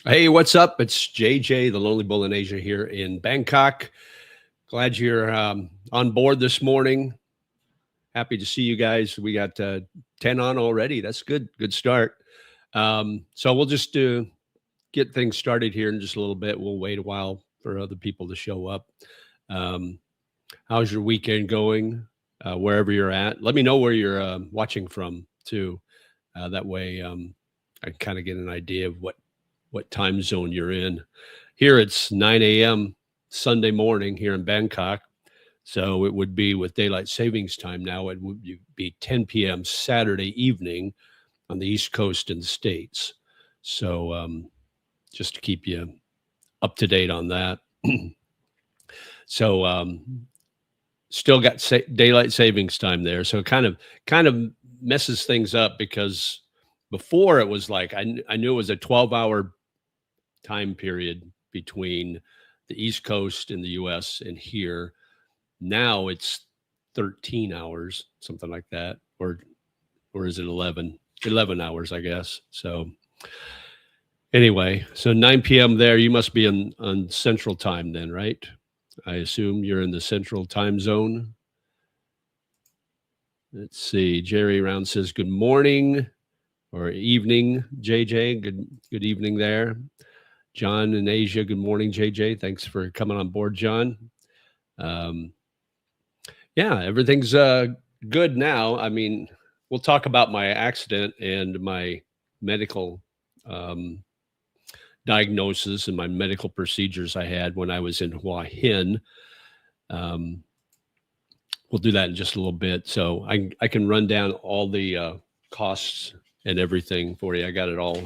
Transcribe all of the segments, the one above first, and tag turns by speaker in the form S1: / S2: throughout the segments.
S1: Hey, what's up? It's JJ, the Lonely Bull in Asia here in Bangkok. Glad you're on board this morning. Happy to see you guys. We got 10 on already. That's good. Good start. So we'll just get things started here in just a little bit. We'll wait a while for other people to show up. Um, how's your weekend going? Wherever you're at, let me know where you're watching from too. That way, I kind of get an idea of what time zone you're in. Here it's 9 a.m. Sunday morning here in Bangkok. So it would be with daylight savings time now. It would be 10 p.m. Saturday evening on the East Coast in the States. So just to keep you up to date on that. So still got daylight savings time there. So it kind of messes things up because before it was like I knew it was a 12-hour time period between the East Coast in the US and here. Now it's 13 hours, something like that. Or is it 11? 11 hours, I guess. So anyway, so 9 p.m. there, you must be on Central Time then, right? I assume you're in the Central Time Zone. Let's see. Jerry Round says good morning or evening, JJ. Good evening there. John in Asia, good morning, JJ. Thanks for coming on board, John. Yeah, everything's good now. I mean, we'll talk about my accident and my medical diagnosis and my medical procedures I had when I was in Hua Hin. We'll do that in just a little bit. So I can run down all the costs and everything for you. I got it all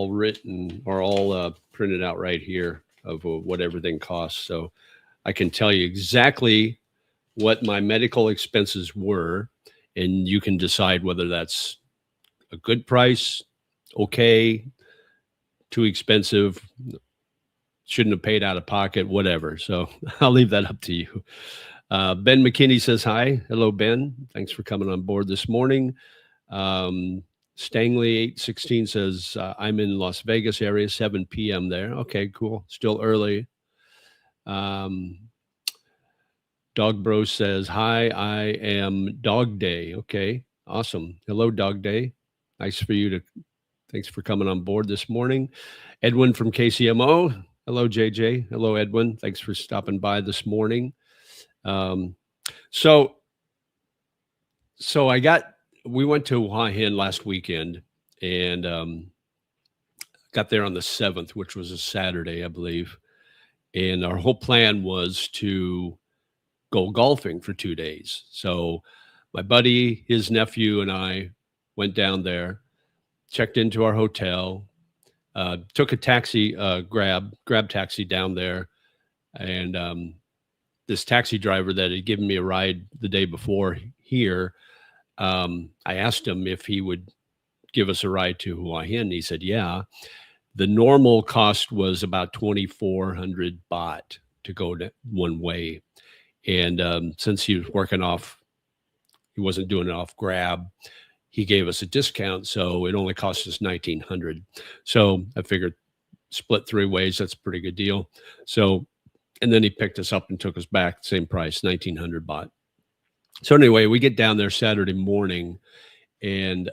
S1: written or all printed out right here of what everything costs. So I can tell you exactly what my medical expenses were, and you can decide whether that's a good price, okay, too expensive, shouldn't have paid out of pocket, whatever. So I'll leave that up to you. Ben McKinney says hi. Hello, Ben. Thanks for coming on board this morning. Stanley 816 says, I'm in Las Vegas area, 7 p.m. there. Okay, cool. Still early. Dog Bro says, hi, I am Dog Day. Okay, awesome. Hello, Dog Day. Thanks for coming on board this morning. Edwin from KCMO. Hello, JJ. Hello, Edwin. Thanks for stopping by this morning. So we went to Hua Hin last weekend and got there on the 7th, which was a Saturday, I believe. And our whole plan was to go golfing for 2 days. So my buddy, his nephew, and I went down there, checked into our hotel, took a taxi, grab taxi down there. And this taxi driver that had given me a ride the day before here, I asked him if he would give us a ride to Hua Hin. He said, yeah. The normal cost was about 2,400 baht to go one way. And since he wasn't doing it off Grab, he gave us a discount. So it only cost us 1,900. So I figured split 3 ways, that's a pretty good deal. So, and then he picked us up and took us back, same price, 1,900 baht. So anyway, we get down there Saturday morning and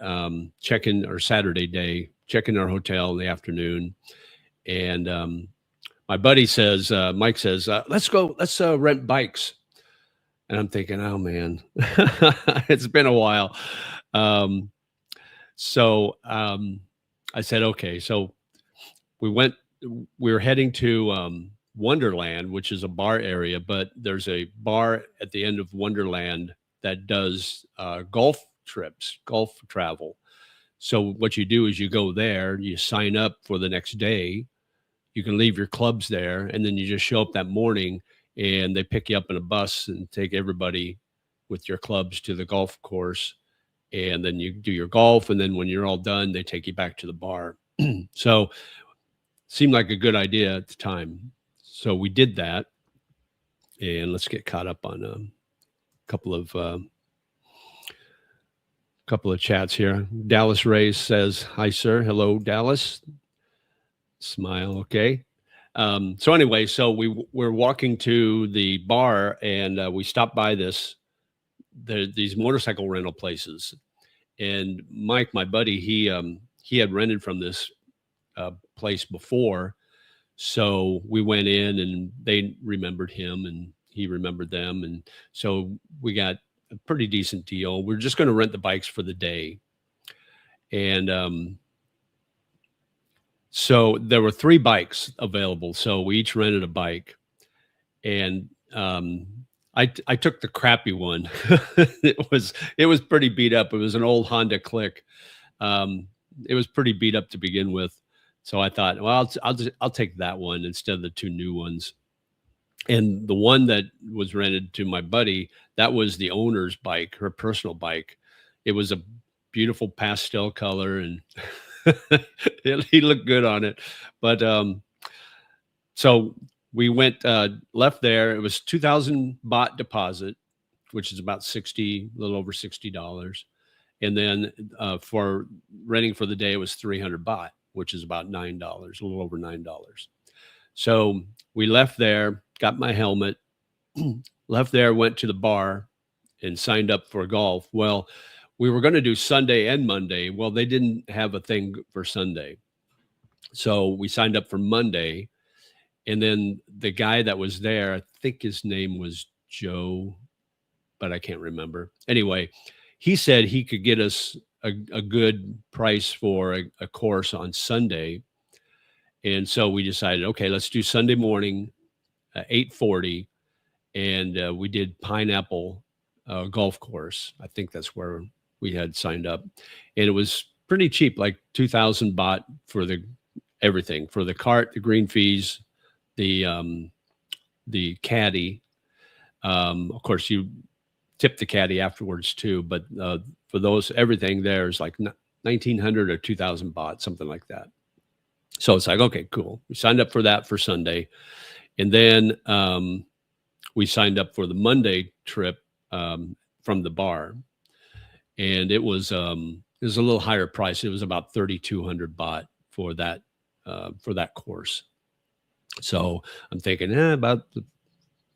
S1: check in, or Saturday day, check in our hotel in the afternoon. And my buddy says, Mike says, let's rent bikes. And I'm thinking, oh man, it's been a while. So I said, okay. So we were heading to Wonderland, which is a bar area, but there's a bar at the end of Wonderland that does golf trips, golf travel. So what you do is you go there, you sign up for the next day, you can leave your clubs there, and then you just show up that morning and they pick you up in a bus and take everybody with your clubs to the golf course. And then you do your golf. And then when you're all done, they take you back to the bar. So seemed like a good idea at the time. So we did that. And let's get caught up on a couple of chats here. Dallas Ray says, hi, sir. Hello, Dallas. Smile. Okay. So anyway, so we're walking to the bar, and we stopped by these motorcycle rental places. And Mike, my buddy, he had rented from this place before, so we went in, and they remembered him, and he remembered them, and so we got a pretty decent deal. We're just going to rent the bikes for the day, and so there were 3 bikes available. So we each rented a bike, and I took the crappy one. It was pretty beat up. It was an old Honda Click. Um, it was pretty beat up to begin with. So I thought, well, I'll take that one instead of the 2 new ones. And the one that was rented to my buddy, that was the owner's bike, her personal bike. It was a beautiful pastel color, and he looked good on it. But so we went left there. It was 2,000 baht deposit, which is about 60, a little over $60. And then for renting for the day, it was 300 baht, which is about $9, a little over $9. So we left there, got my helmet, left there, went to the bar and signed up for golf. Well, we were going to do Sunday and Monday. Well, they didn't have a thing for Sunday. So we signed up for Monday. And then the guy that was there, I think his name was Joe, but I can't remember. Anyway, he said he could get us a good price for a course on Sunday. And so we decided, okay, let's do Sunday morning, 8:40. And we did Pineapple Golf Course. I think that's where we had signed up. And it was pretty cheap, like 2,000 baht for everything, for the cart, the green fees, the caddy. Of course, you tip the caddy afterwards too, but for those, everything there is like 1,900 or 2,000 baht, something like that. So it's like, okay, cool. We signed up for that for Sunday. And then we signed up for the Monday trip from the bar. And it was a little higher price. It was about 3,200 baht for that course. So I'm thinking about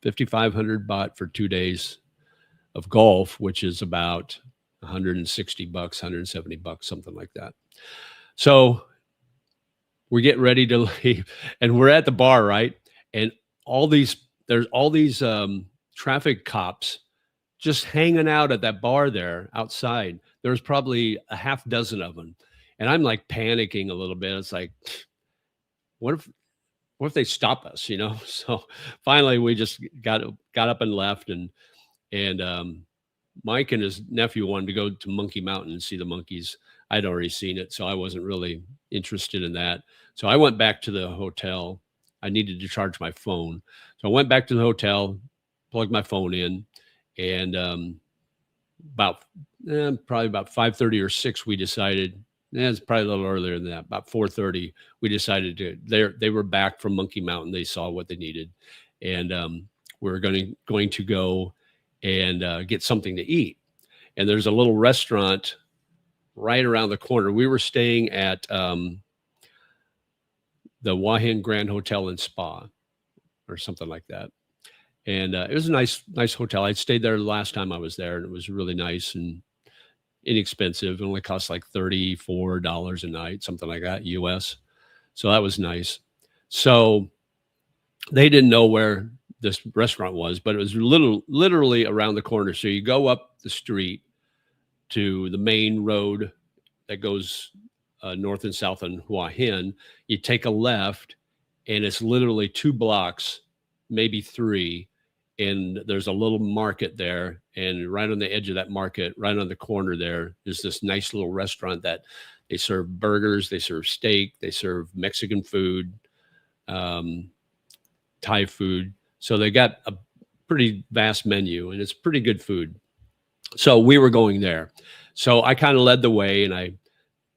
S1: 5,500 baht for 2 days of golf, which is about 160 bucks, 170 bucks, something like that. So we get ready to leave, and we're at the bar, right? And there's all these traffic cops just hanging out at that bar there outside. There's probably a half dozen of them. And I'm like panicking a little bit. It's like, what if they stop us, you know? So finally we just got up and left, and Mike and his nephew wanted to go to Monkey Mountain and see the monkeys. I'd already seen it, so I wasn't really interested in that. So I went back to the hotel. I needed to charge my phone. So I went back to the hotel, plugged my phone in, and probably about 5:30 or 6, we decided, it's probably a little earlier than that, about 4:30, we decided they were back from Monkey Mountain. They saw what they needed. And we were going to go and get something to eat. And there's a little restaurant right around the corner. We were staying at the Hua Hin Grand Hotel and Spa or something like that. And it was a nice hotel. I stayed there the last time I was there, and it was really nice and inexpensive. It only cost like $34 a night, something like that, US. So that was nice. So they didn't know where this restaurant was, but it was literally around the corner. So you go up the street to the main road that goes north and south on Hua Hin. You take a left, and it's literally 2 blocks, maybe 3. And there's a little market there. And right on the edge of that market, right on the corner there, is this nice little restaurant that they serve burgers, they serve steak, they serve Mexican food, Thai food. So they got a pretty vast menu, and it's pretty good food. So we were going there. So I kind of led the way, and I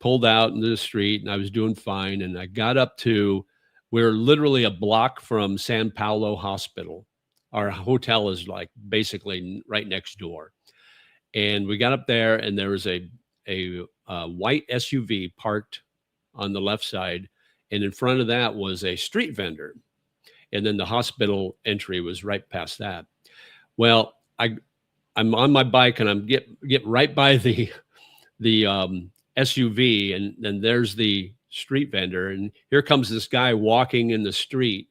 S1: pulled out into the street, and I was doing fine. And I got up to, we're literally a block from San Paulo Hospital. Our hotel is like basically right next door. And we got up there, and there was a white SUV parked on the left side, and in front of that was a street vendor, and then the hospital entry was right past that. Well, I'm on my bike and I'm get right by the SUV, and then there's the street vendor, and here comes this guy walking in the street,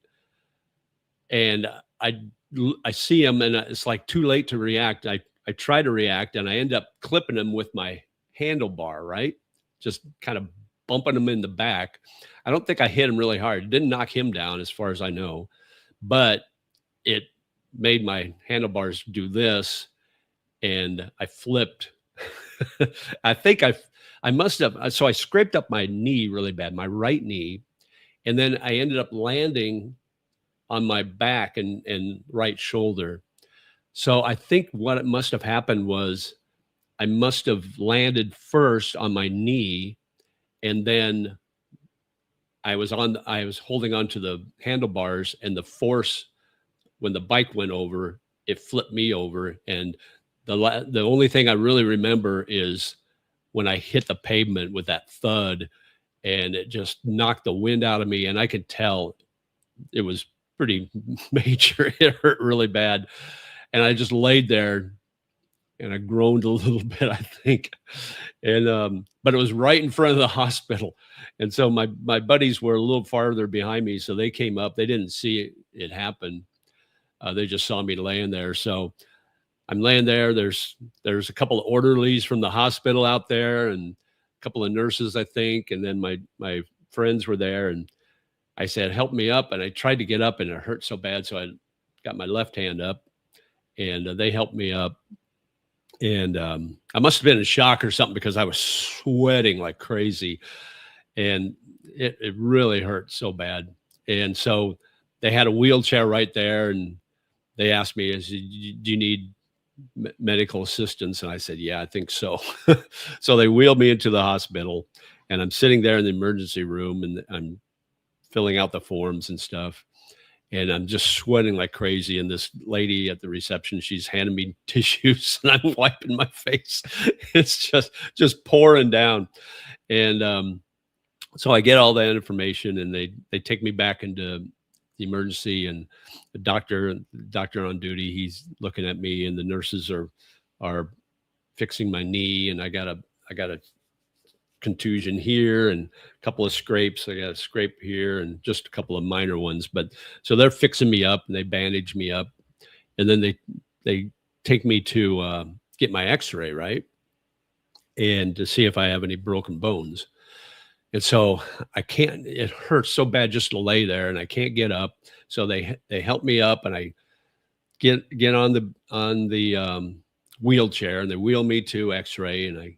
S1: and I see him, and it's like too late to react. I try to react, and I end up clipping him with my handlebar, right? Just kind of bumping him in the back. I don't think I hit him really hard. It didn't knock him down as far as I know, but it made my handlebars do this, and I flipped. I think I must have. So I scraped up my knee really bad, my right knee, and then I ended up landing on my back and right shoulder. So I think what it must have happened was I must have landed first on my knee, and then I was holding on to the handlebars, and the force when the bike went over, it flipped me over. And the only thing I really remember is when I hit the pavement with that thud, and it just knocked the wind out of me, and I could tell it was pretty major. It hurt really bad, and I just laid there and I groaned a little bit, I think. And but it was right in front of the hospital, and so my buddies were a little farther behind me, so they came up. They didn't see it happen. They just saw me laying there. So I'm laying there. There's a couple of orderlies from the hospital out there, and a couple of nurses, I think, and then my friends were there, and I said, "Help me up," and I tried to get up, and it hurt so bad, so I got my left hand up, and they helped me up. And I must have been in shock or something, because I was sweating like crazy, and it really hurt so bad. And so they had a wheelchair right there, and they asked me, "Do you need medical assistance?" And I said, "Yeah, I think so." So they wheeled me into the hospital, and I'm sitting there in the emergency room, and I'm filling out the forms and stuff. And I'm just sweating like crazy. And this lady at the reception, she's handing me tissues, and I'm wiping my face. It's just pouring down. And so I get all that information, and they take me back into the emergency, and the doctor on duty, he's looking at me, and the nurses are fixing my knee, and I got a contusion here and a couple of scrapes. I got a scrape here and just a couple of minor ones. But so they're fixing me up, and they bandage me up, and then they take me to get my x-ray, right? And to see if I have any broken bones. And so I can't, it hurts so bad just to lay there, and I can't get up. So they help me up, and I get on the wheelchair, and they wheel me to x-ray, and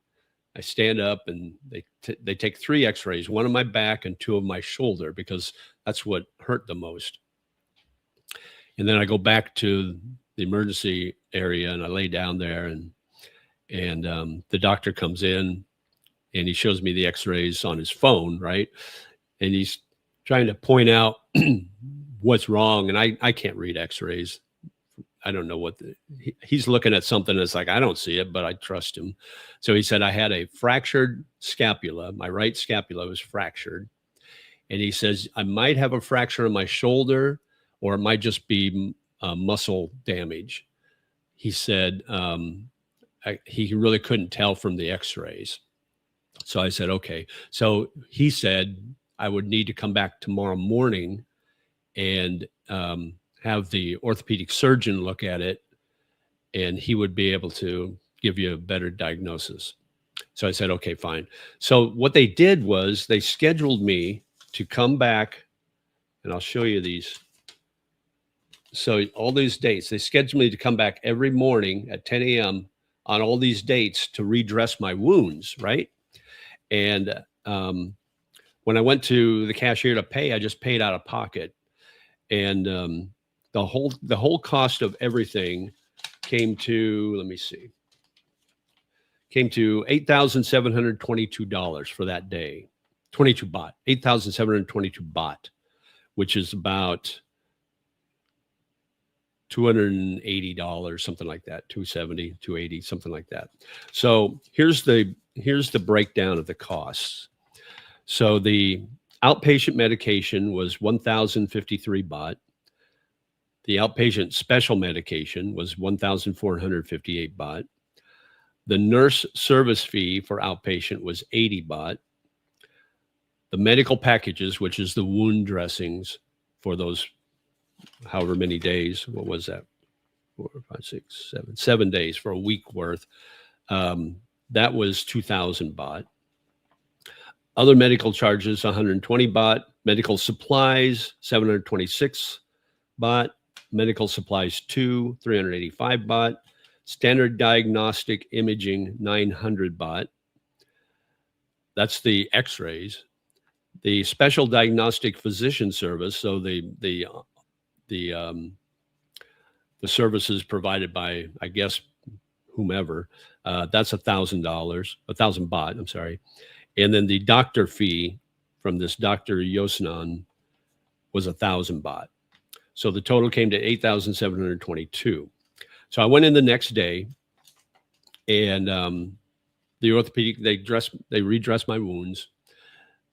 S1: I stand up, and they take 3 x-rays, 1 of my back and 2 of my shoulder, because that's what hurt the most. And then I go back to the emergency area, and I lay down there, and the doctor comes in, and he shows me the x-rays on his phone, right? And he's trying to point out what's wrong. And I can't read x-rays. I don't know what he's looking at something that's like, I don't see it, but I trust him. So he said, I had a fractured scapula. My right scapula was fractured. And he says, I might have a fracture in my shoulder, or it might just be muscle damage. He said, he really couldn't tell from the x-rays. So I said, okay. So he said I would need to come back tomorrow morning and have the orthopedic surgeon look at it, and he would be able to give you a better diagnosis. So I said, okay, fine. So what they did was they scheduled me to come back, and I'll show you these. So all these dates, they scheduled me to come back every morning at 10 a.m. on all these dates to redress my wounds, right? And when I went to the cashier to pay, I just paid out of pocket. And the whole cost of everything came to, let me see, came to $8,722 for that day. 22 baht, 8,722 baht, which is about $280, something like that, 270, 280, something like that. So here's the breakdown of the costs. So Outpatient medication was 1,053 baht. The outpatient special medication was 1,458 baht. The nurse service fee for outpatient was 80 baht. The medical packages, which is the wound dressings for those however many days, what was that? 4, 5, 6, 7 days for a week worth. That was 2,000 baht. Other medical charges, 120 baht. Medical supplies, 726 baht. Medical supplies 2, 385 baht. Standard diagnostic imaging, 900 baht. That's the x-rays. The special diagnostic physician service, so the services provided by, I guess, whomever, that's $1,000, 1,000 baht, I'm sorry. And then the doctor fee from this Dr. Yosnan was 1,000 baht. So the total came to 8,722. So I went in the next day, and the orthopedic, they redressed my wounds.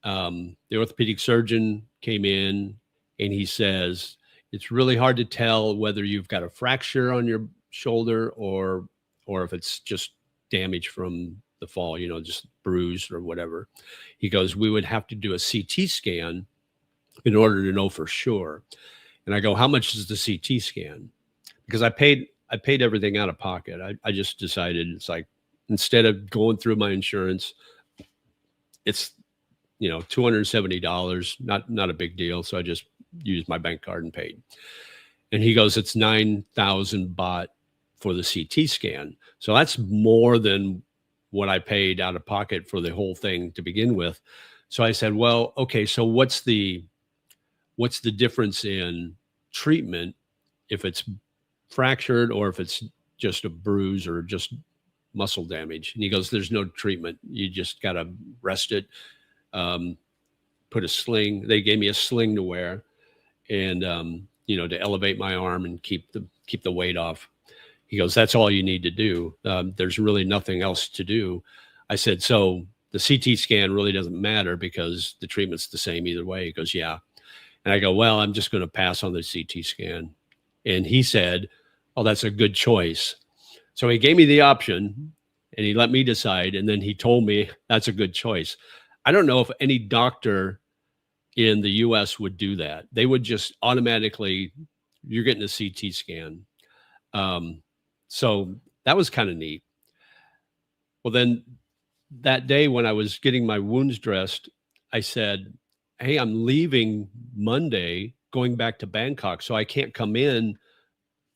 S1: The orthopedic surgeon came in, and he says, it's really hard to tell whether you've got a fracture on your shoulder or if it's just damage from the fall, just bruised or whatever. He goes, we would have to do a CT scan in order to know for sure. And I go, how much is the CT scan? Because I paid everything out of pocket. I just decided, it's like, instead of going through my insurance, it's, $270, not a big deal. So I just used my bank card and paid. And he goes, it's 9,000 baht for the CT scan. So that's more than what I paid out of pocket for the whole thing to begin with. So I said, well, okay, so what's the difference in treatment if it's fractured or if it's just a bruise or just muscle damage? And he goes, there's no treatment. You just got to rest it. Put a sling. They gave me a sling to wear, and to elevate my arm and keep the weight off. He goes, that's all you need to do. There's really nothing else to do. I said, so the CT scan really doesn't matter because the treatment's the same either way. He goes, yeah. And I go, well, I'm just going to pass on the CT scan. And he said, oh, that's a good choice. So he gave me the option and he let me decide. And then he told me that's a good choice. I don't know if any doctor in the US would do that. They would just automatically, you're getting a CT scan. So that was kind of neat. Well, then that day when I was getting my wounds dressed, I said, hey, I'm leaving Monday, going back to Bangkok. So I can't come in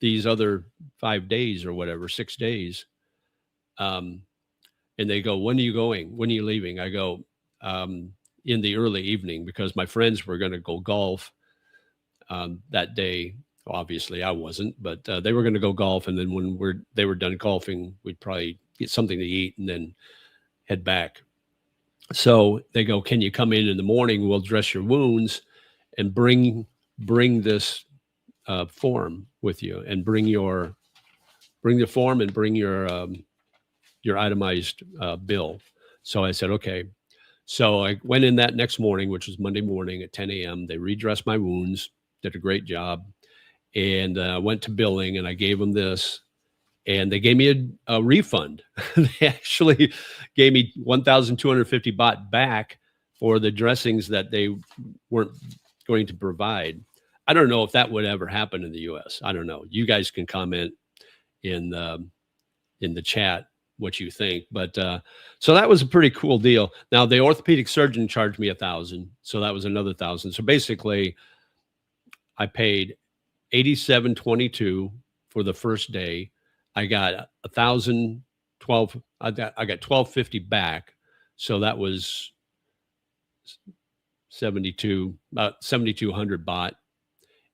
S1: these other 5 days or whatever, 6 days. And they go, when are you going? When are you leaving? I go, in the early evening, because my friends were going to go golf that day. Obviously I wasn't, but they were going to go golf. And then when they were done golfing, we'd probably get something to eat and then head back. So they go, can you come in the morning? We'll dress your wounds and bring this form with you, and bring the form and bring your itemized bill. So I said, okay. So I went in that next morning, which was Monday morning at 10 a.m. They redressed my wounds, did a great job, and went to billing, and I gave them this, and they gave me a refund. They actually gave me 1,250 baht back for the dressings that they weren't going to provide. I don't know if that would ever happen in the U.S. I don't know. You guys can comment in the chat what you think, but so that was a pretty cool deal. Now the orthopedic surgeon charged me 1,000, so that was another 1,000. So basically, I paid 87.22 for the first day. I got 1,012. I got 1,250 back, so that was 72, about 7,200 baht,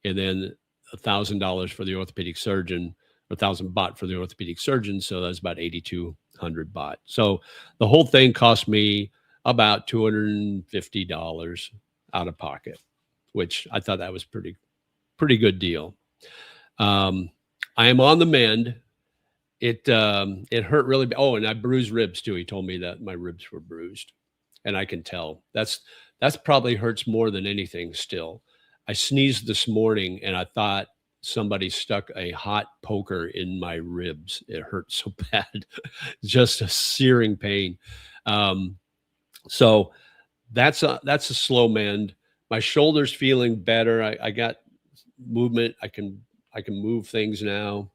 S1: and then $1,000 for the orthopedic surgeon. 1,000 baht for the orthopedic surgeon. So that's about 8,200 baht. So the whole thing cost me about $250 out of pocket, which I thought that was pretty good deal. I am on the mend. It hurt really bad. Oh, and I bruised ribs too. He told me that my ribs were bruised, and I can tell. That's That's probably hurts more than anything still. I sneezed this morning and I thought somebody stuck a hot poker in my ribs. It hurt so bad. Just a searing pain. Um, so that's a slow mend. My shoulder's feeling better. I got movement. I can move things now.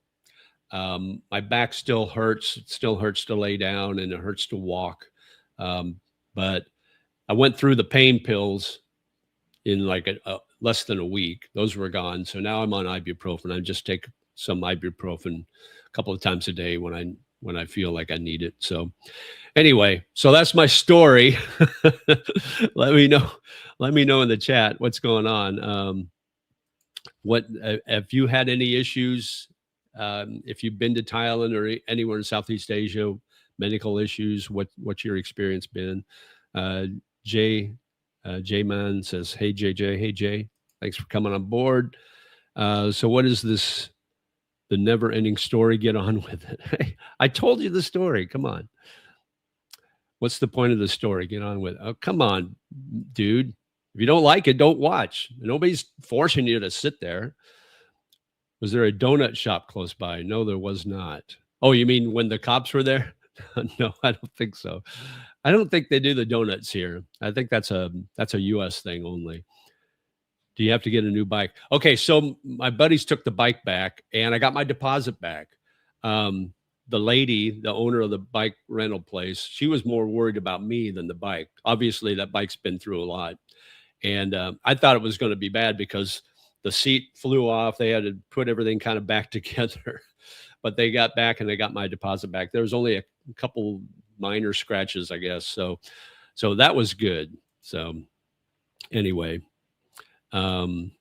S1: My back still hurts. It still hurts to lay down and it hurts to walk. But I went through the pain pills in like less than a week. Those were gone. So now I'm on ibuprofen. I just take some ibuprofen a couple of times a day when I feel like I need it. So anyway, so that's my story. let me know let me know in the chat what's going on. What have you had any issues, if you've been to Thailand or anywhere in Southeast Asia, medical issues? What's your experience been? uh, Jay J-Man says, hey JJ, hey Jay, thanks for coming on board. So what is this, the never ending story? Get on with it. I told you the story, come on. What's the point of the story? Get on with it. Oh, come on, dude. If you don't like it, don't watch. Nobody's forcing you to sit there. Was there a donut shop close by? No, there was not. Oh, you mean when the cops were there? No, I don't think so. I don't think they do the donuts here. I think that's a US thing only. Do you have to get a new bike? Okay, so my buddies took the bike back and I got my deposit back. The lady, the owner of the bike rental place, she was more worried about me than the bike. Obviously, that bike's been through a lot. And I thought it was going to be bad because the seat flew off. They had to put everything kind of back together. But they got back and they got my deposit back. There was only a couple minor scratches, I guess. So that was good. So anyway, could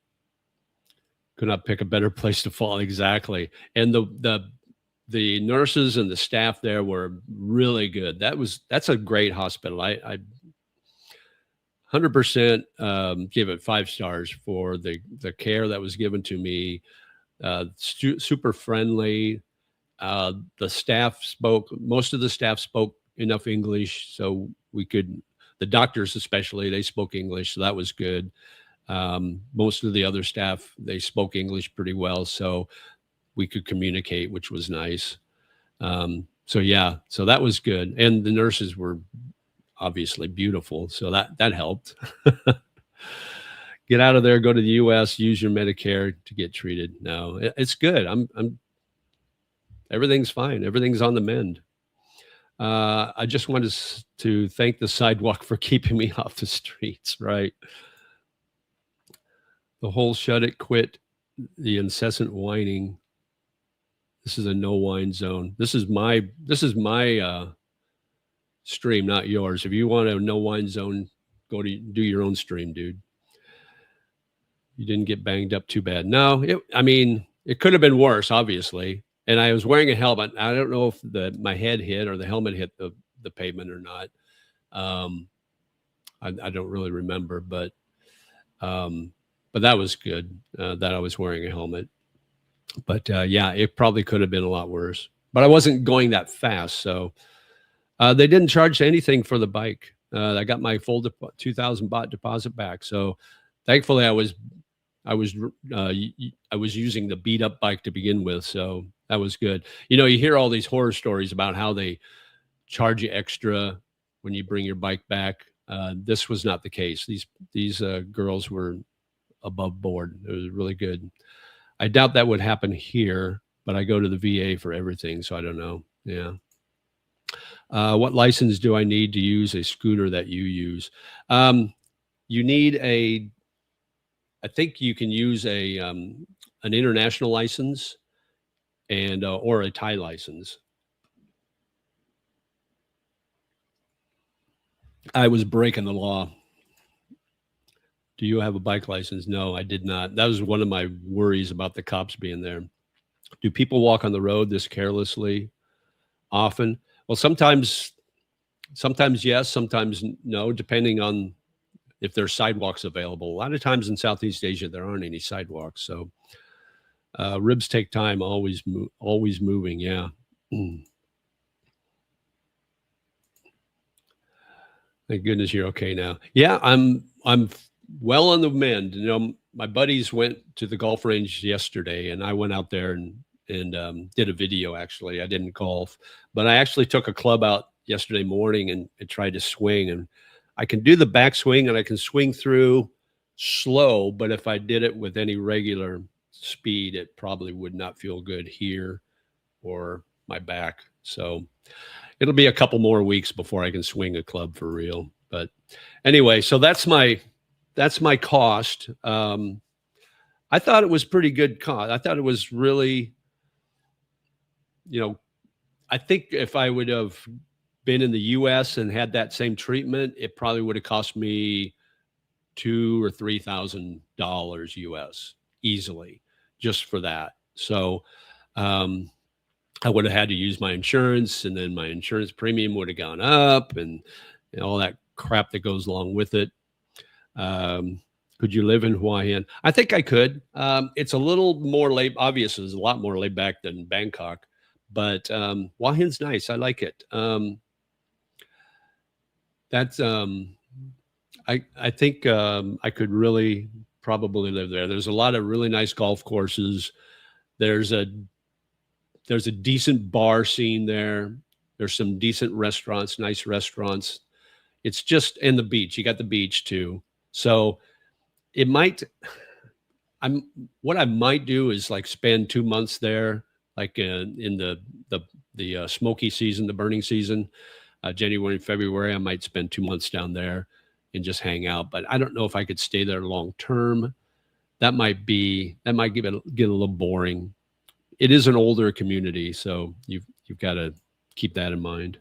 S1: not pick a better place to fall. Exactly. And the nurses and the staff there were really good. That's a great hospital. I 100% give it 5 stars for the care that was given to me. Super friendly. Most of the staff spoke enough English so the doctors especially, they spoke English, so that was good. Most of the other staff, they spoke English pretty well, so we could communicate, which was nice. So yeah, so that was good. And the nurses were obviously beautiful, so that helped. Get out of there, go to the US, use your Medicare to get treated. No, it's good. Everything's fine. Everything's on the mend. I just wanted to thank the sidewalk for keeping me off the streets, right? The whole shut it, quit, the incessant whining. This is a no whine zone. This is my stream, not yours. If you want a no whine zone, go to do your own stream, dude. You didn't get banged up too bad. No, it could have been worse, obviously. And I was wearing a helmet. I don't know if my head hit or the helmet hit the pavement or not. I don't really remember, but that was good that I was wearing a helmet. But yeah, it probably could have been a lot worse. But I wasn't going that fast, so they didn't charge anything for the bike. I got my full 2,000 baht deposit back. So thankfully, I was using the beat up bike to begin with, so that was good. You hear all these horror stories about how they charge you extra when you bring your bike back. This was not the case. These girls were above board. It was really good. I doubt that would happen here, but I go to the VA for everything, so I don't know. Yeah. What license do I need to use a scooter that you use? You need I think you can use an international license and or a Thai license. I was breaking the law. Do you have a bike license? No, I did not. That was one of my worries about the cops being there. Do people walk on the road this carelessly often? Well, sometimes yes, sometimes no, depending on if there's sidewalks available. A lot of times in Southeast Asia, there aren't any sidewalks. So ribs take time, always moving. Yeah. Thank goodness you're okay now. Yeah, I'm I'm well on the mend. You know, my buddies went to the golf range yesterday, and I went out there and did a video. Actually, I didn't golf, but I actually took a club out yesterday morning and tried to swing. And I can do the backswing, and I can swing through slow. But if I did it with any regular speed, it probably would not feel good here or my back. So it'll be a couple more weeks before I can swing a club for real. But anyway, so that's my cost. I thought it was pretty good cost. I thought it was really, you know, I think if I would have been in the U.S. and had that same treatment, it probably would have cost me $2,000 or $3,000 US easily just for that. So I would have had to use my insurance, and then my insurance premium would have gone up, and all that crap that goes along with it. Could you live in Hua Hin? I think I could. It's a little more laid, obviously, it's a lot more laid back than Bangkok, but Hua Hin's nice. I like it. That's I think I could really probably live there. There's a lot of really nice golf courses. There's a decent bar scene there. There's some decent restaurants, nice restaurants. It's just in the beach. You got the beach too. So it might, what I might do is like spend 2 months there, like in the smoky season, the burning season, January and February. I might spend 2 months down there and just hang out. But I don't know if I could stay there long term. That might get a little boring. It is an older community, so you've got to keep that in mind.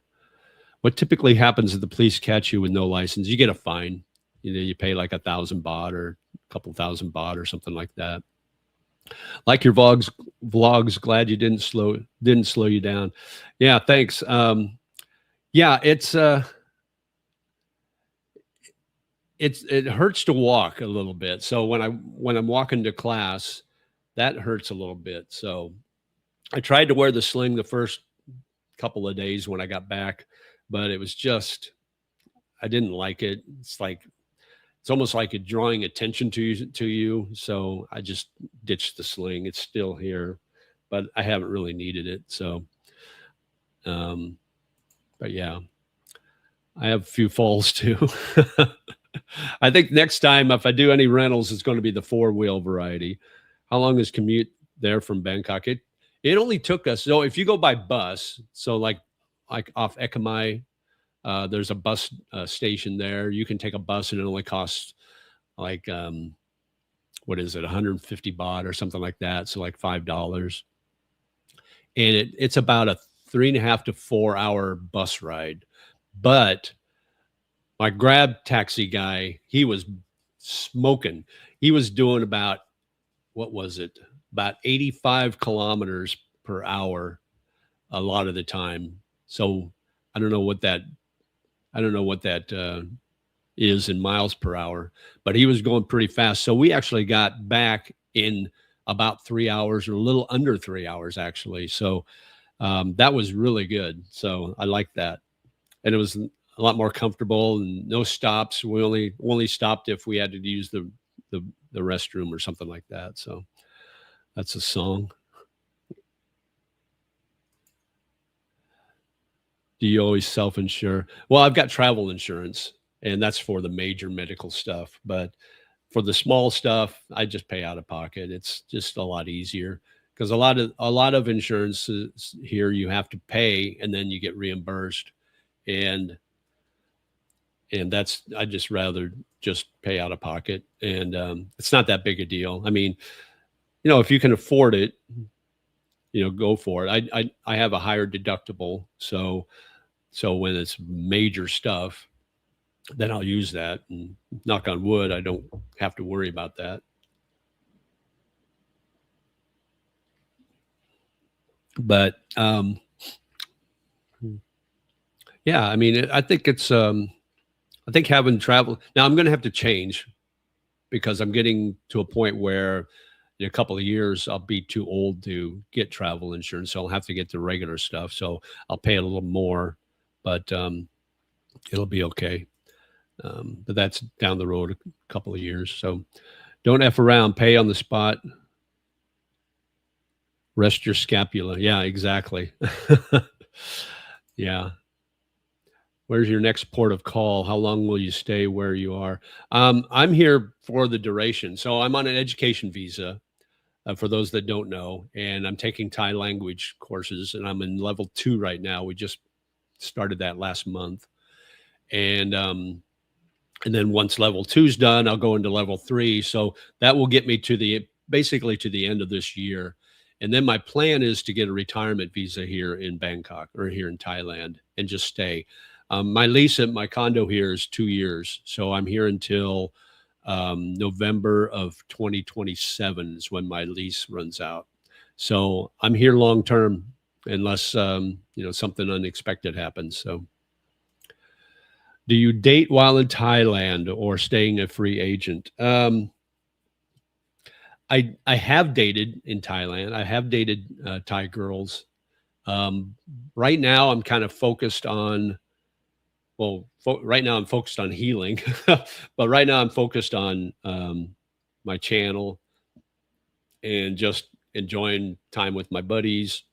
S1: What typically happens if the police catch you with no license? You get a fine. You know, you pay like 1,000 baht or a couple thousand baht or something like that. Like your vlogs. Glad you didn't slow you down. Yeah, thanks. Yeah, it hurts to walk a little bit. So when I'm walking to class, that hurts a little bit. So I tried to wear the sling the first couple of days when I got back, but it was just, I didn't like it. It's almost like it drawing attention to you. So I just ditched the sling. It's still here, but I haven't really needed it. So, but yeah, I have a few falls too. I think next time, if I do any rentals, it's going to be the 4-wheel variety. How long is commute there from Bangkok? It only took us, so if you go by bus, so like off Ekamai, there's a bus station there. You can take a bus and it only costs like, what is it, 150 baht or something like that. So like $5. And it's about a 3.5 to 4 hour bus ride. But my Grab taxi guy, he was smoking. He was doing about, what was it? About 85 kilometers per hour a lot of the time. So I don't know what that is in miles per hour, but he was going pretty fast. So we actually got back in about 3 hours, or a little under 3 hours actually. So that was really good. So I liked that. And it was a lot more comfortable and no stops. We only stopped if we had to use the restroom or something like that. So that's a song. Do you always self-insure? Well, I've got travel insurance, and that's for the major medical stuff. But for the small stuff, I just pay out of pocket. It's just a lot easier because a lot of insurances here you have to pay and then you get reimbursed, and that's, I just rather just pay out of pocket, and it's not that big a deal. I mean, if you can afford it, go for it. I have a higher deductible, so when it's major stuff, then I'll use that, and knock on wood, I don't have to worry about that. But yeah, I mean, I think I think having travel now, I'm going to have to change because I'm getting to a point where in a couple of years I'll be too old to get travel insurance, so I'll have to get the regular stuff. So I'll pay a little more, but it'll be okay. But that's down the road a couple of years. So don't F around, pay on the spot, rest your scapula. Yeah, exactly. Yeah. Where's your next port of call? How long will you stay where you are? I'm here for the duration. So I'm on an education visa, for those that don't know, and I'm taking Thai language courses, and I'm in level 2 right now. We just started that last month. And then once level 2's done, I'll go into level 3. So that will get me to basically to the end of this year. And then my plan is to get a retirement visa here in Bangkok or here in Thailand and just stay. My lease at my condo here is 2 years. So I'm here until November of 2027 is when my lease runs out. So I'm here long term unless something unexpected happens. So do you date while in Thailand or staying a free agent? I have dated in Thailand. I have dated Thai girls. Right now, I'm kind of focused on. Well, right now I'm focused on healing, but right now I'm focused on my channel and just enjoying time with my buddies.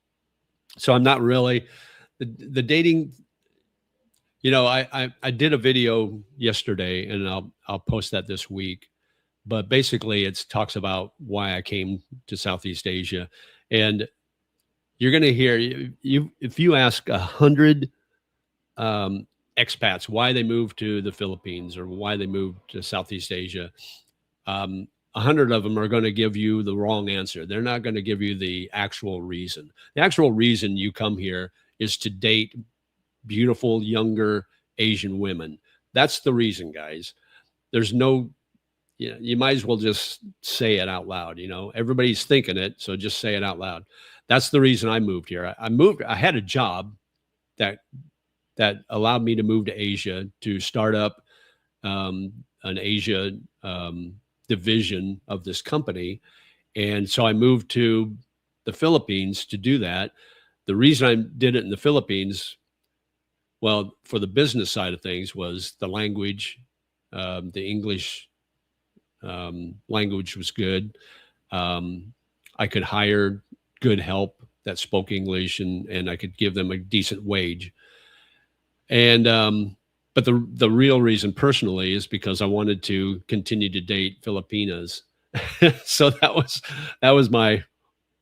S1: So I'm not really the dating. I did a video yesterday, and I'll post that this week. But basically, it talks about why I came to Southeast Asia, and you're going to hear if you ask 100 expats why they moved to the Philippines or why they moved to Southeast Asia. 100 of them are going to give you the wrong answer. They're not going to give you the actual reason. The actual reason you come here is to date beautiful, younger Asian women. That's the reason, guys. There's no, you might as well just say it out loud. Everybody's thinking it, so just say it out loud. That's the reason I moved here. I had a job that allowed me to move to Asia to start up an Asia division of this company. And so I moved to the Philippines to do that. The reason I did it in the Philippines, well, for the business side of things, was the language. The English language was good. I could hire good help that spoke English, and I could give them a decent wage. And but the real reason personally is because I wanted to continue to date Filipinas. So that was my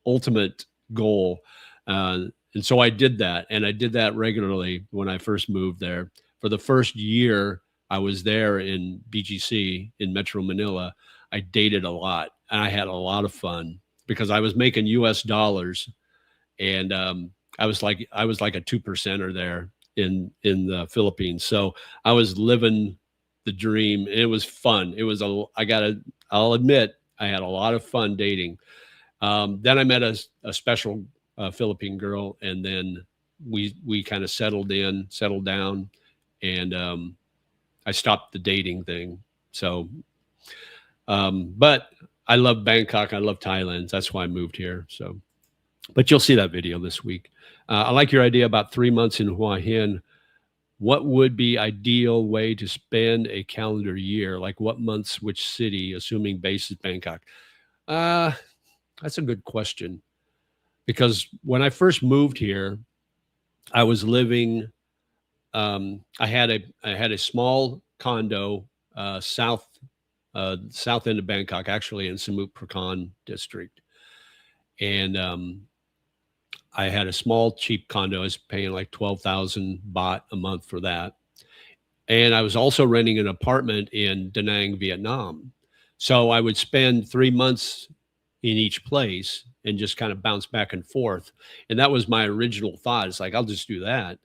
S1: ultimate goal. And so I did that, and I did that regularly when I first moved there. For the first year I was there in BGC in Metro Manila, I dated a lot, and I had a lot of fun because I was making US dollars, and I was like a 2%er there in the Philippines. So I was living the dream, and it was fun. I'll admit I had a lot of fun dating. Then I met a special Philippine girl, and then we kind of settled down, and I stopped the dating thing. So, but I love Bangkok. I love Thailand. That's why I moved here. So, but you'll see that video this week. I like your idea about 3 months in Hua Hin. What would be ideal way to spend a calendar year? Like what months, which city, assuming base is Bangkok? That's a good question. Because when I first moved here, I was living. I had a small condo south end of Bangkok, actually in Samut Prakan district, and I had a small cheap condo. I was paying like 12,000 baht a month for that, and I was also renting an apartment in Da Nang, Vietnam. So I would spend 3 months in each place and just kind of bounce back and forth. And that was my original thought. It's like, I'll just do that.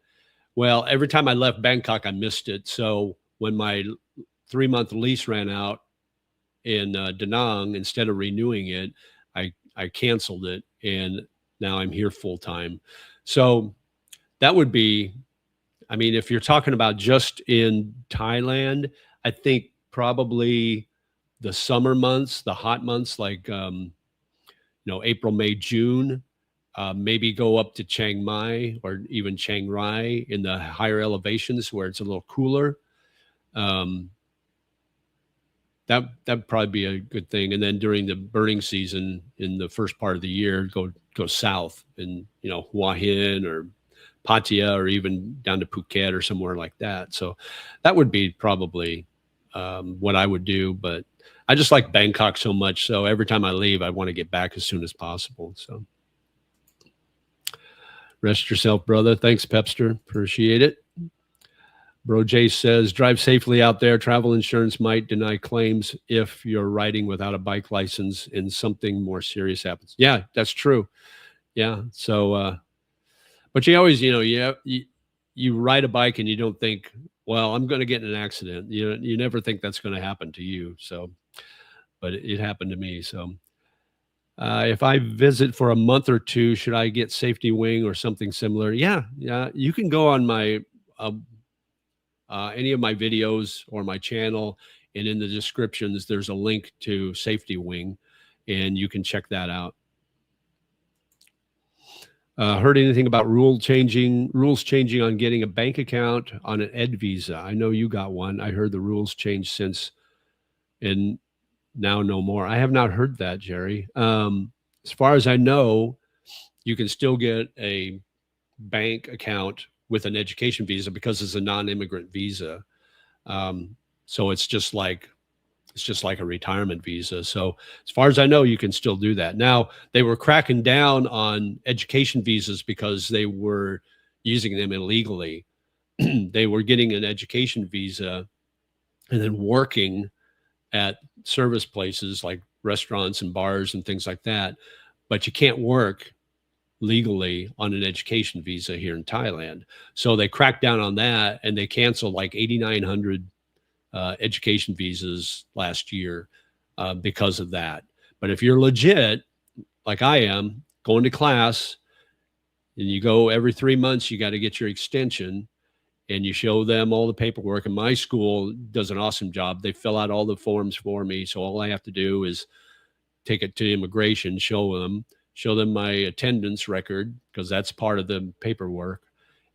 S1: Well, every time I left Bangkok, I missed it. So when my 3-month lease ran out in Da Nang, instead of renewing it, I canceled it. And now I'm here full time. So that would be, I mean, if you're talking about just in Thailand, I think probably the summer months, the hot months, like, April, May, June, maybe go up to Chiang Mai or even Chiang Rai in the higher elevations where it's a little cooler. Um, that'd probably be a good thing. And then during the burning season in the first part of the year, go south and Hua Hin or Pattaya or even down to Phuket or somewhere like that. So that would be probably what I would do. But I just like Bangkok so much. So every time I leave, I want to get back as soon as possible. So rest yourself, brother. Thanks, Pepster. Appreciate it. Bro Jay says, drive safely out there. Travel insurance might deny claims if you're riding without a bike license and something more serious happens. Yeah, that's true. Yeah. So, but you always, you ride a bike and you don't think, well, I'm going to get in an accident. You never think that's going to happen to you. So, but it happened to me. So, if I visit for a month or two, should I get safety wing or something similar? Yeah. You can go on my any of my videos or my channel, and in the descriptions, there's a link to Safety Wing, and you can check that out. Heard anything about rules changing on getting a bank account on an ed visa? I know you got one. I heard the rules changed since, and now no more. I have not heard that, Jerry. As far as I know, you can still get a bank account with an education visa because it's a non-immigrant visa. So it's just like a retirement visa. So as far as I know, you can still do that. Now, they were cracking down on education visas because they were using them illegally. They were getting an education visa and then working at service places like restaurants and bars and things like that. But you can't work legally on an education visa here in Thailand. So they cracked down on that and they canceled like 8,900 education visas last year because of that. But if you're legit, like I am, going to class and you go every 3 months, you got to get your extension and you show them all the paperwork. And my school does an awesome job. They fill out all the forms for me. So all I have to do is take it to immigration, show them my attendance record, because that's part of the paperwork.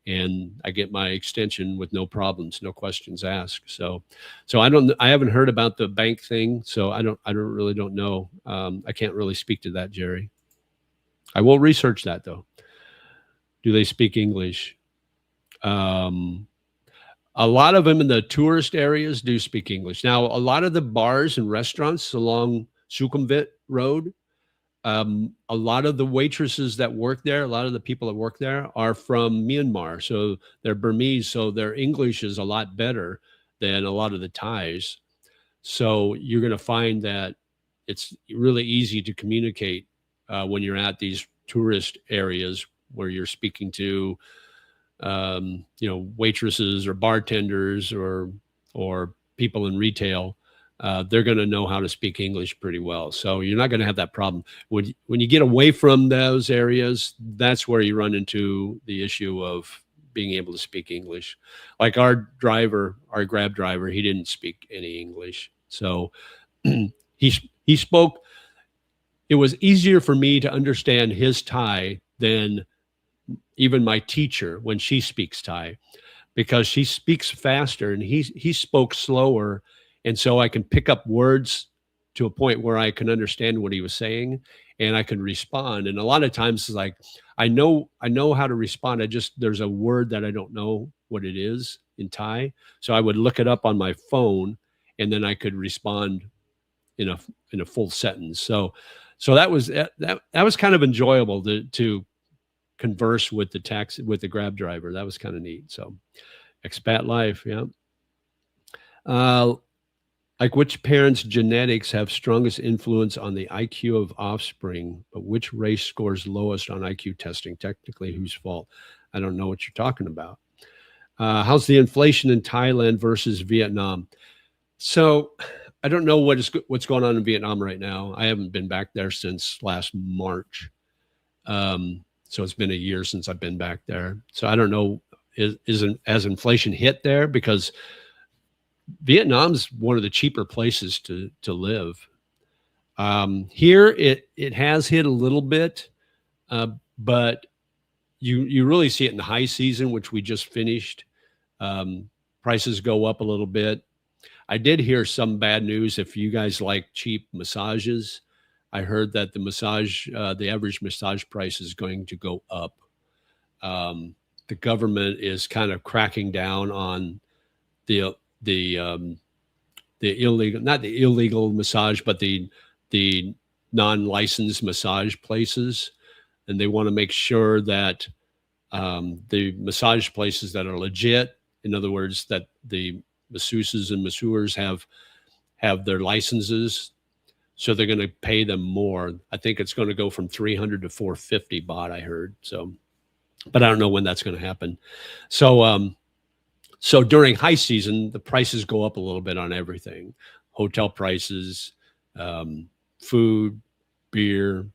S1: And I get my extension with no problems, no questions asked. So I haven't heard about the bank thing. So I really don't know. I can't really speak to that, Jerry. I will research that though. Do they speak English? A lot of them in the tourist areas do speak English. Now, a lot of the bars and restaurants along Sukhumvit Road, a lot of the waitresses that work there, a lot of the people that work there are from Myanmar. So they're Burmese. So their English is a lot better than a lot of the Thais. So you're going to find that it's really easy to communicate when you're at these tourist areas where you're speaking to, waitresses or bartenders or people in retail. They're going to know how to speak English pretty well. So you're not going to have that problem. When you get away from those areas, that's where you run into the issue of being able to speak English. Like our Grab driver, he didn't speak any English. So he spoke. It was easier for me to understand his Thai than even my teacher when she speaks Thai, because she speaks faster and he spoke slower. And so I can pick up words to a point where I can understand what he was saying and I can respond. And a lot of times it's like, I know how to respond. There's a word that I don't know what it is in Thai. So I would look it up on my phone and then I could respond in a full sentence. So that was kind of enjoyable to converse with the Grab driver. That was kind of neat. So expat life. Yeah. Like which parents' genetics have strongest influence on the IQ of offspring, but which race scores lowest on IQ testing? Technically, whose fault? I don't know what you're talking about. How's the inflation in Thailand versus Vietnam? So I don't know what's going on in Vietnam right now. I haven't been back there since last March. So it's been a year since I've been back there. So I don't know, has inflation hit there? Because Vietnam's one of the cheaper places to live. Here it has hit a little bit, but you really see it in the high season, which we just finished. Prices go up a little bit I did hear some bad news. If you guys like cheap massages, I heard that the average massage price is going to go up. The government is kind of cracking down on the the um, the illegal, not the illegal massage, but the non-licensed massage places, and they want to make sure that the massage places that are legit, in other words, that the masseuses and masseurs have their licenses, so they're going to pay them more. I think it's going to go from 300 to 450 baht, I heard. So, but I don't know when that's going to happen. So during high season, the prices go up a little bit on everything: hotel prices, food, beer,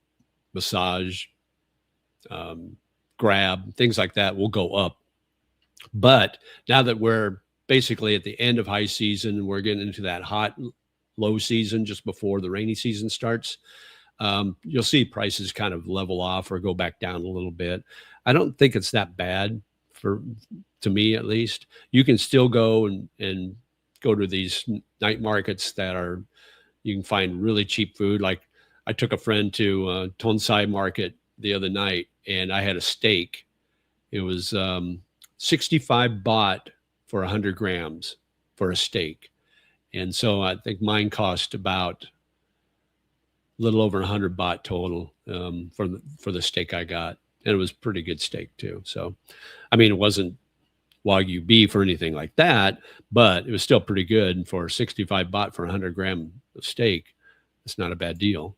S1: massage, grab, things like that will go up. But now that we're basically at the end of high season, we're getting into that hot, low season just before the rainy season starts. You'll see prices kind of level off or go back down a little bit. I don't think it's that bad to me, at least. You can still go and go to these night markets you can find really cheap food. Like I took a friend to Tonsai Market the other night, and I had a steak. It was 65 baht for 100 grams for a steak. And so I think mine cost about a little over 100 baht total for the steak I got. And it was pretty good steak too. So, I mean, it wasn't Wagyu beef or anything like that, but it was still pretty good for 65 baht for 100 gram of steak. It's not a bad deal.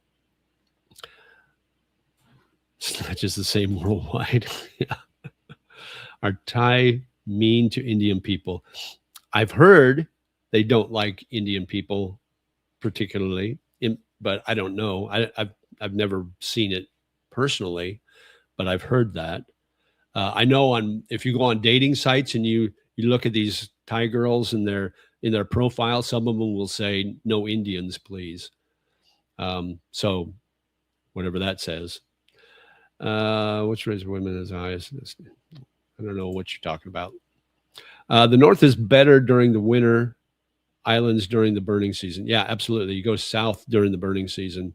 S1: It's not just the same worldwide. Yeah. Are Thai mean to Indian people? I've heard they don't like Indian people particularly, but I don't know. I've never seen it personally, but I've heard that. I know if you go on dating sites and you look at these Thai girls and in their profile, some of them will say no Indians, please. So whatever that says. Which race of women is highest? I don't know what you're talking about. The North is better during the winter, islands during the burning season. Yeah, absolutely. You go south during the burning season.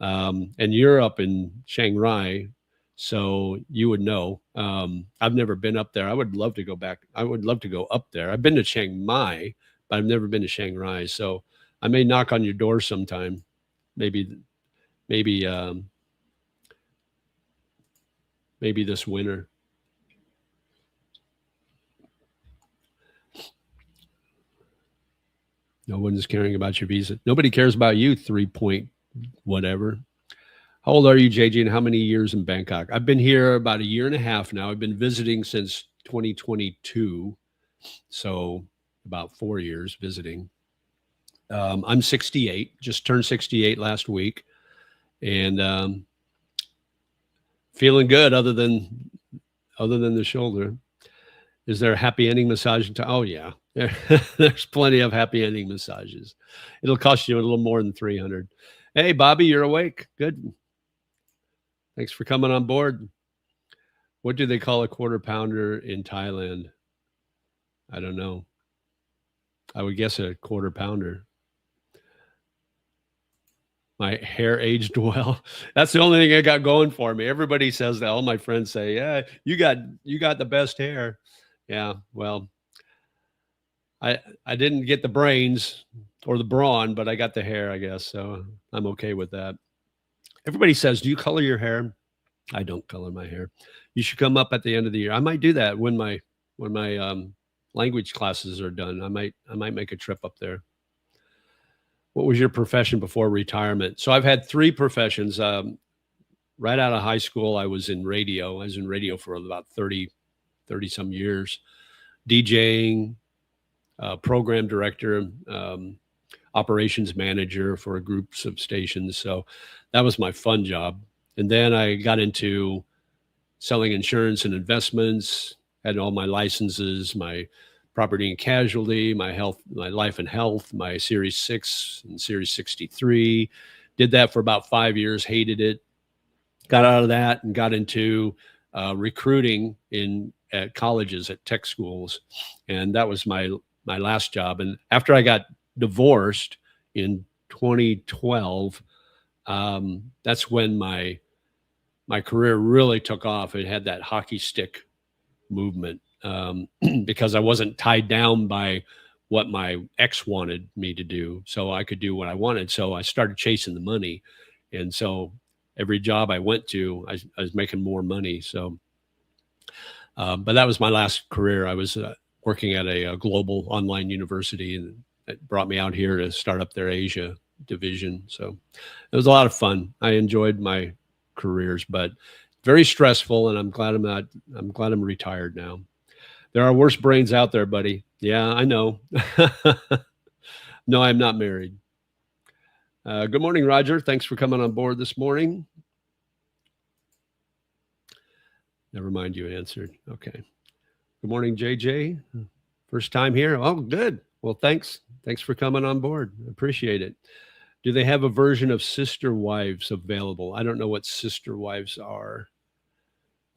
S1: And you're up in Chiang Rai, so you would know. I've never been up there. I would love to go back. I would love to go up there. I've been to Chiang Mai, but I've never been to Chiang Rai. So I may knock on your door sometime. Maybe this winter. No one is caring about your visa. Nobody cares about you, 3 point whatever. How old are you, JJ, and how many years in Bangkok? I've been here about a year and a half now. I've been visiting since 2022, so about 4 years visiting. I'm 68, just turned 68 last week, and feeling good other than the shoulder. Is there a happy ending massage? Oh, yeah. There's plenty of happy ending massages. It'll cost you a little more than 300. Hey, Bobby, you're awake. Good. Thanks for coming on board. What do they call a quarter pounder in Thailand? I don't know. I would guess a quarter pounder. My hair aged well. That's the only thing I got going for me. Everybody says that. All my friends say, yeah, you got the best hair. Yeah, well, I didn't get the brains or the brawn, but I got the hair, I guess. So I'm okay with that. Everybody says, do you color your hair? I don't color my hair. You should come up at the end of the year. I might do that when my language classes are done. I might make a trip up there. What was your profession before retirement? So I've had 3 professions. Right out of high school, I was in radio. I was in radio for about 30 some years, DJing, program director, operations manager for groups of stations. So that was my fun job. And then I got into selling insurance and investments, had all my licenses, my property and casualty, my life and health, my Series 6 and Series 63. Did that for about 5 years, hated it. Got out of that and got into recruiting at colleges, at tech schools. And that was my last job. And after I got divorced in 2012, that's when my career really took off. It had that hockey stick movement, because I wasn't tied down by what my ex wanted me to do, so I could do what I wanted. So I started chasing the money, and so every job I went to, I was making more money. So, but that was my last career. I was working at a global online university, and it brought me out here to start up their Asia division. So it was a lot of fun. I enjoyed my careers, but very stressful. And I'm glad I'm retired now. There are worse brains out there, buddy. Yeah, I know. No, I'm not married. Good morning, Roger. Thanks for coming on board this morning. Never mind, you answered. Okay. Good morning, JJ. First time here. Oh, good. Well, thanks. Thanks for coming on board. Appreciate it. Do they have a version of Sister Wives available? I don't know what Sister Wives are.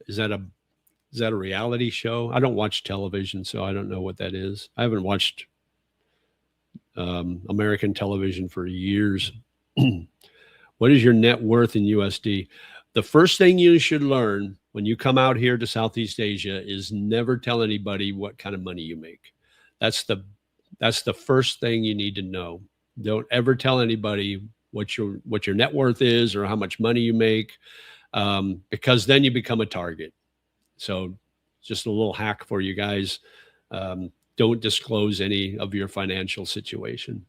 S1: Is that a reality show? I don't watch television, so I don't know what that is. I haven't watched American television for years. What is your net worth in USD? The first thing you should learn when you come out here to Southeast Asia is never tell anybody what kind of money you make. That's the first thing you need to know. Don't ever tell anybody what your net worth is or how much money you make, because then you become a target. So just a little hack for you guys. Don't disclose any of your financial situation.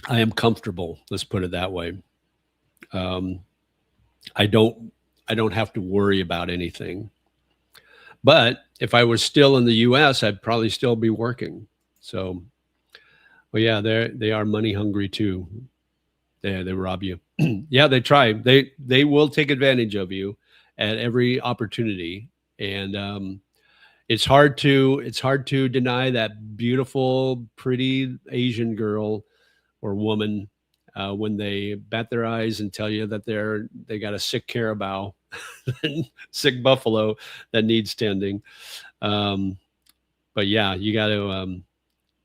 S1: I am comfortable. Let's put it that way. I don't have to worry about anything. But if I was still in the U.S., I'd probably still be working. So, well, yeah, they are money hungry too. They rob you. Yeah, they try. They will take advantage of you at every opportunity, and it's hard to deny that beautiful, pretty Asian girl or woman when they bat their eyes and tell you that they got a sick carabao, sick buffalo that needs tending. But yeah, you got to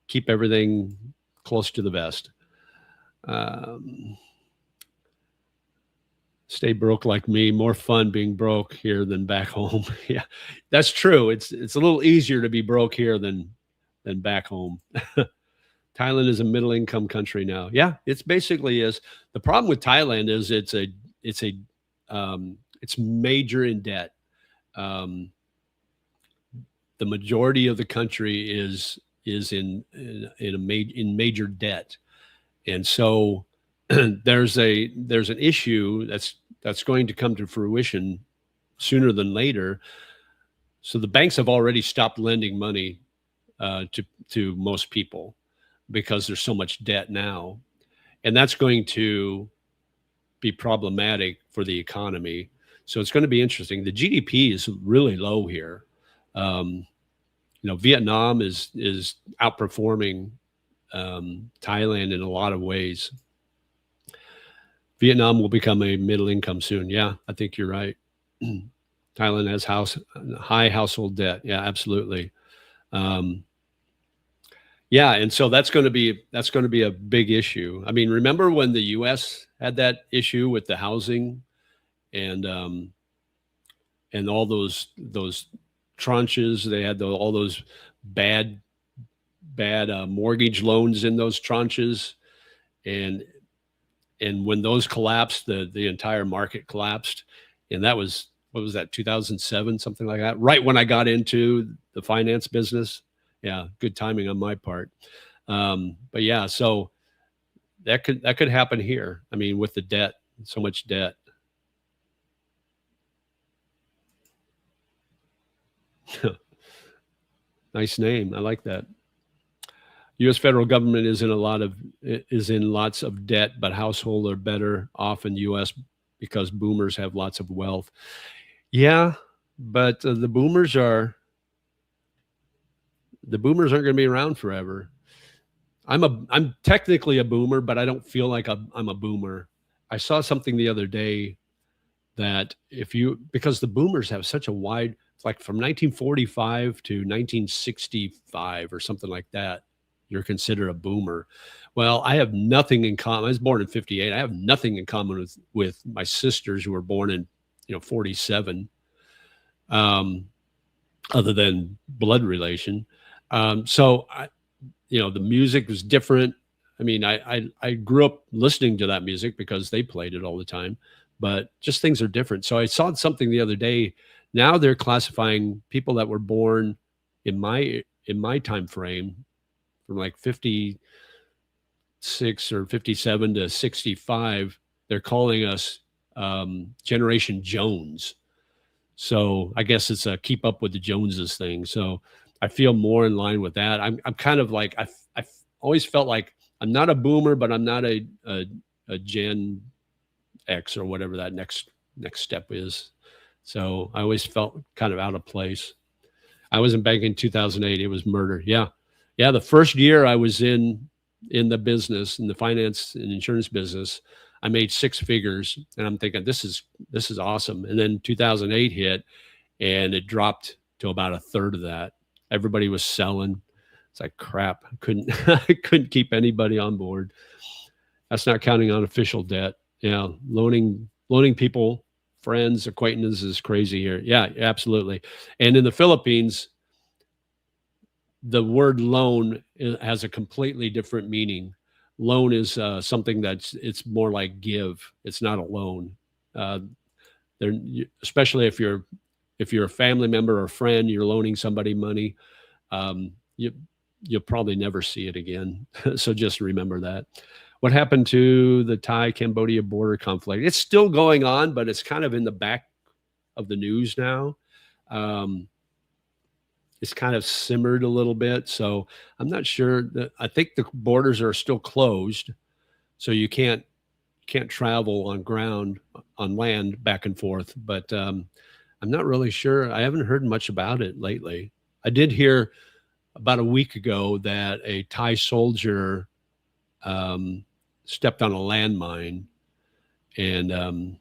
S1: keep everything close to the vest. Stay broke like me. More fun being broke here than back home. Yeah, that's true. It's a little easier to be broke here than back home. Thailand is a middle income country now. Yeah, it's basically is. The problem with Thailand is it's major in debt. The majority of the country is in major debt, and so there's an issue that's going to come to fruition sooner than later. So the banks have already stopped lending money to most people because there's so much debt now, and that's going to be problematic for the economy. So it's going to be interesting. The GDP is really low here. Vietnam is outperforming Thailand in a lot of ways. Vietnam will become a middle income soon. Yeah, I think you're right. Thailand has high household debt. Yeah, absolutely. Yeah, and so that's going to be a big issue. I mean, remember when the U.S. had that issue with the housing and all those tranches? They had all those bad mortgage loans in those tranches, and when those collapsed, the entire market collapsed. And that was, what was that, 2007, something like that, right when I got into the finance business. Yeah, good timing on my part. But yeah, so that could happen here. I mean, with the debt, so much debt. Nice name. I like that. U.S. federal government is in lots of debt, but households are better off in U.S. because boomers have lots of wealth. Yeah, but the boomers aren't going to be around forever. I'm technically a boomer, but I don't feel like I'm a boomer. I saw something the other day that because the boomers have such a wide, It's like from 1945 to 1965 or something like that. You're considered a boomer. Well, I have nothing in common. I was born in 58. I have nothing in common with my sisters who were born in, 47. Other than blood relation. So the music was different. I mean, I grew up listening to that music because they played it all the time, but just things are different. So I saw something the other day. Now they're classifying people that were born in my time frame from like 56 or 57 to 65. They're calling us Generation Jones. So I guess it's a keep up with the Joneses thing. So I feel more in line with that. I'm kind of like I've always felt like I'm not a boomer, but I'm not a Gen X or whatever that next step is. So I always felt kind of out of place. I was in banking in 2008. It was murder. Yeah. The first year I was in the business, in the finance and insurance business, I made six figures, and I'm thinking this is awesome. And then 2008 hit, and it dropped to about a third of that. Everybody was selling. It's like crap. I couldn't keep anybody on board. That's not counting on official debt. Yeah, loaning people, friends, acquaintances is crazy here. Yeah, absolutely. And in the Philippines, the word loan has a completely different meaning. Loan is something it's more like give. It's not a loan. Especially if you're a family member or a friend, you're loaning somebody money. You'll probably never see it again. So just remember that. What happened to the Thai-Cambodia border conflict? It's still going on, but it's kind of in the back of the news now. It's kind of simmered a little bit. So I'm not sure I think the borders are still closed. So you can't travel on land back and forth. But I'm not really sure. I haven't heard much about it lately. I did hear about a week ago that a Thai soldier stepped on a landmine and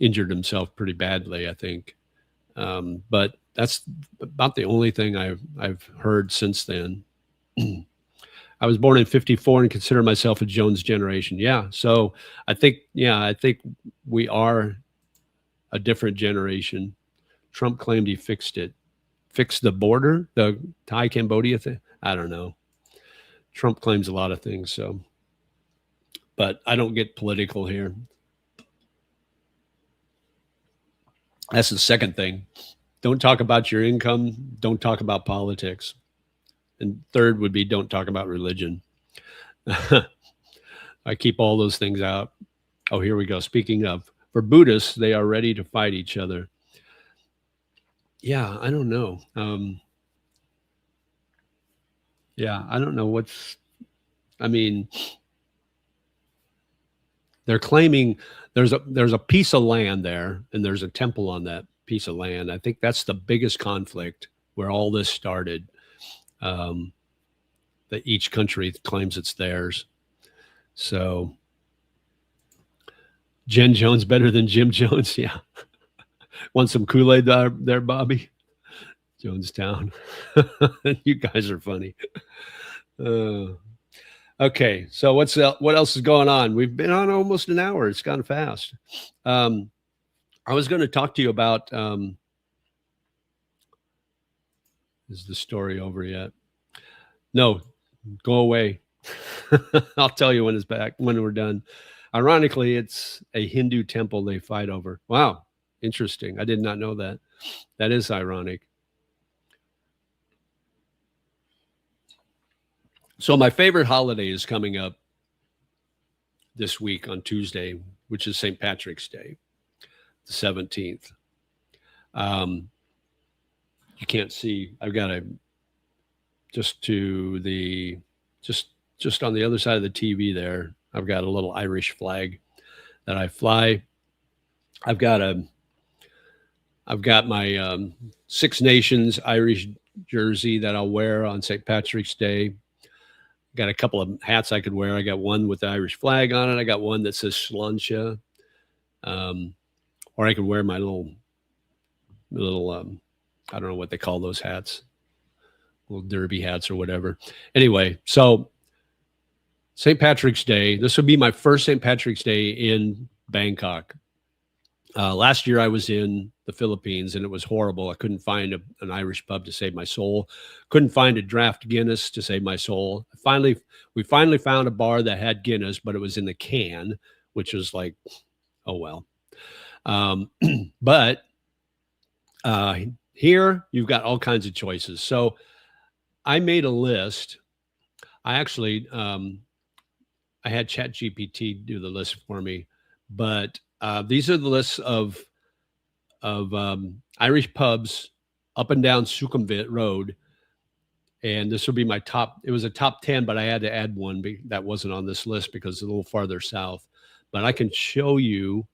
S1: injured himself pretty badly, I think. But that's about the only thing I've heard since then. I was born in 54 and consider myself a Jones generation. Yeah. So I think we are a different generation. Trump claimed he fixed the border, the Thai Cambodia thing. I don't know. Trump claims a lot of things. So, but I don't get political here. That's the second thing. Don't talk about your income. Don't talk about politics. And third would be don't talk about religion. I keep all those things out. Oh, here we go. Speaking of, for Buddhists, they are ready to fight each other. Yeah, I don't know. Yeah, I don't know they're claiming there's a piece of land there, and there's a temple on that piece of land. I think that's the biggest conflict where all this started. That each country claims it's theirs. So Jen Jones better than Jim Jones. Yeah. Want some Kool-Aid there, Bobby? Jonestown. You guys are funny. Okay. So what else is going on? We've been on almost an hour. It's gone fast. I was going to talk to you about, is the story over yet? No, go away. I'll tell you when we're done. Ironically, it's a Hindu temple they fight over. Wow. Interesting. I did not know that. That is ironic. So my favorite holiday is coming up this week on Tuesday, which is St. Patrick's Day, the 17th. You can't see. I've got just on the other side of the TV there, I've got a little Irish flag that I fly. I've got my Six Nations Irish jersey that I'll wear on St. Patrick's Day. Got a couple of hats I could wear. I got one with the Irish flag on it. I got one that says Sláinte. Or I could wear my little I don't know what they call those hats, little derby hats or whatever. Anyway, so St. Patrick's Day. This will be my first St. Patrick's Day in Bangkok. Last year I was in the Philippines and it was horrible. I couldn't find an Irish pub to save my soul. Couldn't find a draft Guinness to save my soul. We finally found a bar that had Guinness, but it was in the can, which was like, oh well. But here you've got all kinds of choices. So I made a list. I actually I had ChatGPT do the list for me, but these are the lists of Irish pubs up and down Sukhumvit Road, and this will be my top. It was a top 10, but I had to add one that wasn't on this list because it's a little farther south. But I can show you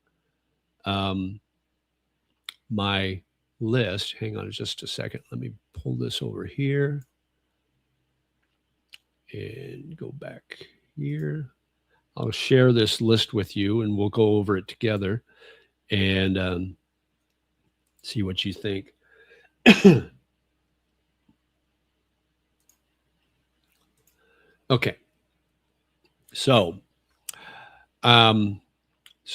S1: my list. Hang on just a second. Let me pull this over here and go back here. I'll share this list with you and we'll go over it together and see what you think. Okay. So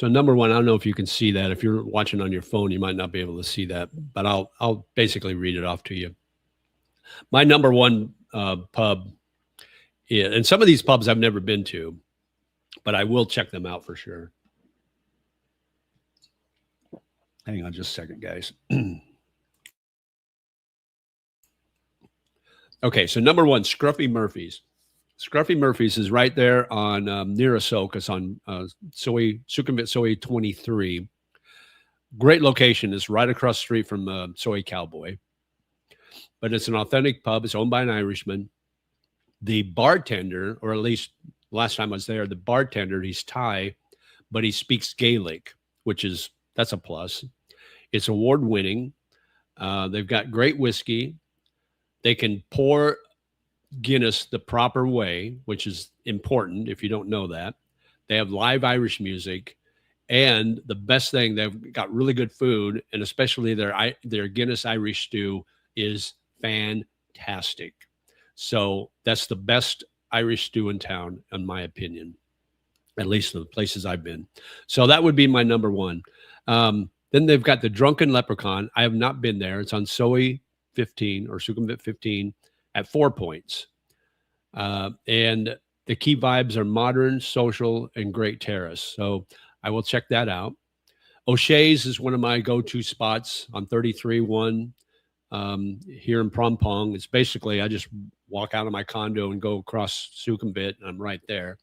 S1: number one, I don't know if you can see that. If you're watching on your phone, you might not be able to see that, but I'll basically read it off to you. My number one pub, and some of these pubs I've never been to, but I will check them out for sure. Hang on just a second, guys. Okay, so number one, Scruffy Murphy's. Scruffy Murphy's is right there on near Asok. It's on Sukhumvit Soi 23. Great location. It's right across the street from Soy Cowboy. But it's an authentic pub. It's owned by an Irishman. The bartender, or at least last time I was there, the bartender, he's Thai, but he speaks Gaelic, that's a plus. It's award-winning. They've got great whiskey. They can pour Guinness the proper way, which is important if you don't know that. They have live Irish music. And the best thing, they've got really good food, and especially their Guinness Irish stew is fantastic. So that's the best Irish stew in town, in my opinion, at least the places I've been. So that would be my number one. Then they've got the Drunken Leprechaun. I have not been there. It's on Soi 15 or Sukhumvit 15 at 4 Points. And the key vibes are modern, social, and great terrace. So I will check that out. O'Shea's is one of my go-to spots on 33-1 here in Prompong. It's basically, I just walk out of my condo and go across Sukhumvit, and I'm right there.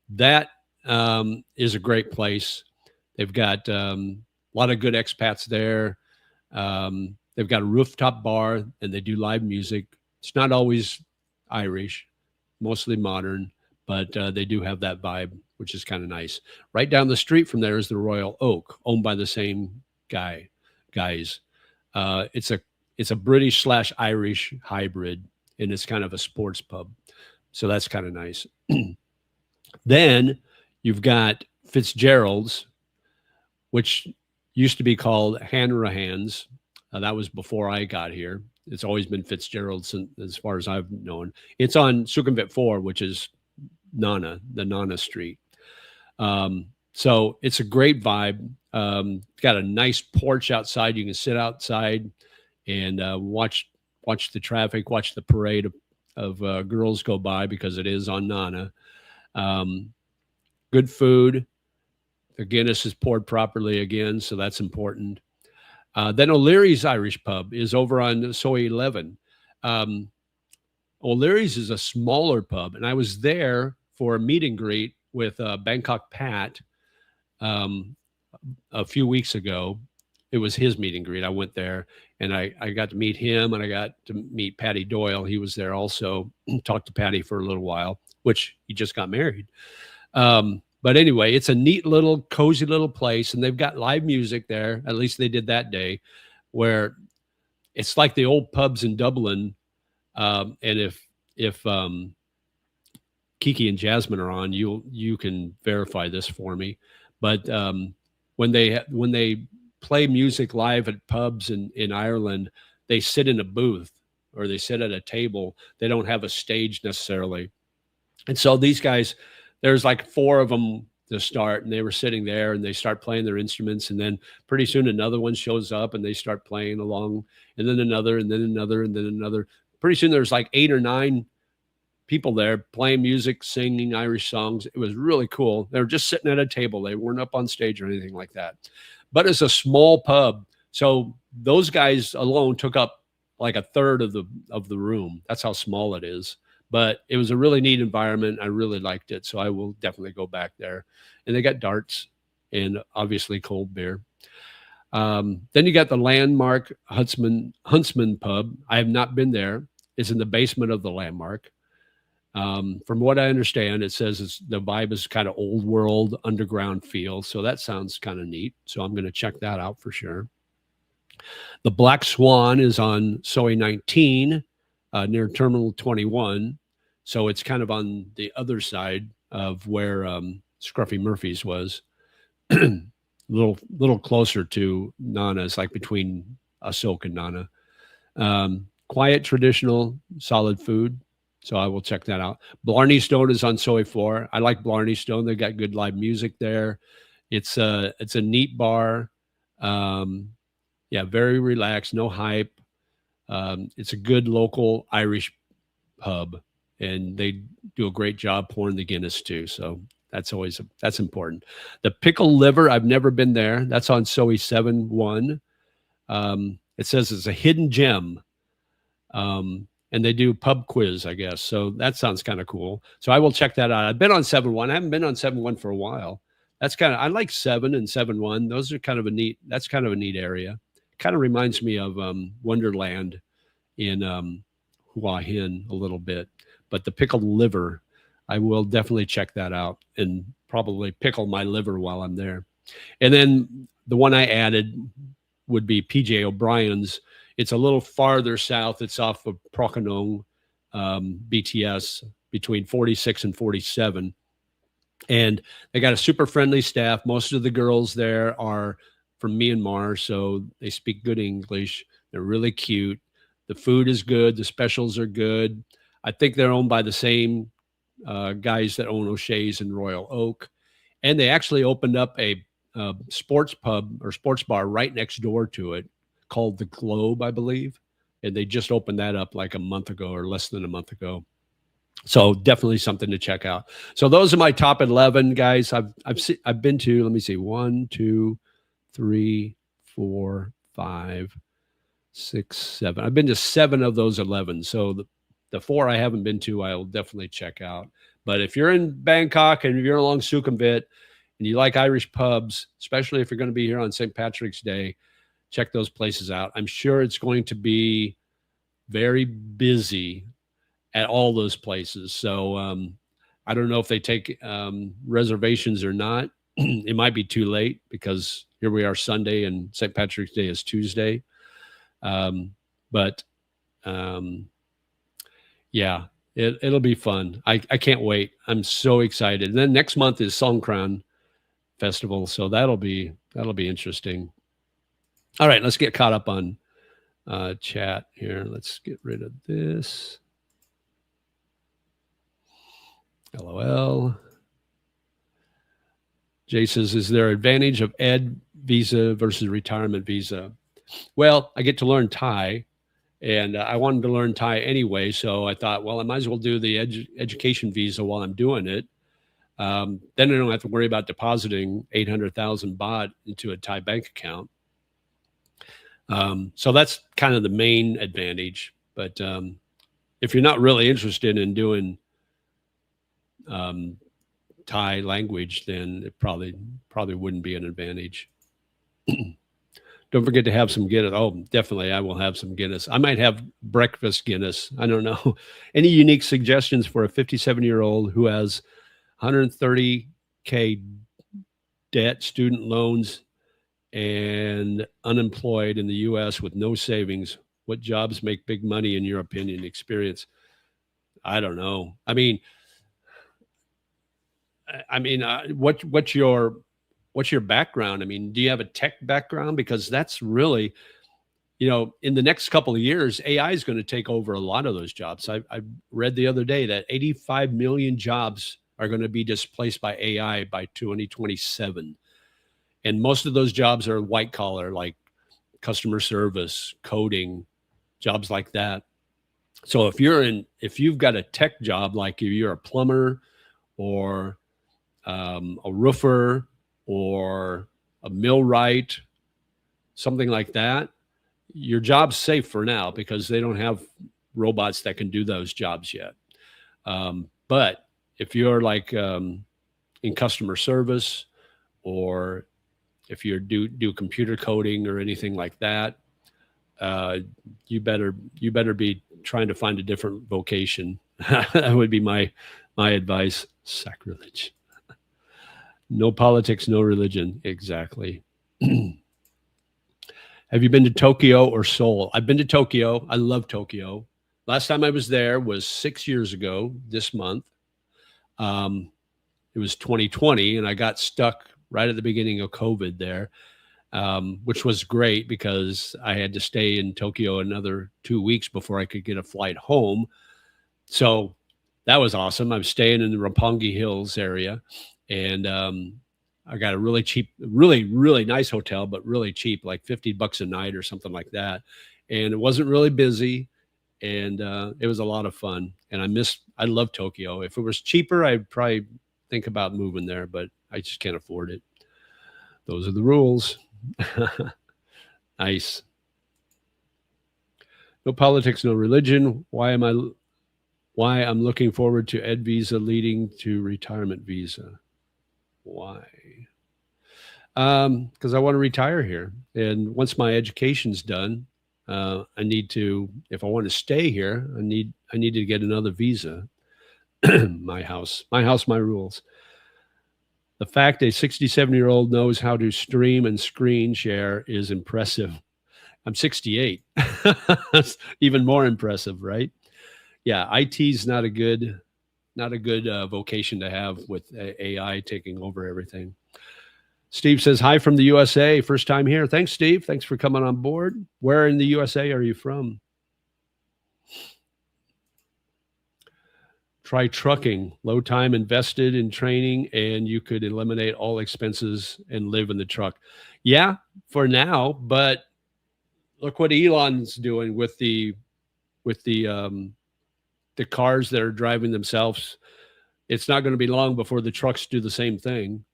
S1: That is a great place. They've got a lot of good expats there. They've got a rooftop bar, and they do live music. It's not always Irish, mostly modern, but they do have that vibe, which is kind of nice. Right down the street from there is the Royal Oak, owned by the same guys. It's a British/Irish hybrid, and it's kind of a sports pub. So that's kind of nice. Then you've got Fitzgerald's, which used to be called Hanrahan's. That was before I got here. It's always been Fitzgerald's as far as I've known. It's on Sukhumvit 4, which is the Nana Street. So it's a great vibe. Got a nice porch outside. You can sit outside and watch the traffic, watch the parade of girls go by because it is on Nana. Good food. The Guinness is poured properly again, so that's important. Then O'Leary's Irish Pub is over on Soi 11. O'Leary's is a smaller pub, and I was there for a meet and greet with Bangkok Pat a few weeks ago. It was his meet and greet. I went there, and I got to meet him, and I got to meet Patty Doyle. He was there also. Talked to Patty for a little while, which he just got married. But anyway, it's a neat little, cozy little place, and they've got live music there. At least they did that day, where it's like the old pubs in Dublin. And if Kiki and Jasmine are on, you can verify this for me. But when they play music live at pubs in Ireland, they sit in a booth or they sit at a table. They don't have a stage necessarily. And so these guys, there's like 4 of them to start, and they were sitting there and they start playing their instruments. And then pretty soon another one shows up and they start playing along, and then another, and then another, and then another. Pretty soon there's like 8 or 9 people there playing music, singing Irish songs. It was really cool. They were just sitting at a table. They weren't up on stage or anything like that. But it's a small pub. So those guys alone took up like a third of the room. That's how small it is. But it was a really neat environment. I really liked it. So I will definitely go back there. And they got darts and obviously cold beer. Then you got the Landmark Huntsman Pub. I have not been there. It's in the basement of the Landmark. From what I understand, it says the vibe is kind of old world underground feel. So that sounds kind of neat. So I'm going to check that out for sure. The Black Swan is on Soy 19 near Terminal 21. So it's kind of on the other side of where Scruffy Murphy's was. little closer to Nana's, like between Asok and Nana. Quiet, traditional, solid food. So I will check that out. Blarney Stone is on Soy 4. I like Blarney Stone. They got good live music there. It's a neat bar. Yeah, very relaxed, no hype. It's a good local Irish pub, and they do a great job pouring the Guinness too. So that's important. The Pickle Liver, I've never been there. That's on Soy 7-1. It says it's a hidden gem. And they do pub quiz, I guess. So that sounds kind of cool. So I will check that out. I've been on 7-1. I haven't been on 7-1 for a while. I like 7 and 7-1. Those are kind of a neat area. Kind of reminds me of Wonderland in Hua Hin a little bit. But the Pickled Liver, I will definitely check that out and probably pickle my liver while I'm there. And then the one I added would be PJ O'Brien's. It's a little farther south. It's off of Procanong BTS between 46 and 47. And they got a super friendly staff. Most of the girls there are from Myanmar, so they speak good English. They're really cute. The food is good. The specials are good. I think they're owned by the same guys that own O'Shea's and Royal Oak. And they actually opened up a sports pub or sports bar right next door to it called The Globe, I believe. And they just opened that up like a month ago or less than a month ago. So definitely something to check out. So those are my top 11 guys. I've been to, let me see, 1, 2, 3, 4, 5, 6, 7. I've been to 7 of those 11. So the 4 I haven't been to, I'll definitely check out. But if you're in Bangkok and you're along Sukhumvit and you like Irish pubs, especially if you're going to be here on St. Patrick's Day, check those places out. I'm sure it's going to be very busy at all those places. So I don't know if they take reservations or not. It might be too late because here we are Sunday and St. Patrick's Day is Tuesday. But yeah, it'll be fun. I can't wait. I'm so excited. And then next month is Songkran Festival. So that'll be interesting. All right, let's get caught up on chat here. Let's get rid of this. LOL. Jay says, is there advantage of ed visa versus retirement visa? Well, I get to learn Thai, and I wanted to learn Thai anyway. So I thought, well, I might as well do the education visa while I'm doing it. Then I don't have to worry about depositing 800,000 baht into a Thai bank account. So that's kind of the main advantage. But if you're not really interested in doing Thai language, then it probably wouldn't be an advantage. Don't forget to have some Guinness. Oh, definitely, I will have some Guinness. I might have breakfast Guinness. I don't know. Any unique suggestions for a 57-year-old who has 130K debt, student loans, and unemployed in the U.S. with no savings? What jobs make big money in your opinion, experience? I don't know. I mean, what's your background? I mean, do you have a tech background? Because that's really, in the next couple of years, AI is going to take over a lot of those jobs. I read the other day that 85 million jobs are going to be displaced by AI by 2027. And most of those jobs are white collar, like customer service, coding, jobs like that. So if you've got a tech job, like you're a plumber or a roofer or a millwright, something like that, your job's safe for now because they don't have robots that can do those jobs yet. But if you're like in customer service, or if you do computer coding or anything like that, you better be trying to find a different vocation. That would be my advice. Sacrilege. No politics, no religion. Exactly. Have you been to Tokyo or Seoul? I've been to Tokyo. I love Tokyo. Last time I was there was 6 years ago this month. It was 2020, and I got stuck right at the beginning of COVID there, which was great because I had to stay in Tokyo another 2 weeks before I could get a flight home. So that was awesome. I was staying in the Roppongi Hills area, and I got a really cheap, really, really nice hotel, but really cheap, like $50 a night or something like that. And it wasn't really busy, and it was a lot of fun. And I love Tokyo. If it was cheaper, I'd probably think about moving there, but I just can't afford it. Those are the rules. Nice. No politics, no religion. Why I'm looking forward to Ed Visa leading to retirement visa. Why? Because I want to retire here. And once my education's done, I need to, if I want to stay here, I need to get another visa. My house, my rules. The fact a 67-year-old knows how to stream and screen share is impressive. I'm 68. That's even more impressive, right? Yeah, IT's not a good vocation to have with AI taking over everything. Steve says, hi from the USA. First time here. Thanks, Steve. Thanks for coming on board. Where in the USA are you from? Try trucking. Low time invested in training, and you could eliminate all expenses and live in the truck. Yeah, for now, but look what Elon's doing with the cars that are driving themselves. It's not going to be long before the trucks do the same thing.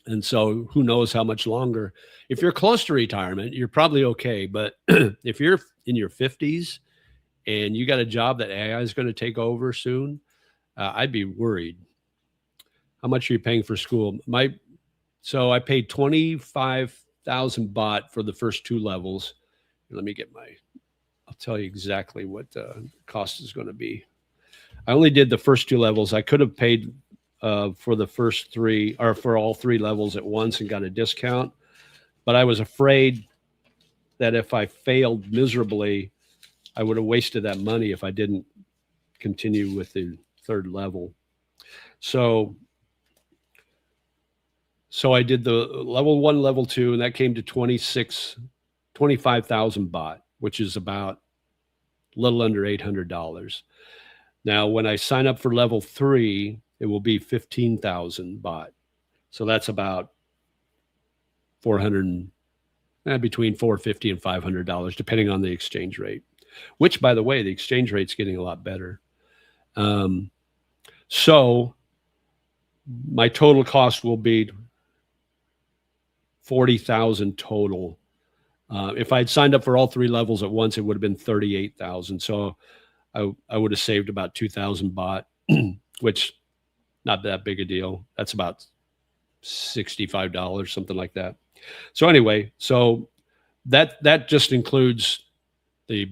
S1: And so who knows how much longer. If you're close to retirement, you're probably okay. But if you're in your 50s and you got a job that AI is going to take over soon, I'd be worried. How much are you paying for school? So I paid 25,000 baht for the first 2 levels. Let me get I'll tell you exactly what the cost is going to be. I only did the first 2 levels. I could have paid for the first 3 or for all 3 levels at once and got a discount. But I was afraid that if I failed miserably, I would have wasted that money if I didn't continue with the 3rd level. So I did the level 1, level 2, and that came to 25,000 baht, which is about a little under $800. Now, when I sign up for level 3, it will be 15,000 baht. So that's about between $450 and $500, depending on the exchange rate, which, by the way, the exchange rate's getting a lot better. So my total cost will be 40,000 total. If I'd signed up for all 3 levels at once, it would have been 38,000. So I would have saved about 2,000 baht, which not that big a deal. That's about $65, something like that. So anyway, so that just includes the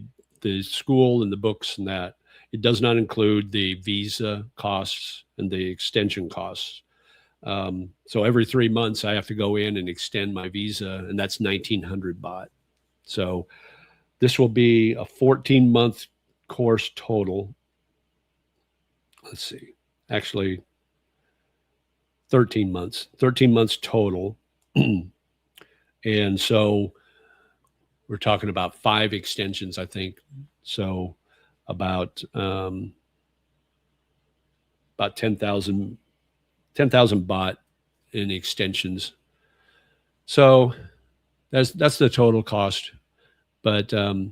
S1: school and the books and that. It does not include the visa costs and the extension costs. So every 3 months I have to go in and extend my visa, and that's 1,900 baht. So this will be a 14-month course total. Let's see, actually 13 months total. And so we're talking about 5 extensions, I think. So about 10,000 baht in extensions. So that's the total cost. But yeah,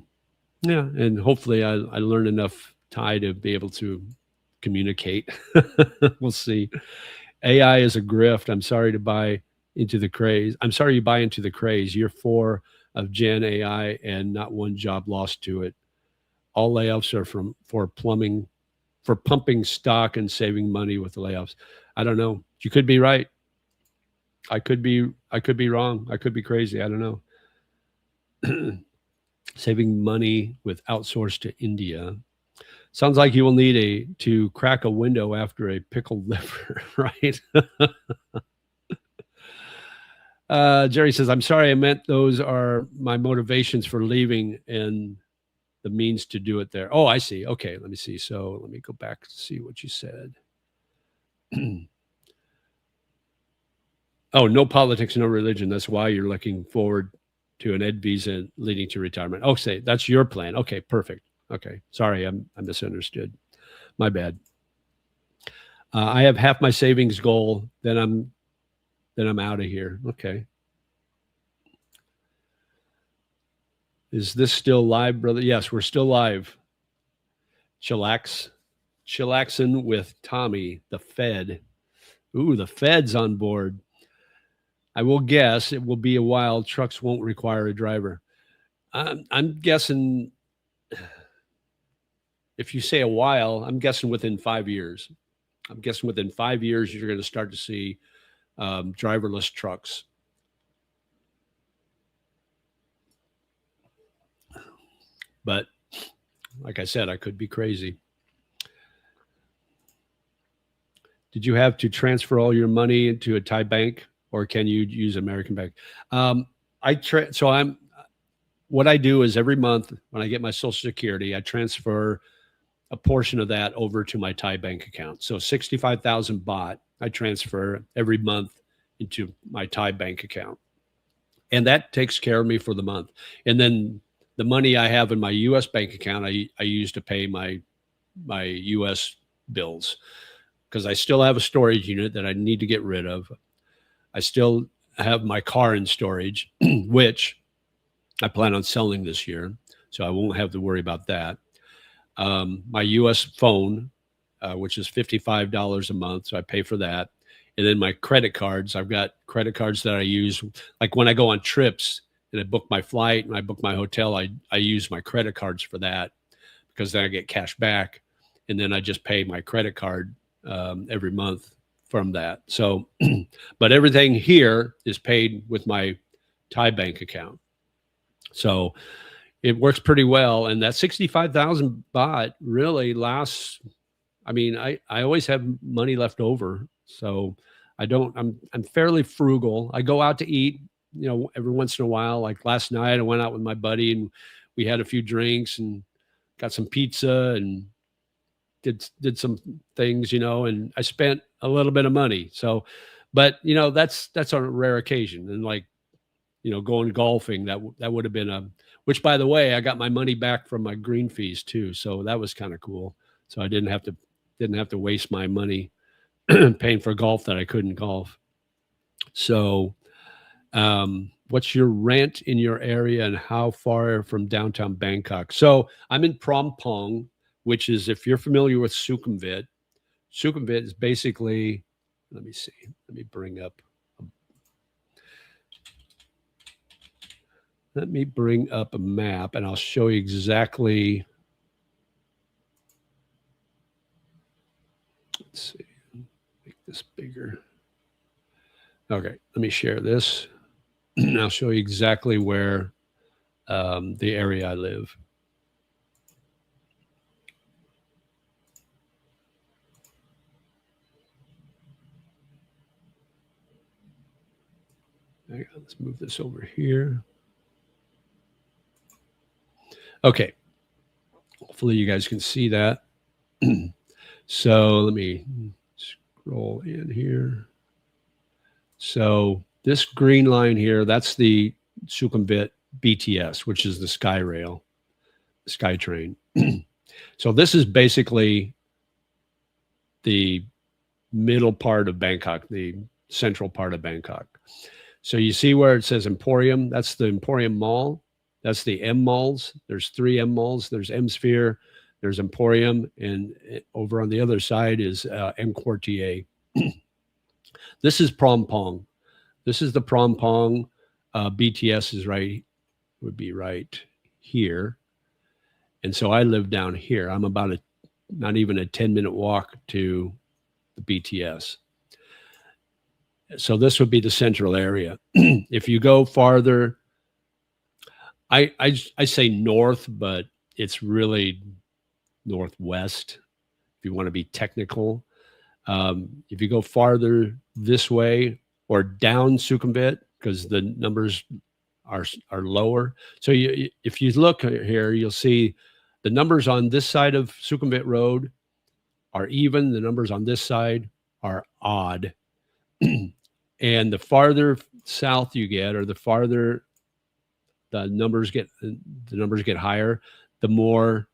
S1: and hopefully I learned enough Thai to be able to communicate. We'll see. AI is a grift. I'm sorry to buy into the craze. I'm sorry you buy into the craze. Year 4 of Gen AI and not one job lost to it. All layoffs are for pumping stock and saving money with the layoffs. I don't know. You could be right. I could be wrong. I could be crazy. I don't know. Saving money with outsourced to India. Sounds like you will need to crack a window after a pickled liver, right? Jerry says, I'm sorry, I meant those are my motivations for leaving and the means to do it there. Oh, I see. Okay, let me see. So let me go back to see what you said. Oh, no politics, no religion. That's why you're looking forward to an ed visa leading to retirement. Oh, say that's your plan. Okay, perfect. Okay, sorry, I misunderstood. My bad. I have half my savings goal. Then I'm out of here. Okay. Is this still live, brother? Yes, we're still live. Chillaxing with Tommy, the Fed. Ooh, the Fed's on board. I will guess it will be a while. Trucks won't require a driver. I'm guessing, if you say a while, I'm guessing within 5 years. I'm guessing within 5 years, you're going to start to see driverless trucks. But like I said, I could be crazy. Did you have to transfer all your money into a Thai bank, or can you use American bank? What I do is every month when I get my Social Security, I transfer a portion of that over to my Thai bank account. So 65,000 baht I transfer every month into my Thai bank account. And that takes care of me for the month. And then the money I have in my US bank account, I use to pay my US bills, because I still have a storage unit that I need to get rid of. I still have my car in storage, which I plan on selling this year, so I won't have to worry about that. My US phone, which is $55 a month, so I pay for that. And then my credit cards, I've got credit cards that I use. Like when I go on trips and I book my flight and I book my hotel, I use my credit cards for that, because then I get cash back. And then I just pay my credit card every month from that. So, but everything here is paid with my Thai bank account. So it works pretty well. And that 65,000 baht really lasts. I mean, I always have money left over. So I'm fairly frugal. I go out to eat, every once in a while. Like last night, I went out with my buddy and we had a few drinks and got some pizza and did some things, and I spent a little bit of money. So, but that's on a rare occasion. And like, going golfing, that would have been which, by the way, I got my money back from my green fees too. So that was kind of cool. So I didn't have to waste my money paying for golf that I couldn't golf. So, what's your rent in your area and how far from downtown Bangkok? So I'm in Phrom Phong, which is, if you're familiar with Sukhumvit is basically, let me see, let me bring up a map and I'll show you exactly. Let's see, make this bigger. Okay, let me share this. I'll show you exactly where the area I live. Let's move this over here. Okay. Hopefully you guys can see that. So let me scroll in here. So this green line here, that's the Sukhumvit BTS, which is the SkyRail, the SkyTrain. So this is basically the middle part of Bangkok, the central part of Bangkok. So you see where it says Emporium, that's the Emporium Mall. That's the M malls. There's 3 M malls. There's M Sphere, there's Emporium, and over on the other side is M Quartier. This is Prom Pong. This is the Prom Pong. BTS is would be right here. And so I live down here. I'm about not even a 10-minute walk to the BTS. So this would be the central area. If you go farther, I say north, but it's really northwest, if you want to be technical. If you go farther this way or down Sukhumvit, because the numbers are lower. So if you look here, you'll see the numbers on this side of Sukhumvit Road are even. The numbers on this side are odd. And the farther south you get, or the farther the numbers get higher, the more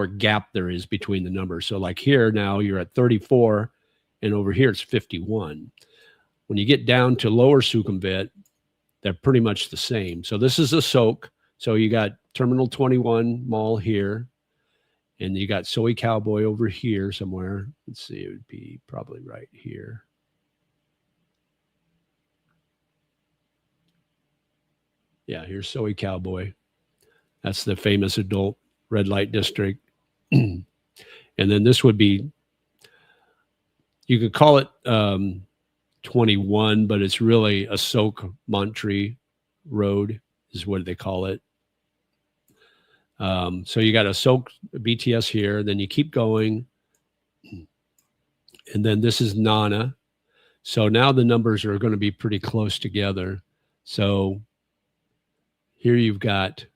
S1: gap there is between the numbers. So like here now you're at 34, and over here it's 51. When you get down to lower Sukhumvit, they're pretty much the same. So this is a soak. So you got Terminal 21 Mall here, and you got Soy Cowboy over here somewhere. Let's see, it would be probably right here. Yeah, here's Soy Cowboy. That's the famous adult red light district. And then this would be, you could call it 21, but it's really a Soak Montree Road is what they call it. So you got a Soak BTS here, then you keep going. And then this is Nana. So now the numbers are going to be pretty close together. So here you've got,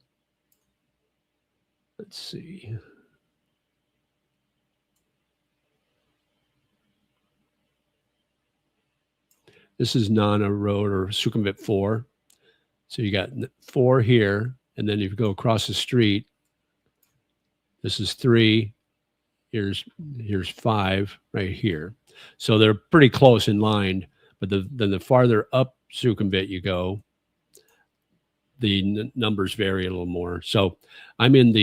S1: let's see. This is Nana Road, or Sukhumvit 4. So you got 4 here, and then if you go across the street, this is 3. Here's 5 right here. So they're pretty close in line, but then the farther up Sukhumvit you go, the numbers vary a little more. So I'm in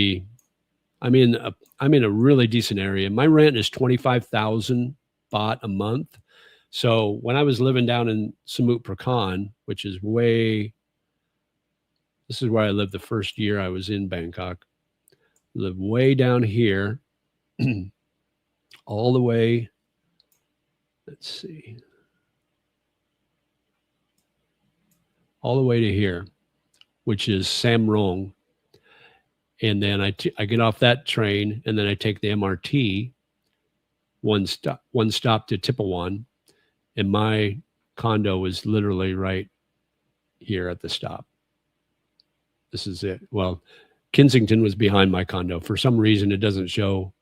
S1: a really decent area. My rent is 25,000 baht a month. So when I was living down in Samut Prakan, which is this is where I lived the first year I was in Bangkok. Lived way down here, all the way. Let's see, all the way to here, which is Samrong. And then I get off that train, and then I take the MRT, one stop to Tipawan, and my condo is literally right here at the stop. This is it. Well, Kensington was behind my condo. For some reason, it doesn't show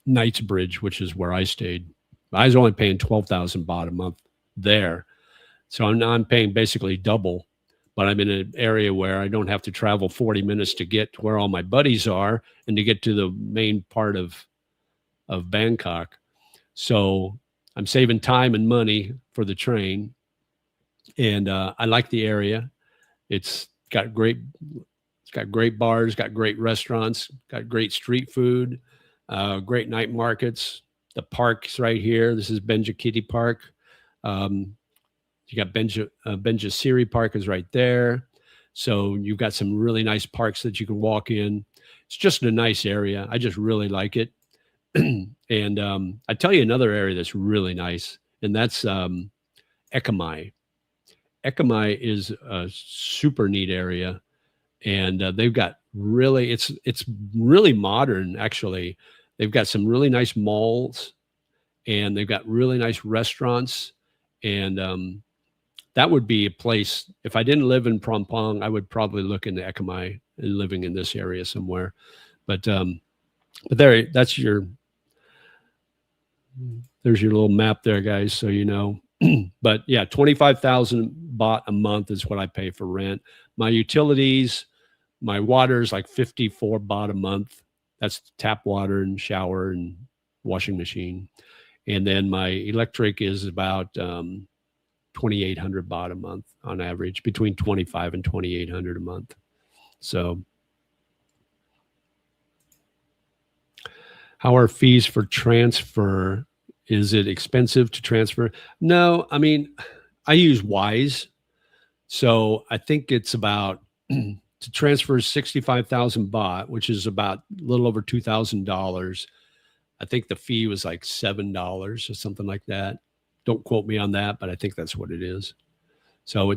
S1: Knightsbridge, which is where I stayed. I was only paying 12,000 baht a month there. So I'm paying basically double, but I'm in an area where I don't have to travel 40 minutes to get to where all my buddies are and to get to the main part of Bangkok. So I'm saving time and money for the train. And I like the area. It's got great bars, got great restaurants, got great street food, great night markets. The park's right here. This is Benjakiti Park. You got Benjasiri Park is right there. So you've got some really nice parks that you can walk in. It's just a nice area. I just really like it. And I tell you another area that's really nice, and that's Ekamai. Ekamai is a super neat area, and they've got really, it's really modern, actually. They've got some really nice malls, and they've got really nice restaurants, and that would be a place, if I didn't live in Phrom Phong, I would probably look into Ekamai and living in this area somewhere. But there, there's your little map there, guys, so you know. But yeah, 25,000 baht a month is what I pay for rent. My utilities, my water is like 54 baht a month. That's tap water and shower and washing machine. And then my electric is about 2,800 baht a month on average, between 25 and 2,800 a month. So how are fees for transfer? Is it expensive to transfer? No, I mean, I use Wise. So I think it's about to transfer 65,000 baht, which is about a little over $2,000. I think the fee was like $7 or something like that. Don't quote me on that, but I think that's what it is. So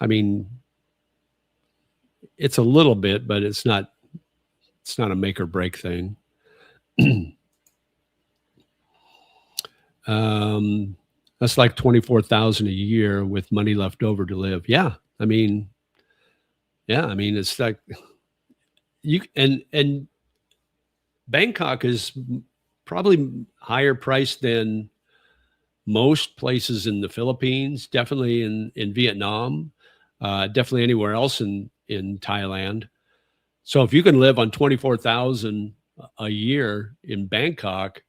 S1: I mean, it's a little bit, but it's not a make or break thing. That's like 24,000 a year with money left over to live. Yeah. I mean, it's like and Bangkok is probably higher priced than most places in the Philippines, definitely in Vietnam, definitely anywhere else in Thailand. So if you can live on 24,000 a year in Bangkok,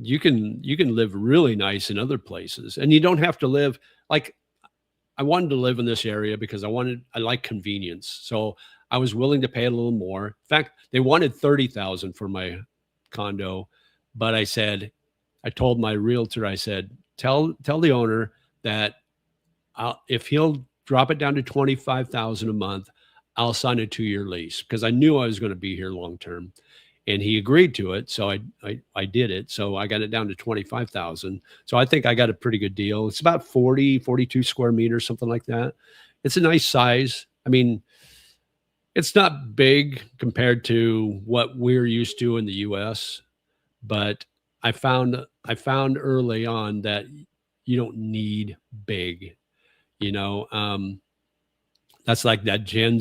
S1: you can live really nice in other places, and you don't have to live like I wanted to live in this area because I like convenience. So I was willing to pay a little more. In fact, they wanted 30,000 for my condo, but I told my realtor, I said, tell the owner that if he'll drop it down to 25,000 a month, I'll sign a 2-year lease, because I knew I was going to be here long term. And he agreed to it. So I did it. So I got it down to 25,000. So I think I got a pretty good deal. It's about 42 square meters, something like that. It's a nice size. I mean, it's not big compared to what we're used to in the US, but I found early on that you don't need big, that's like that Jen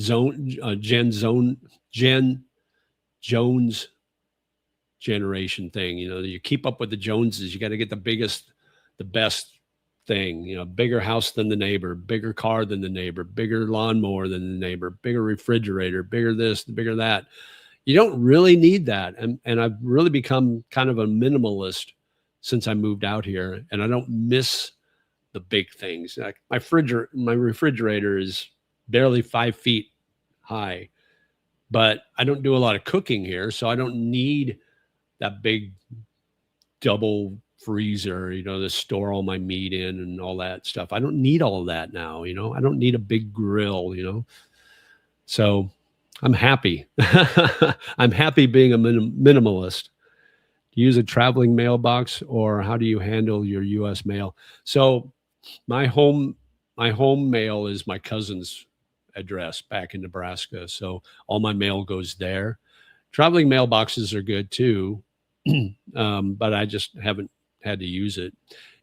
S1: Jones generation thing. You keep up with the Joneses. You got to get the best thing, bigger house than the neighbor, bigger car than the neighbor, bigger lawnmower than the neighbor, bigger refrigerator, bigger this, bigger that. You don't really need that. And I've really become kind of a minimalist since I moved out here, and I don't miss the big things. Like my refrigerator is barely 5 feet high, but I don't do a lot of cooking here, so I don't need that big double freezer, to store all my meat in and all that stuff. I don't need all of that now, I don't need a big grill, So I'm happy. I'm happy being a minimalist. Do you use a traveling mailbox, or how do you handle your US mail? So my home mail is my cousin's address back in Nebraska. So all my mail goes there. Traveling mailboxes are good too. But I just haven't had to use it.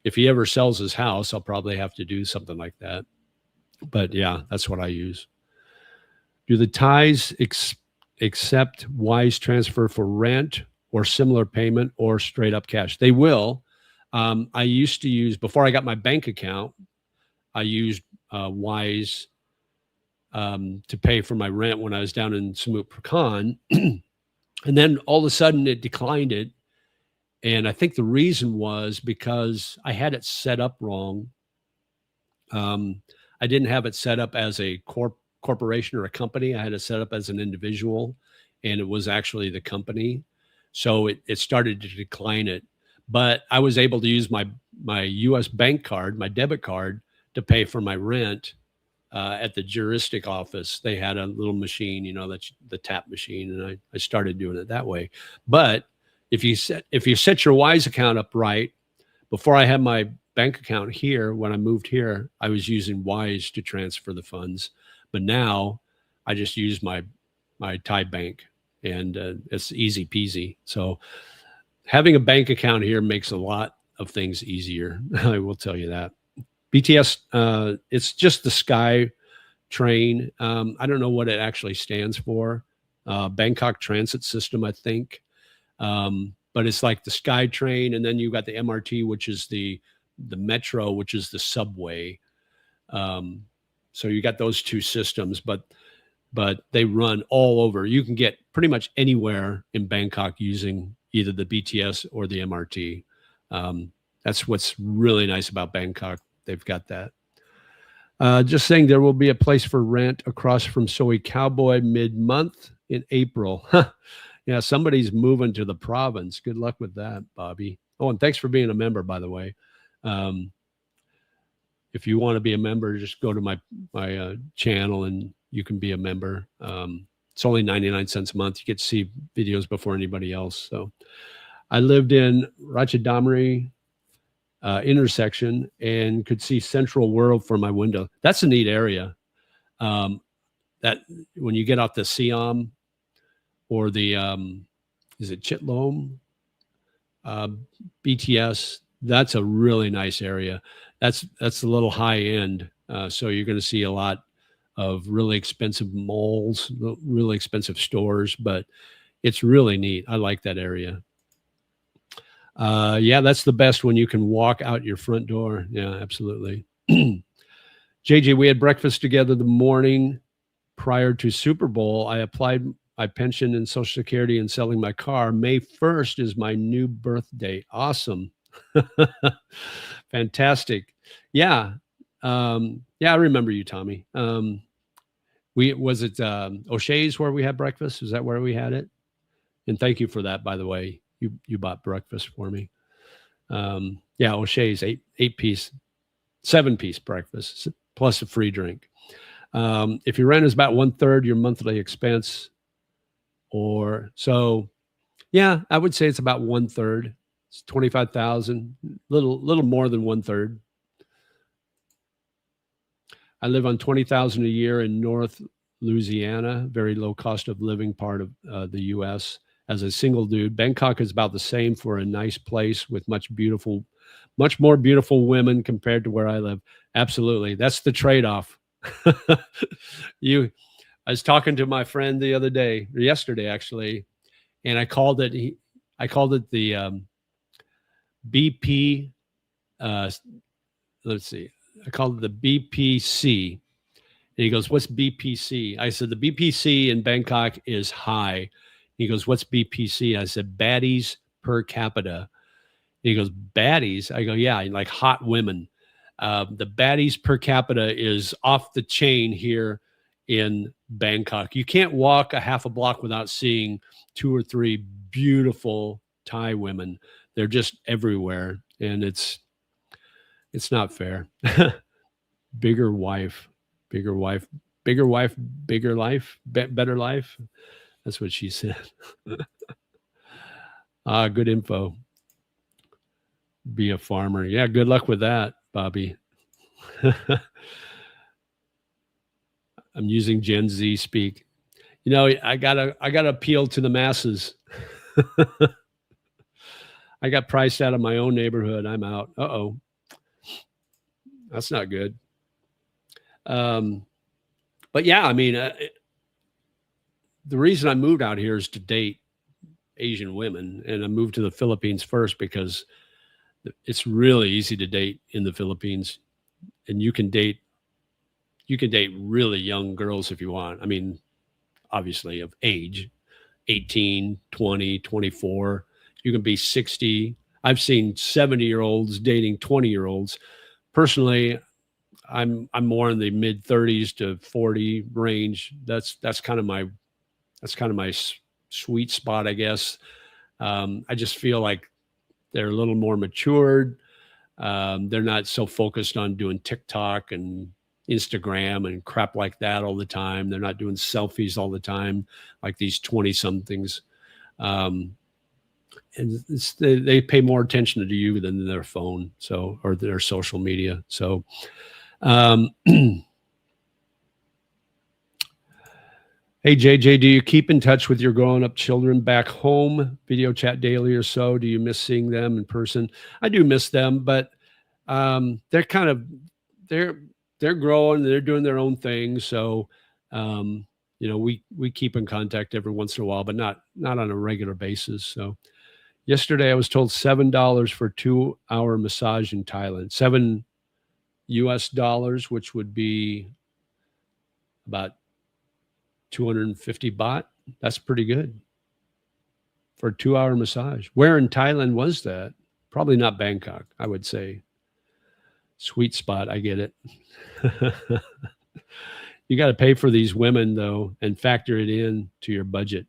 S1: If he ever sells his house, I'll probably have to do something like that. But yeah, that's what I use. Do the Thais accept Wise transfer for rent or similar payment, or straight up cash? They will. I used to use, before I got my bank account, I used Wise to pay for my rent when I was down in Samut Prakan. And then all of a sudden it declined it. And I think the reason was because I had it set up wrong. I didn't have it set up as a corporation or a company. I had it set up as an individual, and it was actually the company. So it started to decline it. But I was able to use my US bank card, my debit card, to pay for my rent at the juristic office. They had a little machine, that's the tap machine, and I started doing it that way. But if you set your Wise account up right, before I had my bank account here, when I moved here, I was using Wise to transfer the funds. But now I just use my Thai bank, and it's easy peasy. So having a bank account here makes a lot of things easier. I will tell you that. BTS, it's just the Sky Train. I don't know what it actually stands for. Bangkok Transit System, I think. But it's like the Sky Train, and then you got the MRT, which is the metro, which is the subway. So you got those two systems, but they run all over. You can get pretty much anywhere in Bangkok using either the BTS or the MRT. That's what's really nice about Bangkok. They've got that. Just saying, there will be a place for rent across from Soy Cowboy mid-month in April. Yeah, somebody's moving to the province. Good luck with that, Bobby. Oh, and thanks for being a member, by the way. If you want to be a member, just go to my channel and you can be a member. It's only 99 cents a month. You get to see videos before anybody else. So I lived in Ratchadamri intersection and could see Central World from my window. That's a neat area. That when you get off the Siam or the is it Chitlom BTS, that's a really nice area. That's a little high end. So you're going to see a lot of really expensive malls, really expensive stores, but it's really neat. I like that area. Yeah, that's the best when you can walk out your front door. Yeah, absolutely. JJ, we had breakfast together the morning prior to Super Bowl. I applied my pension and Social Security and selling my car. May 1st is my new birthday. Awesome. Fantastic. Yeah. Yeah, I remember you, Tommy. Was it O'Shea's where we had breakfast? Is that where we had it? And thank you for that, by the way. You bought breakfast for me. Yeah, O'Shea's 8-piece, 7-piece breakfast plus a free drink. If your rent is about 1/3 your monthly expense, or so, yeah, I would say it's about 1/3. It's 25,000, little more than 1/3. I live on 20,000 a year in North Louisiana, very low cost of living part of the U.S. As a single dude, Bangkok is about the same for a nice place with much more beautiful women compared to where I live. Absolutely, that's the trade-off. I was talking to my friend the other day, or yesterday actually, and I called it the BP. Let's see, I called it the BPC. And he goes, "What's BPC?" I said, "The BPC in Bangkok is high." He goes, "What's BPC?" I said, "Baddies per capita." And he goes, "Baddies?" I go, "Yeah, like hot women." The baddies per capita is off the chain here in Bangkok. You can't walk a half a block without seeing 2 or 3 beautiful Thai women. They're just everywhere, and it's not fair. Bigger wife, bigger life, better life. That's what she said. Good info. Be a farmer. Yeah, good luck with that, Bobby. I'm using Gen Z speak. You know, I gotta appeal to the masses. I got priced out of my own neighborhood. I'm out. Uh-oh. That's not good. But yeah, I mean, the reason I moved out here is to date Asian women, and I moved to the Philippines first because it's really easy to date in the Philippines, and you can date really young girls if you want. I mean, obviously of age, 18, 20, 24. You can be 60. I've seen 70-year-olds dating 20-year-olds. Personally, I'm more in the mid 30s to 40 range. That's kind of my sweet spot, I guess. I just feel like they're a little more matured. They're not so focused on doing TikTok and Instagram and crap like that all the time. They're not doing selfies all the time like these 20-somethings. And they pay more attention to you than their phone, or their social media. So, hey, JJ, do you keep in touch with your grown-up children back home? Video chat daily or so? Do you miss seeing them in person? I do miss them, but they're growing. They're doing their own thing. So, we keep in contact every once in a while, but not on a regular basis. So yesterday I was told $7 for a 2-hour massage in Thailand. US dollars, which would be about 250 baht. That's pretty good for a 2-hour massage. Where in Thailand was that? Probably not Bangkok, I would say. Sweet spot. I get it. You got to pay for these women though and factor it in to your budget.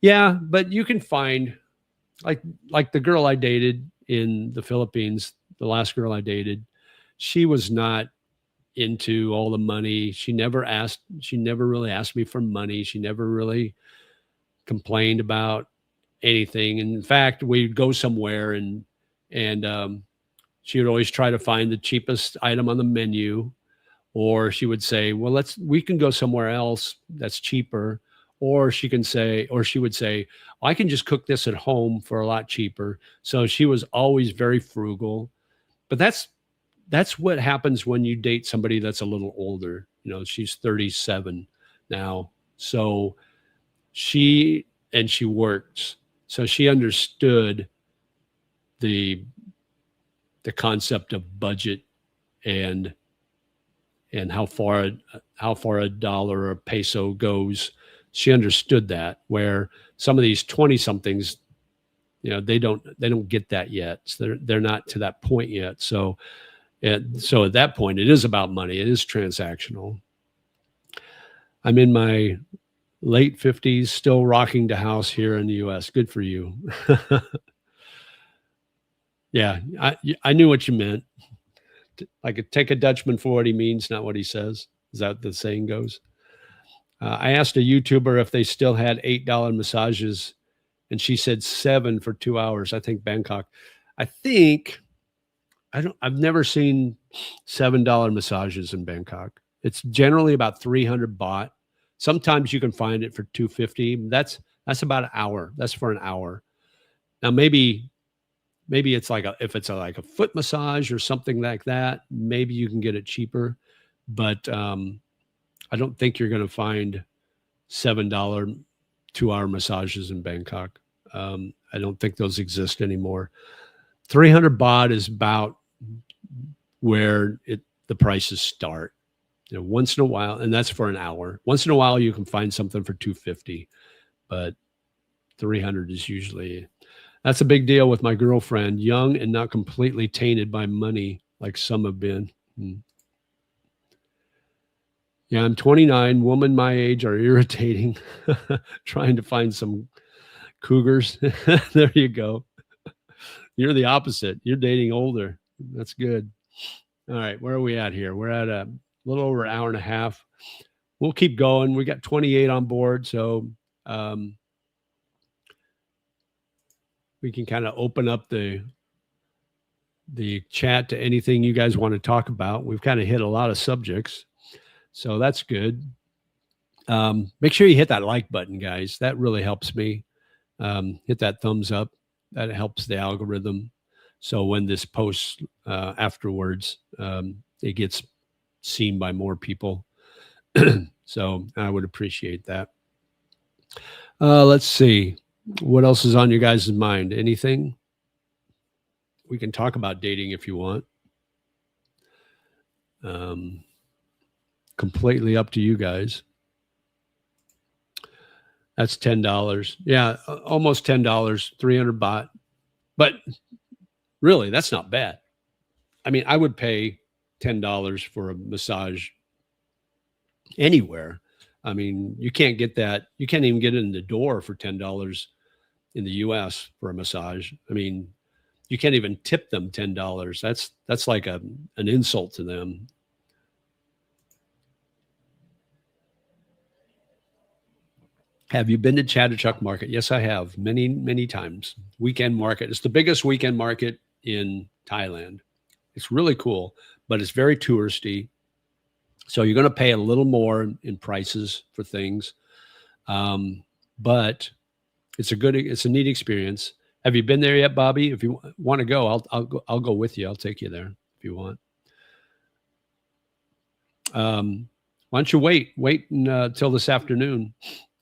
S1: Yeah, but you can find like the girl I dated in the Philippines, the last girl I dated, she was not into all the money. She never really asked me for money. She never really complained about anything. And in fact, we'd go somewhere and she would always try to find the cheapest item on the menu, or she would say, well, we can go somewhere else that's cheaper. Or she would say, I can just cook this at home for a lot cheaper. So she was always very frugal. But that's what happens when you date somebody that's a little older. You know, she's 37 now. So she works. So she understood the concept of budget and how far a dollar or a peso goes. She understood that, where some of these 20 somethings, you know, they don't get that yet. So they're not to that point yet. So at that point, it is about money. It is transactional. I'm in my late 50s, still rocking the house here in the US. Good for you. Yeah, I knew what you meant. Like, take a Dutchman for what he means, not what he says. Is that what the saying goes? I asked a YouTuber if they still had $8 massages, and she said 7 for 2 hours. I think Bangkok. I've never seen $7 massages in Bangkok. It's generally about 300 baht. Sometimes you can find it for 250. That's about an hour. That's for an hour. Now maybe it's if it's like a foot massage or something like that, maybe you can get it cheaper. But I don't think you're going to find $7 2-hour massages in Bangkok. I don't think those exist anymore. 300 baht is about where the prices start. You know, once in a while, and that's for an hour. Once in a while, you can find something for 250, but 300 is usually. That's a big deal with my girlfriend, young and not completely tainted by money like some have been. Yeah, I'm 29. Women my age are irritating. Trying to find some cougars. There you go. You're the opposite. You're dating older. That's good. All right, where are we at here? We're at a little over an hour and a half. We'll keep going. We got 28 on board, so we can kind of open up the chat to anything you guys want to talk about. We've kind of hit a lot of subjects, so that's good. Make sure you hit that like button, guys. That really helps me. Hit that thumbs up. That helps the algorithm. So when this posts afterwards, it gets seen by more people. So I would appreciate that. Let's see. What else is on your guys' mind? Anything? We can talk about dating if you want. Completely up to you guys. That's $10. Yeah, almost $10, 300 baht. But really, that's not bad. I mean, I would pay $10 for a massage anywhere. I mean, you can't get that. You can't even get it in the door for $10 in the US for a massage. I mean, you can't even tip them $10. That's like an insult to them. Have you been to Chatuchak Market? Yes, I have. Many, many times. Weekend market. It's the biggest weekend market in Thailand. It's really cool, but it's very touristy. So you're going to pay a little more in prices for things. But it's a neat experience. Have you been there yet, Bobby? If you want to go, I'll go with you. I'll take you there if you want. Why don't you wait until this afternoon,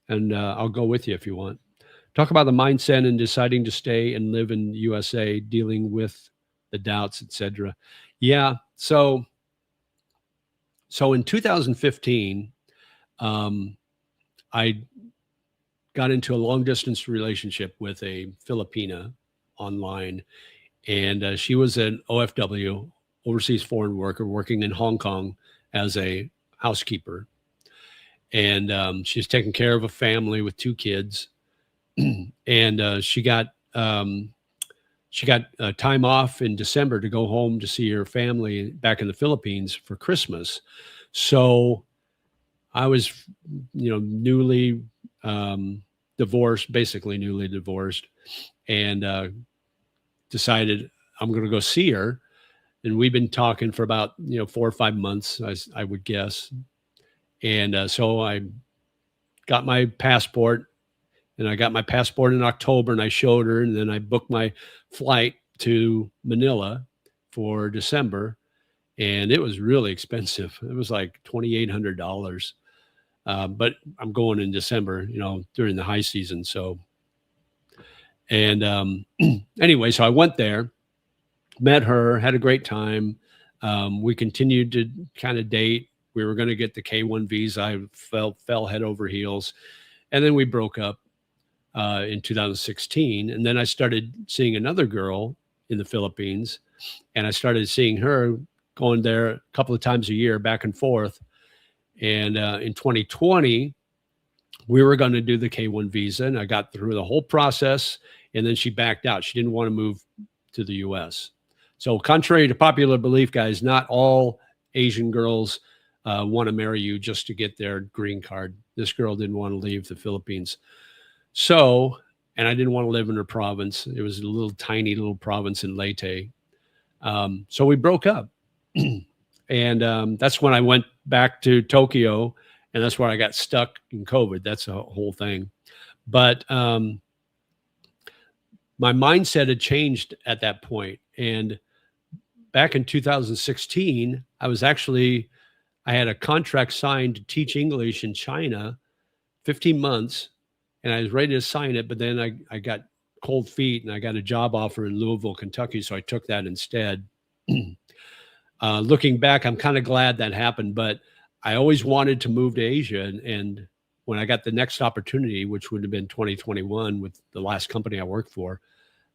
S1: and I'll go with you if you want. Talk about the mindset and deciding to stay and live in USA, dealing with the doubts, etc. Yeah. So So in 2015, I got into a long distance relationship with a Filipina online, and she was an OFW, overseas foreign worker, working in Hong Kong as a housekeeper. And she's taking care of a family with 2 kids. And she got time off in December to go home to see her family back in the Philippines for Christmas. So I was, newly divorced, basically newly divorced, and decided I'm going to go see her. And we've been talking for about 4 or 5 months, I would guess. And so I got my passport, and I got my passport in October, and I showed her, and then I booked my flight to Manila for December, and it was really expensive. It was like $2,800. But I'm going in December, during the high season. So, and anyway, so I went there, met her, had a great time. We continued to kind of date. We were going to get the K-1 visa. I fell head over heels. And then we broke up in 2016. And then I started seeing another girl in the Philippines. And I started seeing her, going there a couple of times a year, back and forth. And in 2020, we were going to do the K-1 visa. And I got through the whole process. And then she backed out. She didn't want to move to the U.S. So contrary to popular belief, guys, not all Asian girls want to marry you just to get their green card. This girl didn't want to leave the Philippines. So, and I didn't want to live in her province. It was a little tiny little province in Leyte. So we broke up. And that's when I went back to Tokyo, and that's where I got stuck in COVID. That's a whole thing. But my mindset had changed at that point. And back in 2016, I had a contract signed to teach English in China, 15 months, and I was ready to sign it, but then I got cold feet, and I got a job offer in Louisville, Kentucky, so I took that instead. Looking back, I'm kind of glad that happened, but I always wanted to move to Asia, and when I got the next opportunity, which would have been 2021 with the last company I worked for,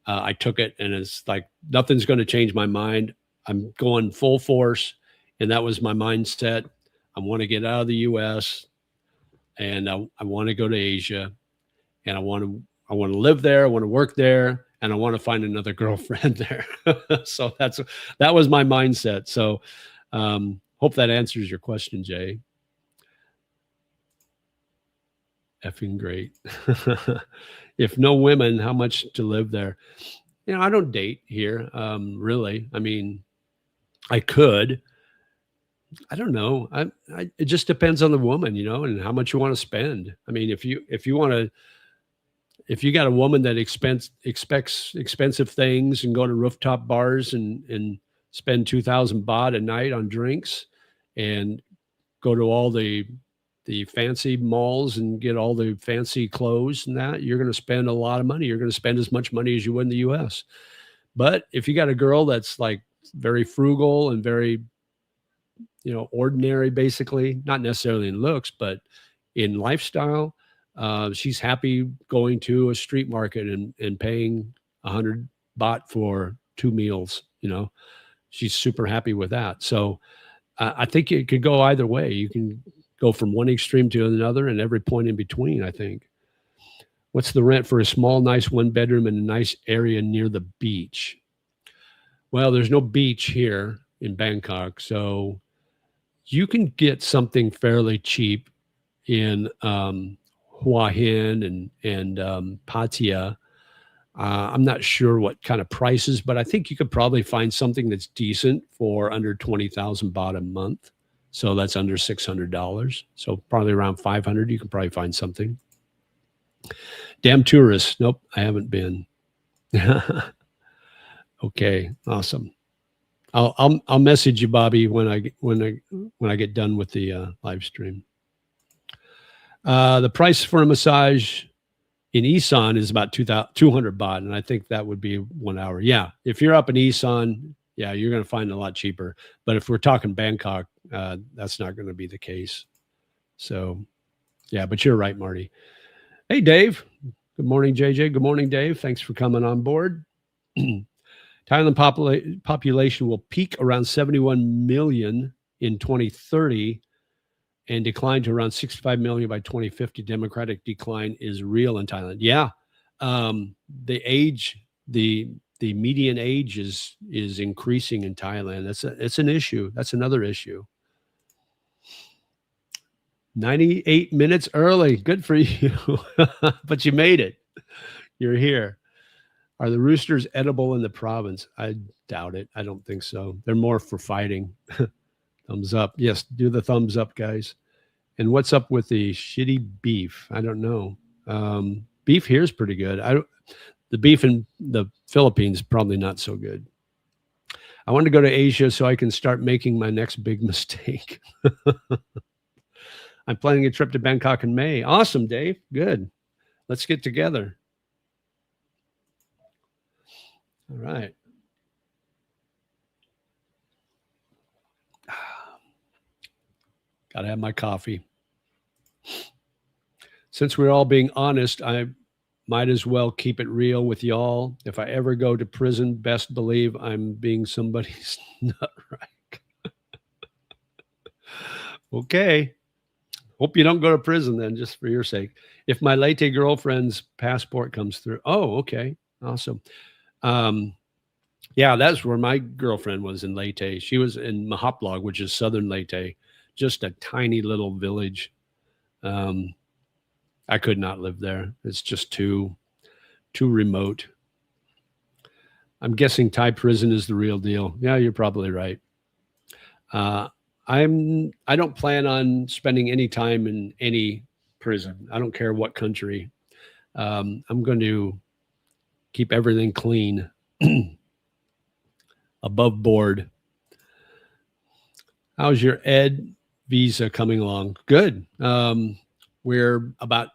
S1: I took it, and it's like, nothing's going to change my mind. I'm going full force. And that was my mindset. I want to get out of the U.S. and I want to go to Asia, and I want to live there. I want to work there, and I want to find another girlfriend there. So that was my mindset. So hope that answers your question, Jay. Effing great. If no women, how much to live there? I don't date here, really. I mean, I could. I don't know. It just depends on the woman, and how much you want to spend. I mean, if you got a woman that expects expensive things and go to rooftop bars and spend 2,000 baht a night on drinks, and go to all the fancy malls and get all the fancy clothes and that, you're going to spend a lot of money. You're going to spend as much money as you would in the U.S. But if you got a girl that's like very frugal and very ordinary, basically, not necessarily in looks, but in lifestyle, she's happy going to a street market and paying 100 baht for 2 meals. She's super happy with that. So I think it could go either way. You can go from one extreme to another, and every point in between, I think. What's the rent for a small, nice 1-bedroom in a nice area near the beach? Well, there's no beach here in Bangkok, so you can get something fairly cheap in Hua Hin and Pattaya. I'm not sure what kind of prices, but I think you could probably find something that's decent for under 20,000 baht a month. So that's under $600. So probably around 500, you can probably find something. Damn tourists. Nope, I haven't been. Okay, awesome. I'll message you, Bobby, when I get done with the live stream. The price for a massage in Isan is about 200 baht, and I think that would be 1 hour. Yeah, if you're up in Isan, yeah, you're going to find it a lot cheaper. But if we're talking Bangkok, that's not going to be the case. So, yeah, but you're right, Marty. Hey, Dave. Good morning, JJ. Good morning, Dave. Thanks for coming on board. Thailand population will peak around 71 million in 2030 and decline to around 65 million by 2050. Demographic decline is real in Thailand. Yeah. The median age is increasing in Thailand. It's an issue. That's another issue. 98 minutes early. Good for you. But you made it. You're here. Are the roosters edible in the province? I doubt it. I don't think so. They're more for fighting. Thumbs up. Yes, do the thumbs up, guys. And what's up with the shitty beef? I don't know. Beef here is pretty good. The beef in the Philippines probably not so good. I want to go to Asia so I can start making my next big mistake. I'm planning a trip to Bangkok in May. Awesome, Dave. Good. Let's get together. All right. Got to have my coffee. Since we're all being honest, I might as well keep it real with y'all. If I ever go to prison, best believe I'm being somebody's nut rack. Okay. Hope you don't go to prison then, just for your sake. If my Leyte girlfriend's passport comes through. Oh, okay. Awesome. Yeah, that's where my girlfriend was, in Leyte. She was in Mahaplag, which is southern Leyte, just a tiny little village. I could not live there. It's just too remote. I'm guessing Thai prison is the real deal. Yeah, you're probably right. I don't plan on spending any time in any prison. I don't care what country. I'm going to keep everything clean, above board. How's your ed visa coming along? Good. We're about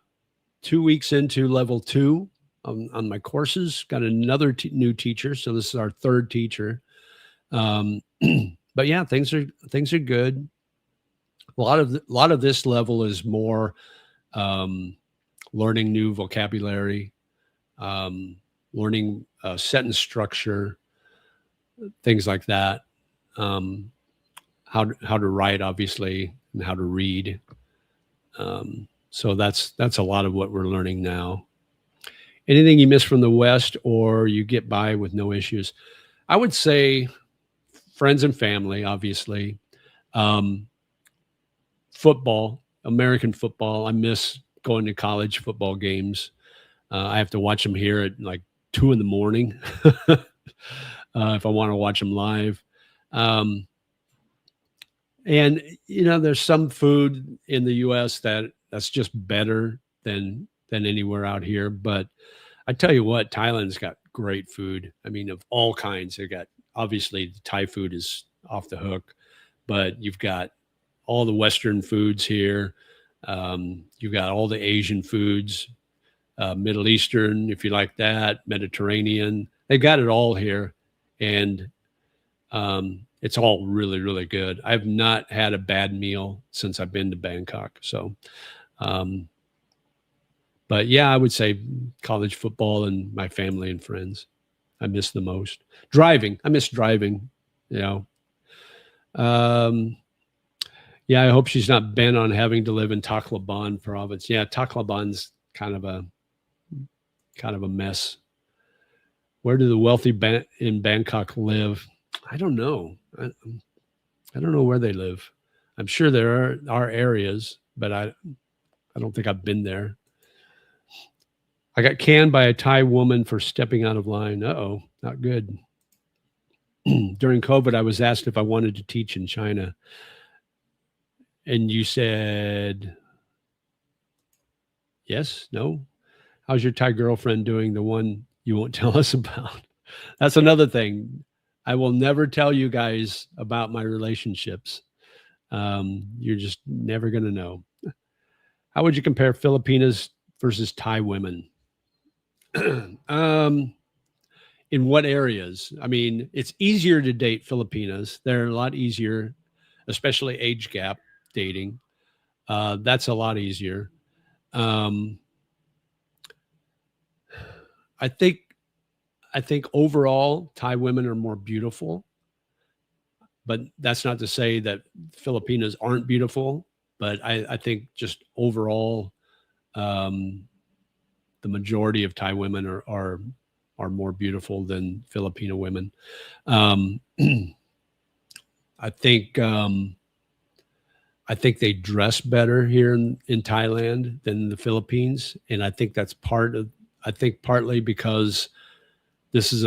S1: 2 weeks into level 2 on my courses. Got another new teacher, so this is our third teacher. But yeah, things are good. A lot of this level is more learning new vocabulary, learning sentence structure, things like that. How to write, obviously, and how to read. So that's a lot of what we're learning now. Anything you miss from the West or you get by with no issues? I would say friends and family, obviously. Football, American football. I miss going to college football games. I have to watch them here at like 2 a.m. If I want to watch them live. And there's some food in the U.S. that's just better than anywhere out here. But I tell you what, Thailand's got great food. I mean, of all kinds. They got, obviously, the Thai food is off the hook, but you've got all the Western foods here. You've got all the Asian foods, Middle Eastern, if you like that, Mediterranean. They've got it all here. And it's all really, really good. I've not had a bad meal since I've been to Bangkok. So, but yeah, I would say college football and my family and friends. I miss the most. Driving. I miss driving, Yeah, I hope she's not bent on having to live in Tacloban province. Yeah, Tacloban's kind of a mess. Where do the wealthy in Bangkok live? I don't know. I don't know where they live. I'm sure there are areas, but I don't think I've been there. I got canned by a Thai woman for stepping out of line. Uh-oh, not good. During COVID, I was asked if I wanted to teach in China. And you said, yes, no? How's your Thai girlfriend doing, the one you won't tell us about? That's another thing. I will never tell you guys about my relationships. You're just never going to know. How would you compare Filipinas versus Thai women? In what areas? I mean, it's easier to date Filipinas. They're a lot easier. especially age gap dating. That's a lot easier. Um, I think I think overall Thai women are more beautiful, but that's not to say that Filipinas aren't beautiful. But I think just overall, um, the majority of Thai women are more beautiful than Filipino women. Um, I think I think they dress better here in Thailand than the Philippines, and I think that's part of. I think partly because this is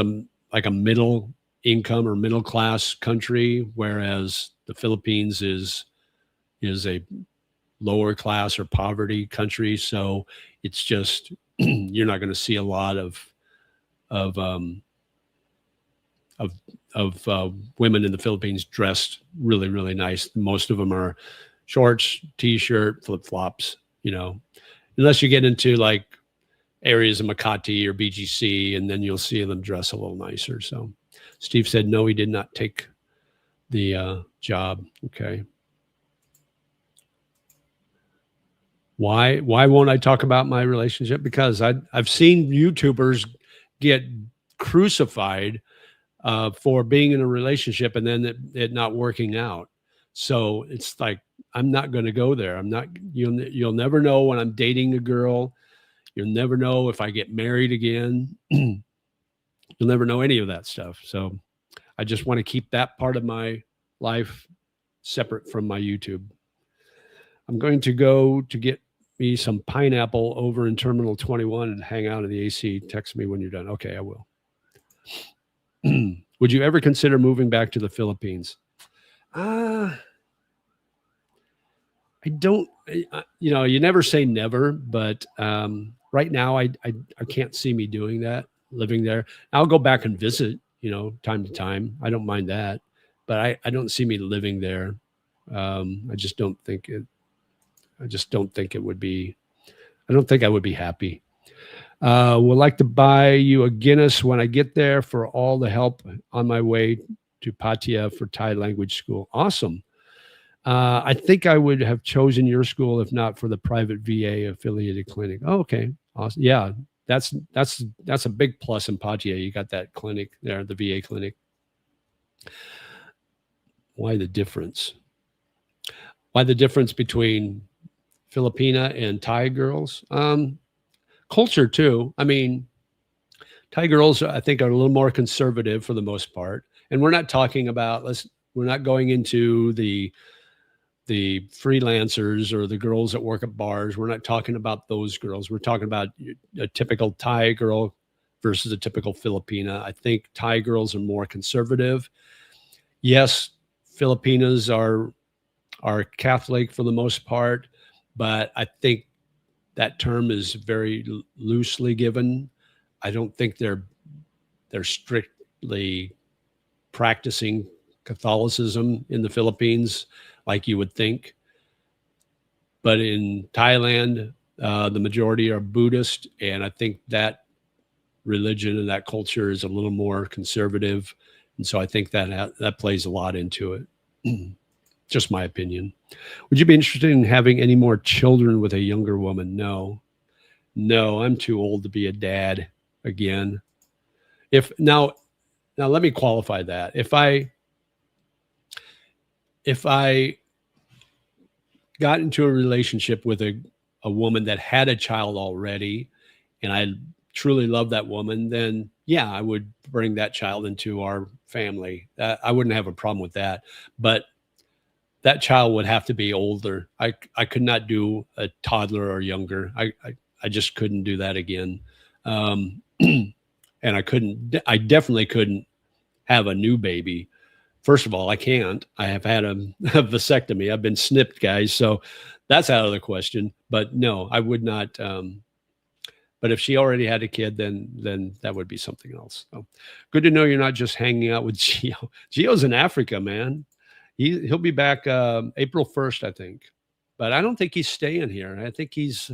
S1: like a middle income or middle class country, whereas the Philippines is a lower class or poverty country. So it's just you're not going to see a lot of um, of women in the Philippines dressed really nice. Most of them are shorts, t-shirt, flip flops. You know, unless you get into like areas of Makati or BGC, and then you'll see them dress a little nicer. So Steve said no, he did not take the job. Okay. Why won't I talk about my relationship? Because I've seen YouTubers get crucified for being in a relationship and then it not working out. So it's like I'm not going to go there. I'm not. You'll never know when I'm dating a girl. You'll never know if I get married again. You'll never know any of that stuff. So I just want to keep that part of my life separate from my YouTube. I'm going to go to get me some pineapple over in Terminal 21 and hang out in the AC. Text me when you're done. Okay, I will. Would you ever consider moving back to the Philippines? I don't, you never say never, but right now I can't see me doing that, living there. I'll go back and visit, time to time. I don't mind that, but I don't see me living there. I just don't think it would be, I don't think I would be happy. Would like to buy you a Guinness when I get there for all the help on my way to Pattaya for Thai language school. Awesome. I think I would have chosen your school if not for the private VA affiliated clinic. Oh, okay. Awesome. Yeah, that's a big plus in Pattaya. You got that clinic there, the VA clinic. Why the difference? Why the difference between Filipina and Thai girls? Culture too. I mean, Thai girls, I think, are a little more conservative for the most part. And we're not talking about we're not going into the freelancers or the girls that work at bars. We're not talking about those girls. We're talking about a typical Thai girl versus a typical Filipina. I think Thai girls are more conservative. Yes, Filipinas are Catholic for the most part, but I think that term is very loosely given. I don't think they're strictly practicing Catholicism in the Philippines like you would think. But in Thailand, the majority are Buddhist, and I think that religion and that culture is a little more conservative, and so I think that plays a lot into it. Just my opinion. Would you be interested in having any more children with a younger woman? No, I'm too old to be a dad again. If now let me qualify that. If I got into a relationship with a woman that had a child already and I truly love that woman, then yeah, I would bring that child into our family. I wouldn't have a problem with that. But that child would have to be older. I could not do a toddler or younger. I just couldn't do that again. And I definitely couldn't have a new baby. First of all, I can't. I have had a vasectomy. I've been snipped, guys. So that's out of the question. But no, I would not. But if she already had a kid, then that would be something else. So good to know you're not just hanging out with Gio. Gio's in Africa, man. He'll be back April 1st, I think. But I don't think he's staying here. I think he's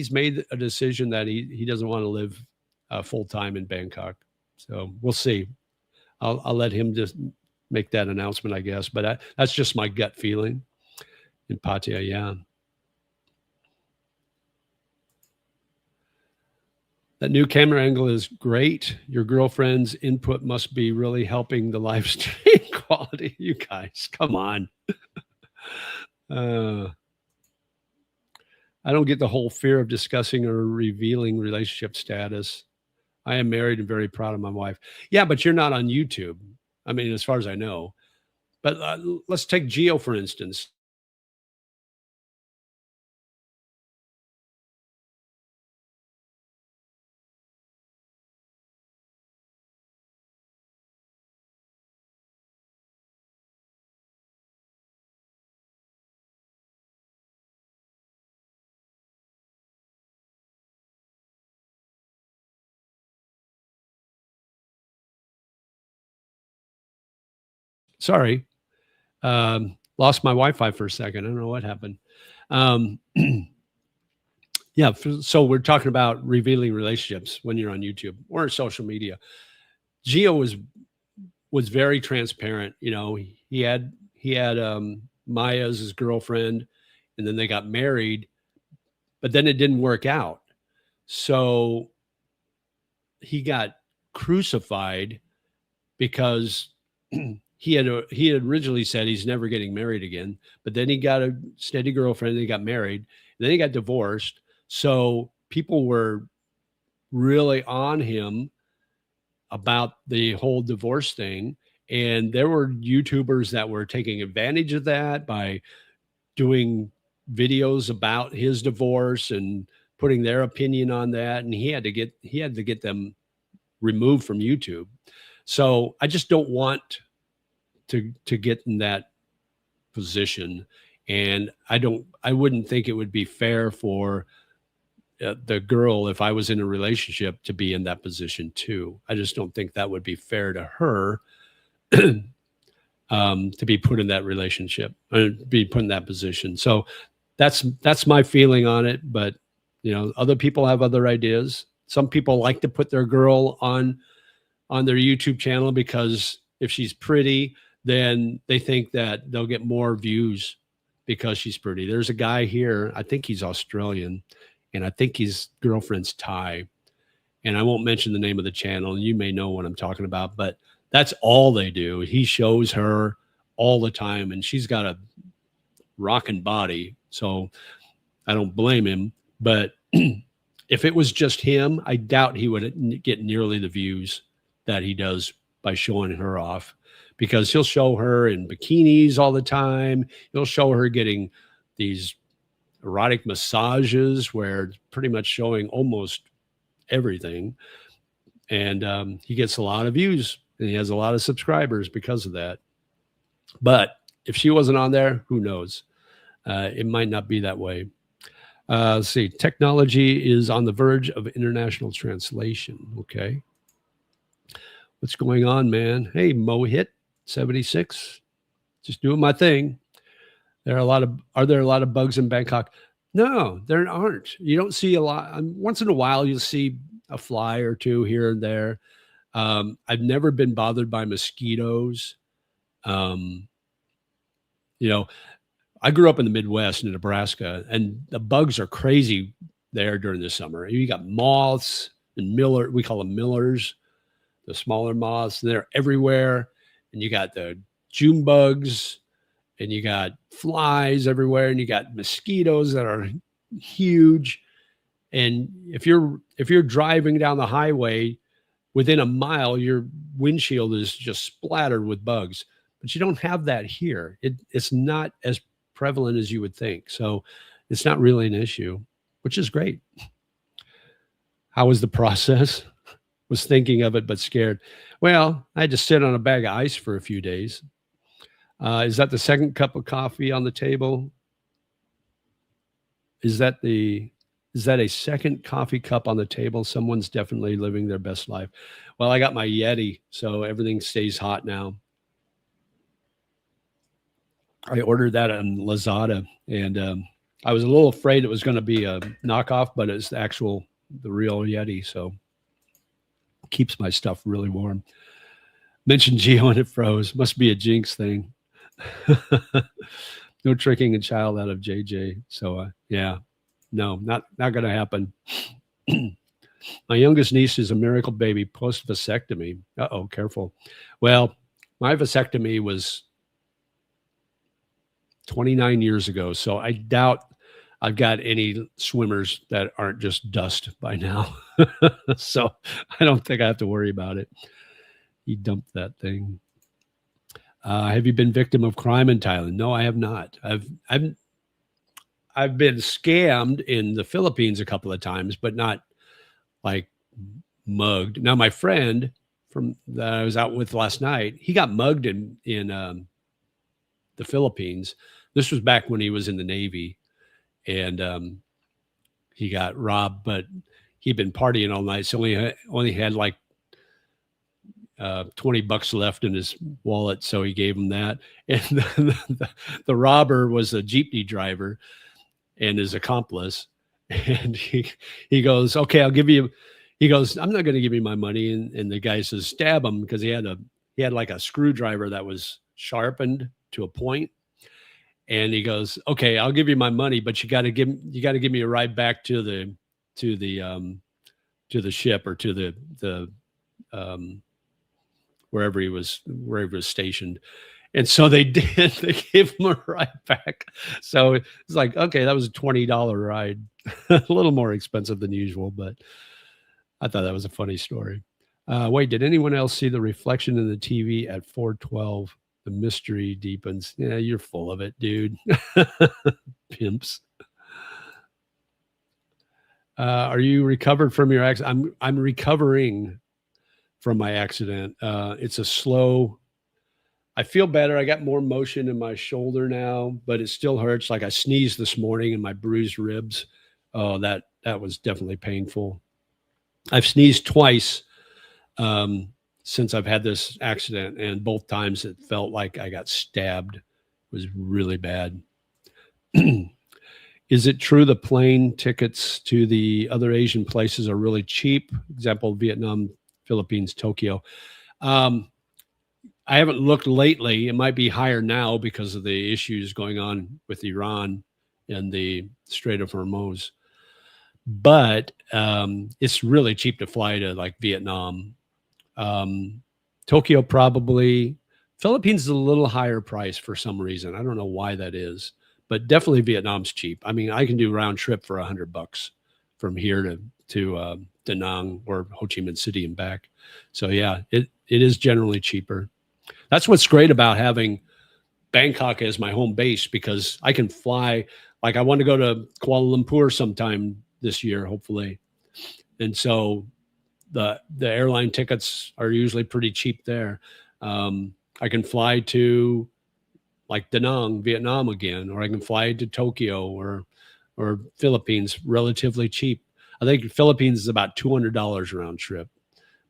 S1: made a decision that he doesn't want to live full time in Bangkok. So we'll see. I'll let him just make that announcement, I guess. But that's just my gut feeling in Pattaya. Yeah. That new camera angle is great. Your girlfriend's input must be really helping the live stream quality. You guys, come on. I don't get the whole fear of discussing or revealing relationship status. I am married and very proud of my wife. Yeah, but you're not on YouTube. I mean, as far as I know. But let's take Geo, for instance. Sorry, lost my Wi-Fi for a second. I don't know what happened. Yeah, so we're talking about revealing relationships when you're on YouTube or social media. Gio was very transparent. You know, he had Maya as his girlfriend, and then they got married, but then it didn't work out. So he got crucified because he had originally said he's never getting married again, but then he got a steady girlfriend, then he got married, and then he got divorced. So people were really on him about the whole divorce thing. And there were YouTubers that were taking advantage of that by doing videos about his divorce and putting their opinion on that. And he had to get them removed from YouTube. So I just don't want to get in that position. And I wouldn't think it would be fair for the girl, if I was in a relationship, to be in that position too. I just don't think that would be fair to her to be put in that relationship, be put in that position. So that's my feeling on it. But you know, other people have other ideas. Some people like to put their girl on their YouTube channel because if she's pretty, then they think that they'll get more views because she's pretty. There's a guy here, I think he's Australian, and I think his girlfriend's Thai. And I won't mention the name of the channel. You may know what I'm talking about, but that's all they do. He shows her all the time, and she's got a rocking body. So I don't blame him. But if it was just him, I doubt he would get nearly the views that he does by showing her off, because he'll show her in bikinis all the time. He'll show her getting these erotic massages where it's pretty much showing almost everything. And he gets a lot of views and he has a lot of subscribers because of that. But if she wasn't on there, who knows? It might not be that way. Let's see. Technology is on the verge of international translation. Okay. What's going on, man? Hey, Mohit 76. Just doing my thing. Are there a lot of bugs in Bangkok? No, there aren't. You don't see a lot. Once in a while, you'll see a fly or two here and there. I've never been bothered by mosquitoes. You know, I grew up in the Midwest in Nebraska, and the bugs are crazy there during the summer. You got moths and we call them millers, the smaller moths. They're everywhere. And you got the June bugs, and you got flies everywhere, and you got mosquitoes that are huge. And if you're driving down the highway, within a mile, your windshield is just splattered with bugs. But you don't have that here. It's not as prevalent as you would think. So it's not really an issue, which is great. How was the process? Was thinking of it, but scared. Well, I had to sit on a bag of ice for a few days. Is that the second cup of coffee on the table? Is that a second coffee cup on the table? Someone's definitely living their best life. Well, I got my Yeti, so everything stays hot now. I ordered that on Lazada, and I was a little afraid it was going to be a knockoff, but it's the real Yeti, so it keeps my stuff really warm. Mentioned Geo and it froze. Must be a jinx thing. No tricking a child out of JJ. So yeah, no, not going to happen. My youngest niece is a miracle baby post vasectomy. Uh-oh, careful. Well, my vasectomy was 29 years ago, so I doubt I've got any swimmers that aren't just dust by now. So I don't think I have to worry about it. He dumped that thing. Have you been victim of crime in Thailand? No, I have not. I've been scammed in the Philippines a couple of times, but not like mugged. Now, my friend from that I was out with last night, he got mugged in the Philippines. This was back when he was in the Navy, and he got robbed, but he'd been partying all night, so he only had like $20 left in his wallet, so he gave him that. And the robber was a jeepney driver and his accomplice, and he goes, "Okay, I'll give you." He goes, "I'm not going to give you my money," and the guy says, "Stab him," because he had like a screwdriver that was sharpened to a point. And he goes, "Okay, I'll give you my money, but you got to give me a ride back to the ship or to the wherever he was stationed." And so they did. They gave him a ride back. So it's like, okay, that was a $20 ride, a little more expensive than usual, but I thought that was a funny story. Wait, did anyone else see the reflection in the TV at 412? The mystery deepens. Yeah, you're full of it, dude. Pimps. Are you recovered from your accident? I'm recovering from my accident. It's a slow. I feel better. I got more motion in my shoulder now, but it still hurts. Like I sneezed this morning and my bruised ribs. Oh, that was definitely painful. I've sneezed twice since I've had this accident, and both times it felt like I got stabbed. It was really bad. Is it true the plane tickets to the other Asian places are really cheap? Example, Vietnam, Philippines, Tokyo. I haven't looked lately. It might be higher now because of the issues going on with Iran and the Strait of Hormuz. But it's really cheap to fly to like Vietnam. Tokyo probably. Philippines is a little higher price for some reason. I don't know why that is, but definitely Vietnam's cheap. I mean, I can do round trip for $100 from here to Da Nang or Ho Chi Minh City and back. So yeah, it is generally cheaper. That's what's great about having Bangkok as my home base, because I can fly. Like I want to go to Kuala Lumpur sometime this year, hopefully. And so the airline tickets are usually pretty cheap there. I can fly to like Da Nang, Vietnam again, or I can fly to Tokyo or Philippines relatively cheap. I think Philippines is about $200 round trip,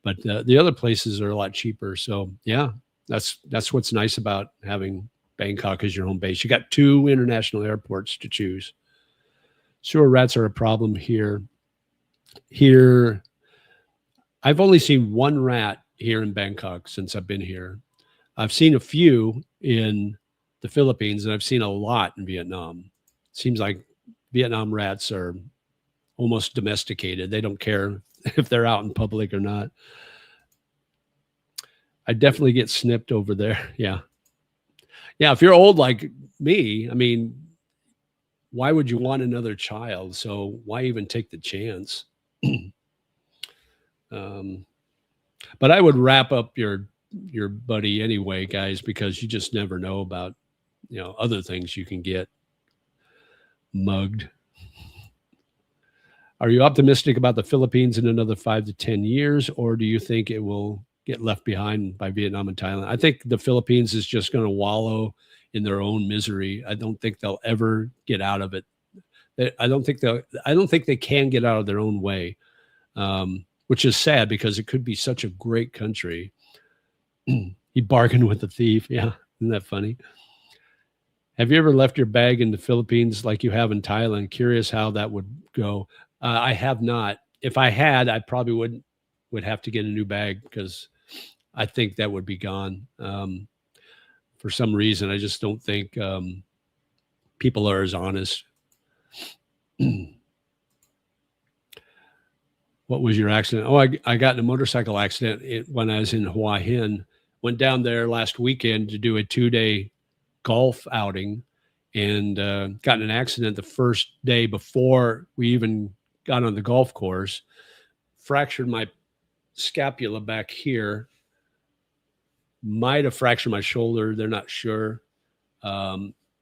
S1: but the other places are a lot cheaper. So yeah, that's what's nice about having Bangkok as your home base. You got 2 international airports to choose. Sewer rats are a problem here. Here, I've only seen 1 rat here in Bangkok since I've been here. I've seen a few in the Philippines, and I've seen a lot in Vietnam. Seems like Vietnam rats are almost domesticated. They don't care if they're out in public or not. I definitely get snipped over there. Yeah. Yeah. If you're old like me, I mean, why would you want another child? So why even take the chance? But I would wrap up your buddy anyway, guys, because you just never know about, other things you can get mugged. Are you optimistic about the Philippines in another 5 to 10 years, or do you think it will get left behind by Vietnam and Thailand? I think the Philippines is just going to wallow in their own misery. I don't think they'll ever get out of it. I don't think they can get out of their own way, which is sad because it could be such a great country. He bargained with the thief. Yeah, isn't that funny? Have you ever left your bag in the Philippines like you have in Thailand? Curious how that would go. I have not. If I had, I probably would have to get a new bag because I think that would be gone. For some reason, I just don't think people are as honest. What was your accident? Oh, I got in a motorcycle accident when I was in Hua Hin. Went down there last weekend to do a 2-day golf outing, and got in an accident the first day before we even got on the golf course. Fractured my scapula back here. Might have fractured my shoulder. They're not sure.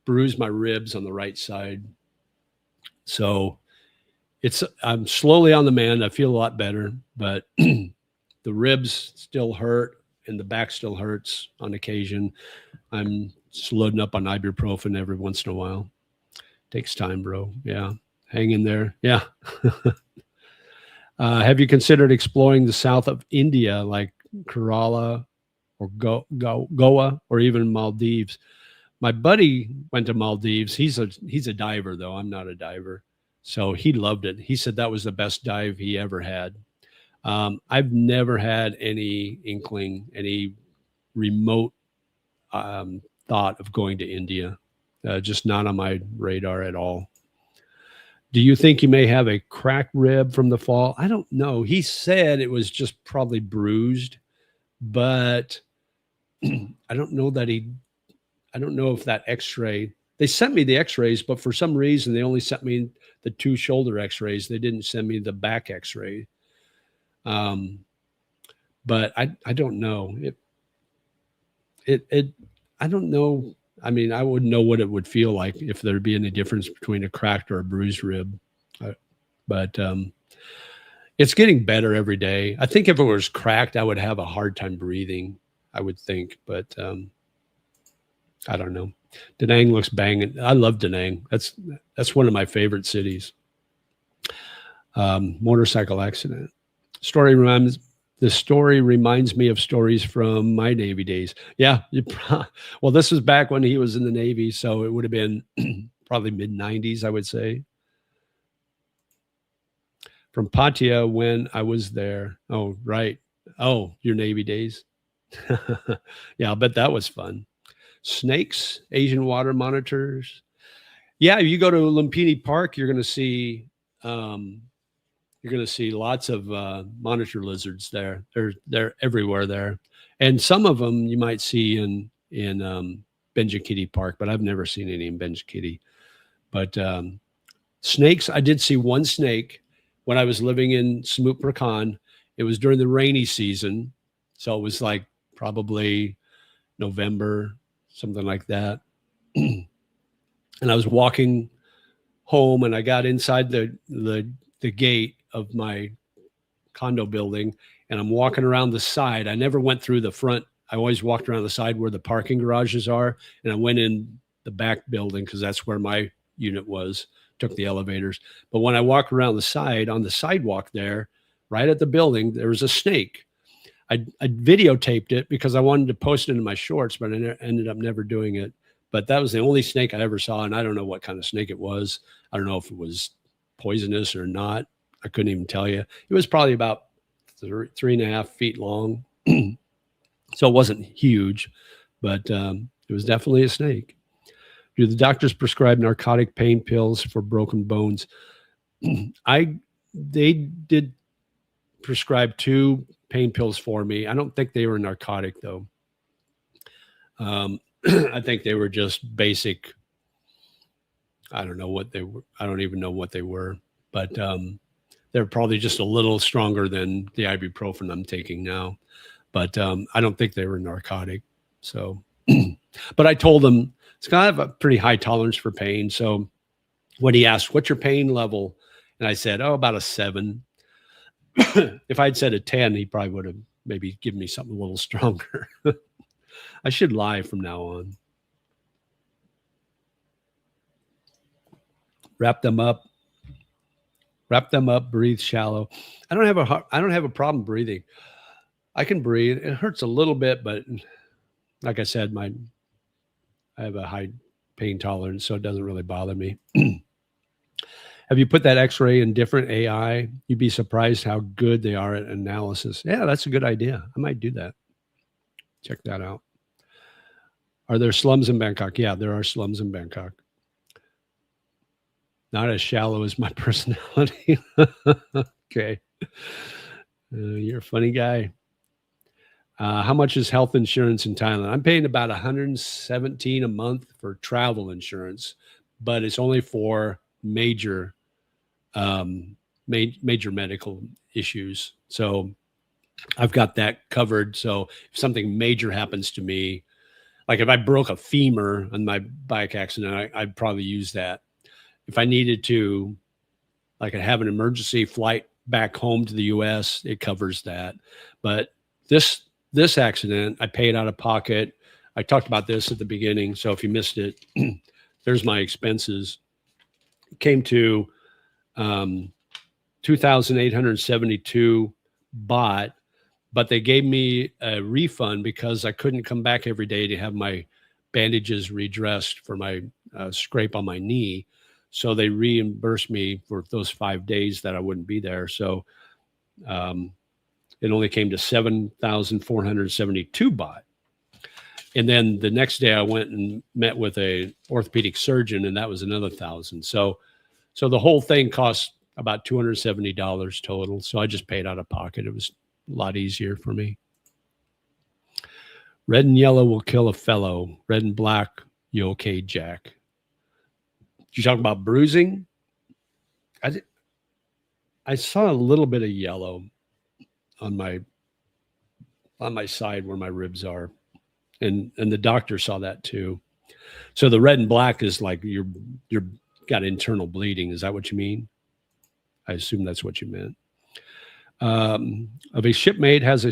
S1: Bruised my ribs on the right side. So I'm slowly on the mend. I feel a lot better, but the ribs still hurt and the back still hurts on occasion. I'm just loading up on ibuprofen every once in a while. Takes time, bro. Yeah. Hang in there. Yeah. Have you considered exploring the south of India, like Kerala or Goa or even Maldives? My buddy went to Maldives. He's a diver, though. I'm not a diver. So he loved it. He said that was the best dive he ever had. I've never had any inkling, any remote thought of going to India. Just not on my radar at all. Do you think you may have a cracked rib from the fall? I don't know. He said it was just probably bruised, but I don't know if that x-ray, they sent me the x-rays, but for some reason they only sent me the 2 shoulder x-rays. They didn't send me the back x-ray. But I don't know. I don't know. I mean, I wouldn't know what it would feel like if there'd be any difference between a cracked or a bruised rib. But it's getting better every day. I think if it was cracked, I would have a hard time breathing, I would think. But I don't know. Da Nang looks banging. I love Da Nang. That's one of my favorite cities. Motorcycle accident. The story reminds me of stories from my Navy days. Yeah. Well, this was back when he was in the Navy, so it would have been probably mid-90s, I would say. From Pattaya when I was there. Oh, right. Oh, your Navy days. Yeah, I bet that was fun. Snakes, Asian water monitors. Yeah, if you go to Lumpini Park, you're going to see lots of monitor lizards there. They're everywhere there, and some of them you might see in Benjikiti Park, but I've never seen any in Benjikiti. But snakes, I did see one snake when I was living in Samut Prakan. It was during the rainy season, so it was like probably November, something like that. And I was walking home, and I got inside the gate of my condo building, and I'm walking around the side. I never went through the front. I always walked around the side where the parking garages are, and I went in the back building because that's where my unit was, took the elevators. But when I walked around the side, on the sidewalk there, right at the building, there was a snake. I videotaped it because I wanted to post it in my shorts, but I ended up never doing it. But that was the only snake I ever saw, and I don't know what kind of snake it was. I don't know if it was poisonous or not. I couldn't even tell you. It was probably about 3.5 feet long. So it wasn't huge, but it was definitely a snake. Do the doctors prescribe narcotic pain pills for broken bones? They did prescribe 2 pain pills for me. I don't think they were narcotic though. I think they were just basic. I don't know what they were. I don't even know what they were, but they're probably just a little stronger than the ibuprofen I'm taking now. But I don't think they were narcotic. So, but I told them it's kind of a pretty high tolerance for pain. So when he asked, what's your pain level? And I said, oh, about a 7. If I'd said a 10, he probably would have maybe given me something a little stronger. I should lie from now on. Wrap them up, breathe shallow. I don't have a problem breathing. I can breathe. It hurts a little bit, but like I said, I have a high pain tolerance, so it doesn't really bother me. Have you put that x-ray in different AI? You'd be surprised how good they are at analysis. Yeah, that's a good idea. I might do that. Check that out. Are there slums in Bangkok? Yeah, there are slums in Bangkok. Not as shallow as my personality. Okay. You're a funny guy. How much is health insurance in Thailand? I'm paying about 117 a month for travel insurance, but it's only for major major medical issues. So I've got that covered. So if something major happens to me, like if I broke a femur on my bike accident, I'd probably use that. If I needed to, like I have an emergency flight back home to the US, it covers that. But this accident, I paid out of pocket. I talked about this at the beginning. So if you missed it, there's my expenses. It came to 2,872 baht, but they gave me a refund because I couldn't come back every day to have my bandages redressed for my scrape on my knee. So they reimbursed me for those 5 days that I wouldn't be there. So it only came to 7,472 baht. And then the next day I went and met with a orthopedic surgeon, and that was another 1,000. So the whole thing cost about $270 total. So I just paid out of pocket. It was a lot easier for me. Red and yellow will kill a fellow. Red and black, you okay, Jack? You talk about bruising? I saw a little bit of yellow on my side where my ribs are, and the doctor saw that too. So the red and black is like you're got internal bleeding. Is that what you mean? I assume that's what you meant. Of a shipmate has a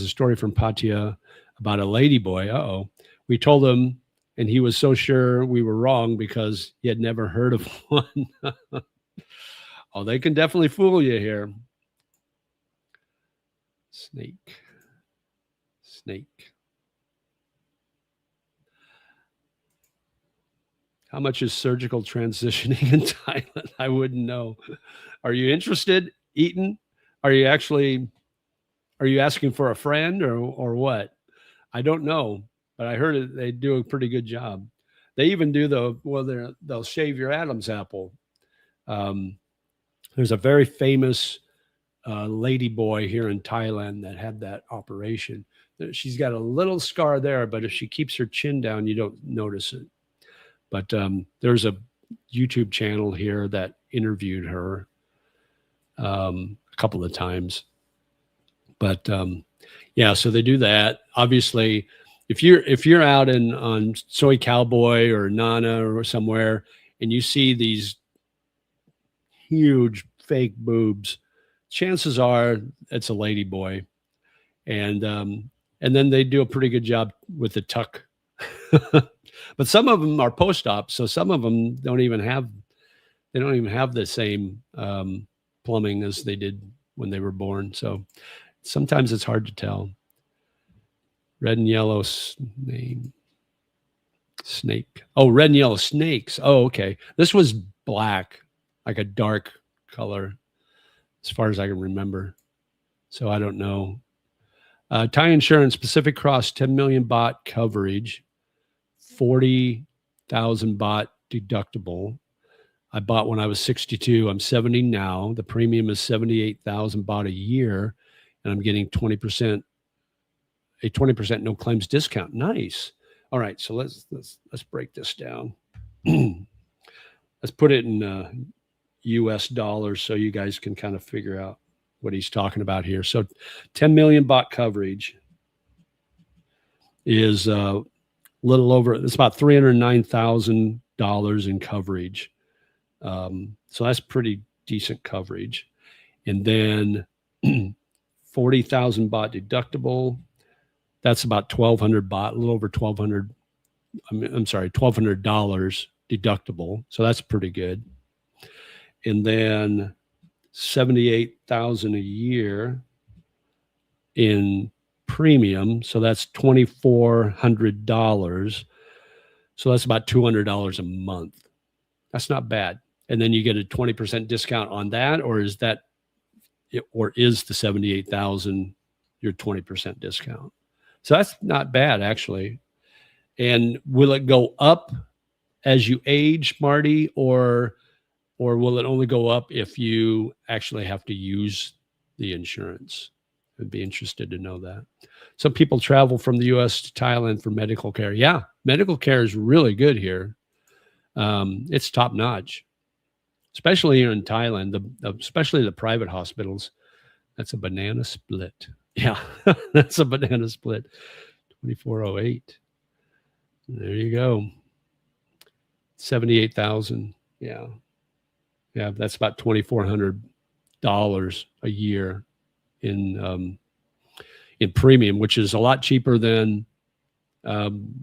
S1: story from Pattaya about a ladyboy. We told him, and he was so sure we were wrong because he had never heard of one. Oh, they can definitely fool you here. Snake. How much is surgical transitioning in Thailand? I wouldn't know. Are you interested, Eaton? Are you asking for a friend or what? I don't know, but I heard they do a pretty good job. They even do they'll shave your Adam's apple. There's a very famous lady boy here in Thailand that had that operation. She's got a little scar there, but if she keeps her chin down, you don't notice it. But there's a YouTube channel here that interviewed her a couple of times. But yeah, so they do that. Obviously, if you're out on Soy Cowboy or Nana or somewhere, and you see these huge fake boobs, chances are it's a lady boy, and then they do a pretty good job with the tuck. But some of them are post-op, so some of them don't even have the same plumbing as they did when they were born. So sometimes it's hard to tell. Red and yellow snake. Oh, red and yellow snakes. Oh, okay. This was black, like a dark color, as far as I can remember. So I don't know. Thai insurance, Pacific Cross, 10 million baht coverage, 40,000 baht deductible. I bought when I was 62. I'm 70 now. The premium is 78,000 baht a year, and I'm getting 20% no claims discount. Nice. All right, so let's break this down. Let's put it in US dollars so you guys can kind of figure out what he's talking about here. So 10 million baht coverage is a little over, it's about $309,000 in coverage. So that's pretty decent coverage. And then 40,000 baht deductible. That's about 1,200 baht, a little over 1,200. I'm sorry, $1,200 deductible. So that's pretty good. And then 78,000 a year in premium. So that's $2,400. So that's about $200 a month. That's not bad. And then you get a 20% discount on that, or is the 78,000 your 20% discount. So that's not bad, actually. And will it go up as you age, Marty, or will it only go up if you actually have to use the insurance? I'd be interested to know that. Some people travel from the U.S. to Thailand for medical care. Yeah, medical care is really good here. It's top notch, especially here in Thailand, especially the private hospitals. That's a banana split. Yeah, that's a banana split. 2408. There you go. 78,000. Yeah. Yeah, that's about $2,400 a year in premium, which is a lot cheaper than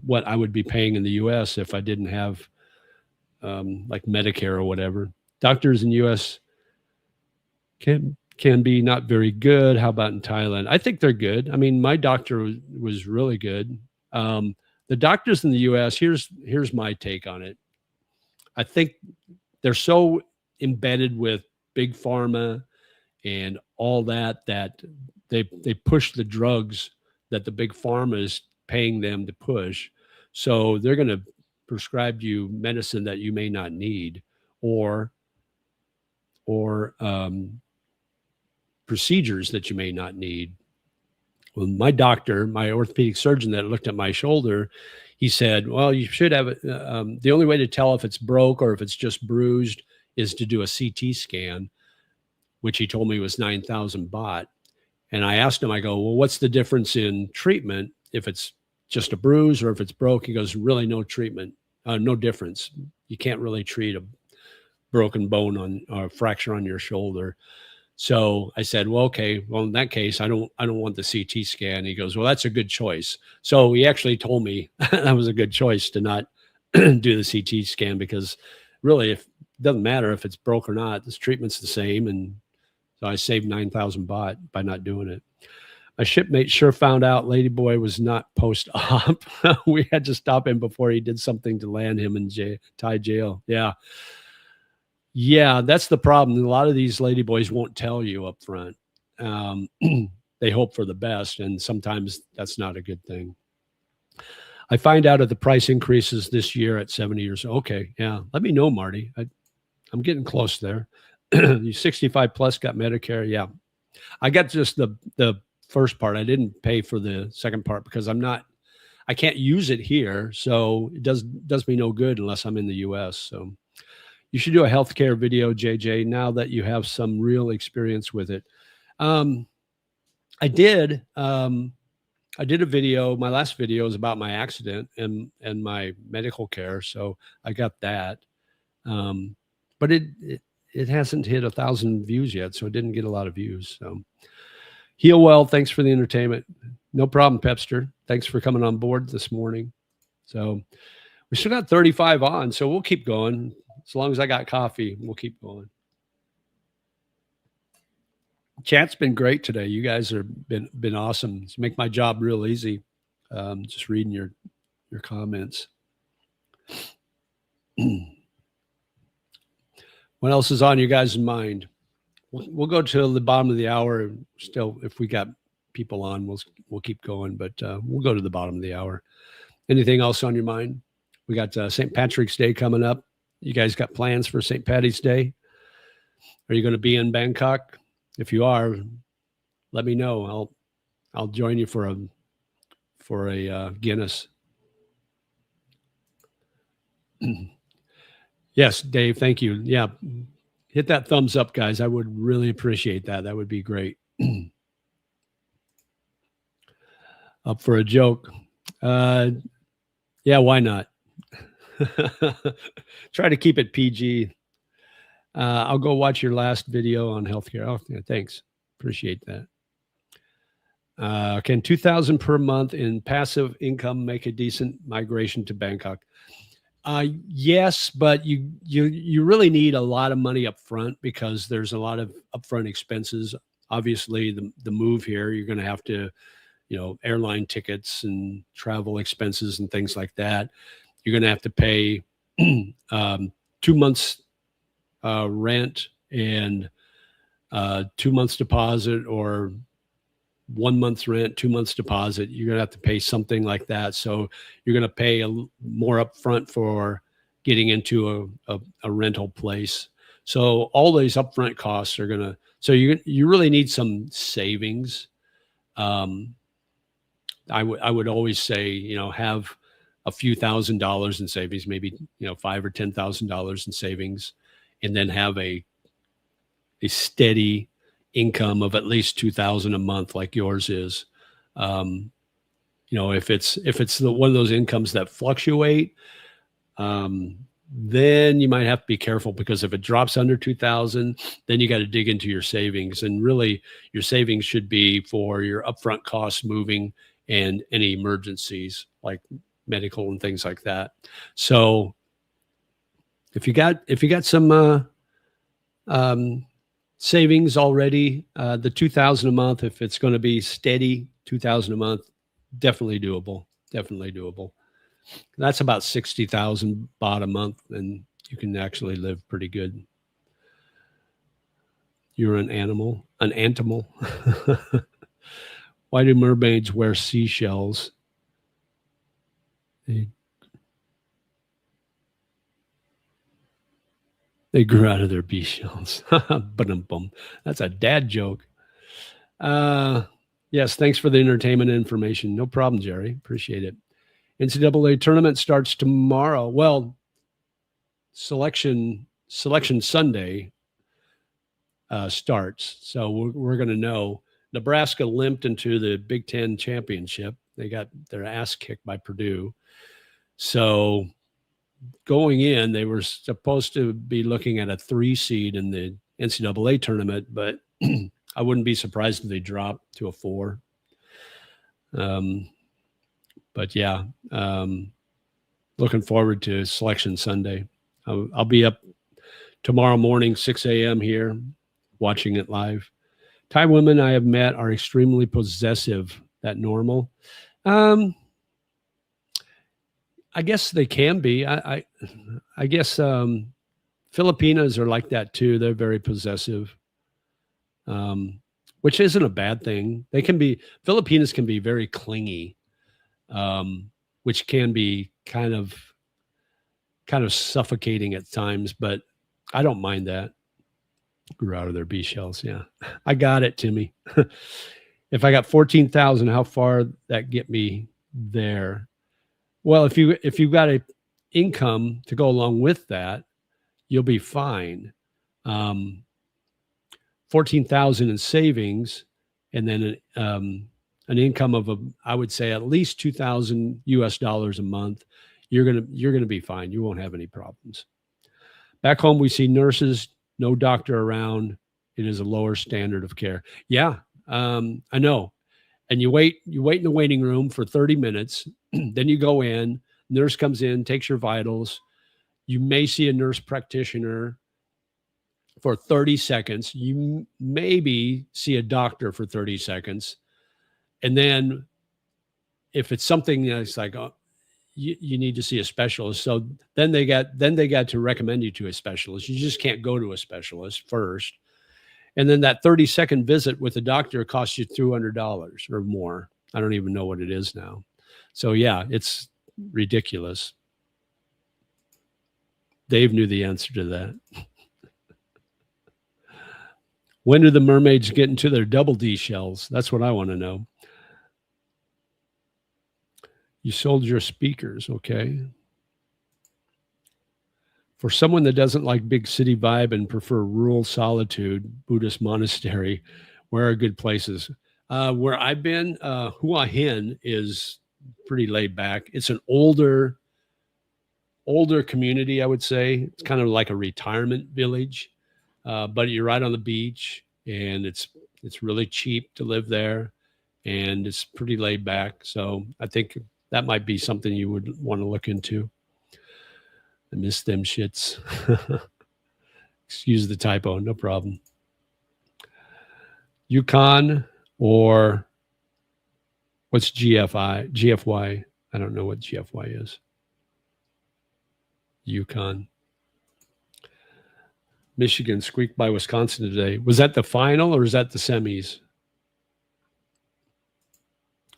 S1: what I would be paying in the U.S. if I didn't have like Medicare or whatever. Doctors in the U.S. can be not very good. How about in Thailand? I think they're good. I mean, my doctor was really good. The doctors in the U.S. Here's my take on it. I think they're so embedded with big pharma and all that they push the drugs that the big pharma is paying them to push. So they're going to prescribe you medicine that you may not need, or procedures that you may not need. Well, my doctor, my orthopedic surgeon that looked at my shoulder, he said, well, you should have it. The only way to tell if it's broke or if it's just bruised is to do a CT scan, which he told me was 9,000 baht. And I asked him, I go, well, what's the difference in treatment if it's just a bruise or if it's broke? He goes, really no treatment, no difference. You can't really treat a broken bone or a fracture on your shoulder. So I said, well, okay, well, in that case, I don't want the CT scan. He goes, well, that's a good choice. So he actually told me that was a good choice to not do the CT scan, because really, if it doesn't matter if it's broke or not, this treatment's the same. And so I saved 9,000 baht by not doing it. My shipmate sure found out Ladyboy was not post-op. We had to stop him before he did something to land him in Thai jail. Yeah. Yeah, that's the problem. A lot of these ladyboys won't tell you up front. They hope for the best, and sometimes that's not a good thing. I find out if the price increases this year at 70 years. Okay, yeah. Let me know, Marty. I'm getting close there. You 65 plus got Medicare. Yeah. I got just the first part. I didn't pay for the second part because I can't use it here. So it does me no good unless I'm in the US. So you should do a healthcare video, JJ, now that you have some real experience with it. I did a video. My last video is about my accident and my medical care. So I got that. But it hasn't hit 1,000 views yet, so it didn't get a lot of views. So heal well. Thanks for the entertainment. No problem, Pepster. Thanks for coming on board this morning. So we still got 35 on, so we'll keep going. As long as I got coffee, we'll keep going. Chat's been great today. You guys have been awesome. It's make my job real easy. Just reading your comments. What else is on you guys' mind? We'll go to the bottom of the hour. Still, if we got people on, we'll keep going. But we'll go to the bottom of the hour. Anything else on your mind? We got St. Patrick's Day coming up. You guys got plans for St. Patty's Day? Are you going to be in Bangkok? If you are, let me know. I'll join you for a Guinness. Yes, Dave. Thank you. Yeah, hit that thumbs up, guys. I would really appreciate that. That would be great. Up for a joke. Yeah, why not? Try to keep it PG. I'll go watch your last video on healthcare. Oh, yeah, thanks. Appreciate that. Can 2,000 per month in passive income make a decent migration to Bangkok? Yes, but you really need a lot of money up front because there's a lot of upfront expenses. Obviously, the move here, you're going to have to, airline tickets and travel expenses and things like that. You're going to have to pay 2 months rent and 2 months deposit, or 1 month's rent, 2 months deposit. You're going to have to pay something like that. So you're going to pay more upfront for getting into a rental place. So all these upfront costs are going to, so you really need some savings. I would always say, you know, have a few $1,000s in savings, maybe, you know, $5,000 or $10,000 in savings, and then have a steady income of at least 2,000 a month, like yours is. You know, if it's one of those incomes that fluctuate, then you might have to be careful, because if it drops under 2,000, then you got to dig into your savings, and really your savings should be for your upfront costs moving and any emergencies like medical and things like that. So if you got some savings already, the 2,000 a month, if it's going to be steady 2,000 a month, definitely doable. Definitely doable. That's about 60,000 baht a month, and you can actually live pretty good. You're an animal. Why do mermaids wear seashells? They grew out of their bee shells. That's a dad joke. Yes, thanks for the entertainment information. No problem, Jerry. Appreciate it. NCAA tournament starts tomorrow. Well, selection Sunday starts. So we're going to know. Nebraska limped into the Big Ten championship. They got their ass kicked by Purdue. So going in, they were supposed to be looking at a 3 seed in the NCAA tournament, but I wouldn't be surprised if they dropped to a 4. But yeah, looking forward to Selection Sunday. I'll be up tomorrow morning, 6 a.m. here, watching it live. Thai women I have met are extremely possessive. That normal? I guess they can be. I guess Filipinas are like that too. They're very possessive, which isn't a bad thing. Filipinas can be very clingy, which can be kind of suffocating at times, but I don't mind that. Grew out of their bee shells. Yeah, I got it, Timmy. If I got 14,000, how far that get me there? Well, if you've got a income to go along with that, you'll be fine. 14,000 in savings, and then an income of I would say at least $2,000 a month. You're gonna be fine. You won't have any problems. Back home, we see nurses, no doctor around. It is a lower standard of care. Yeah, I know. And you wait in the waiting room for 30 minutes. Then you go in, nurse comes in, takes your vitals. You may see a nurse practitioner for 30 seconds. You maybe see a doctor for 30 seconds. And then if it's something that's like, you need to see a specialist. So then they got to recommend you to a specialist. You just can't go to a specialist first. And then that 30-second visit with the doctor costs you $200 or more. I don't even know what it is now. So yeah, it's ridiculous. Dave knew the answer to that. When do the mermaids get into their double D shells? That's what I want to know. You sold your speakers, okay. For someone that doesn't like big city vibe and prefer rural solitude, Buddhist monastery, where are good places? Where I've been, Hua Hin is pretty laid back. It's an older community, I would say. It's kind of like a retirement village, but you're right on the beach, and it's really cheap to live there, and it's pretty laid back. So I think that might be something you would want to look into. I miss them shits. Excuse the typo, no problem. Yukon, or what's GFY? I don't know what GFY is. Yukon. Michigan squeaked by Wisconsin today. Was that the final or is that the semis?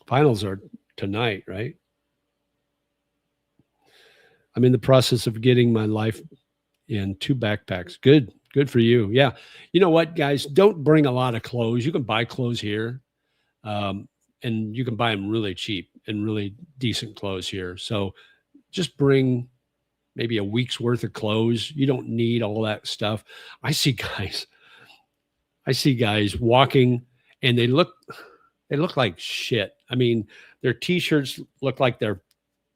S1: Finals are tonight, right? I'm in the process of getting my life in 2 backpacks. Good for you. Yeah. You know what, guys? Don't bring a lot of clothes. You can buy clothes here, um, and you can buy them really cheap and really decent clothes here. So just bring maybe a week's worth of clothes. You don't need all that stuff. I see guys, I see guys walking and they look like shit. I mean, their t-shirts look like they're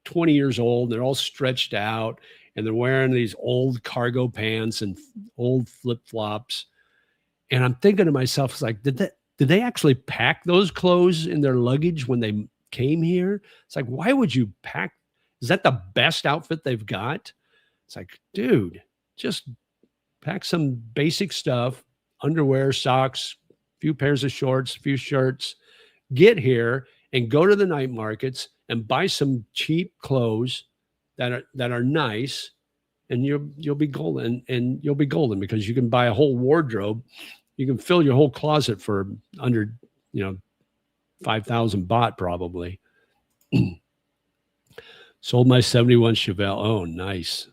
S1: 20 years old. They're all stretched out and they're wearing these old cargo pants and old flip-flops. And I'm thinking to myself, it's like, did they actually pack those clothes in their luggage when they came here? It's like, why would you pack? Is that the best outfit they've got? It's like, dude, just pack some basic stuff, underwear, socks, few pairs of shorts, few shirts, get here and go to the night markets and buy some cheap clothes that are nice, and you'll be golden, and you'll be golden because you can buy a whole wardrobe. You can fill your whole closet for under, 5,000 baht probably. Sold my 71 Chevelle. Oh, nice.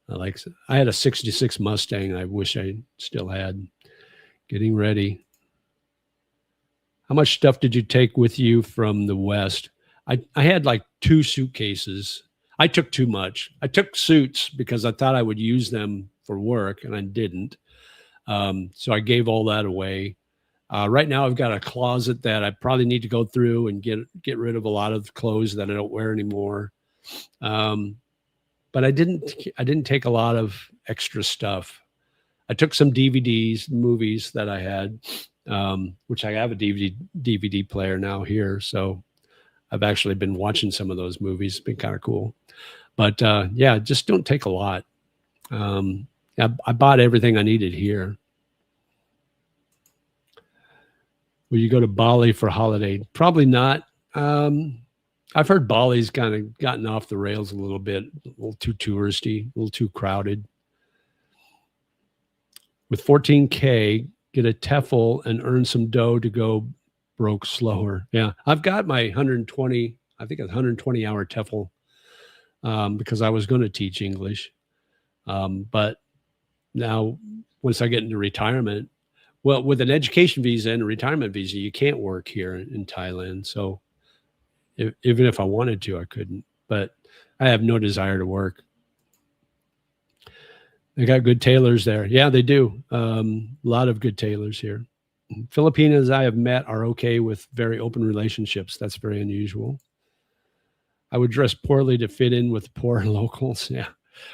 S1: I had a 66 Mustang I wish I still had. Getting ready. How much stuff did you take with you from the West? I had like 2 suitcases. I took too much. I took suits because I thought I would use them for work, and I didn't. So I gave all that away. Right now, I've got a closet that I probably need to go through and get rid of a lot of clothes that I don't wear anymore. But I didn't take a lot of extra stuff. I took some DVDs, movies that I had, which I have a DVD player now here. So I've actually been watching some of those movies. It's been kind of cool. But yeah, just don't take a lot. I bought everything I needed here. Will you go to Bali for holiday? Probably not. I've heard Bali's kind of gotten off the rails a little bit, a little too touristy, a little too crowded. With 14K, get a TEFL and earn some dough to go broke slower. Yeah, I've got my 120, I think a 120-hour TEFL because I was going to teach English. But now, once I get into retirement, well, with an education visa and a retirement visa, you can't work here in Thailand. So even if I wanted to, I couldn't. But I have no desire to work. They got good tailors there. Yeah, they do. A lot of good tailors here. Filipinas I have met are okay with very open relationships. That's very unusual. I would dress poorly to fit in with poor locals. Yeah.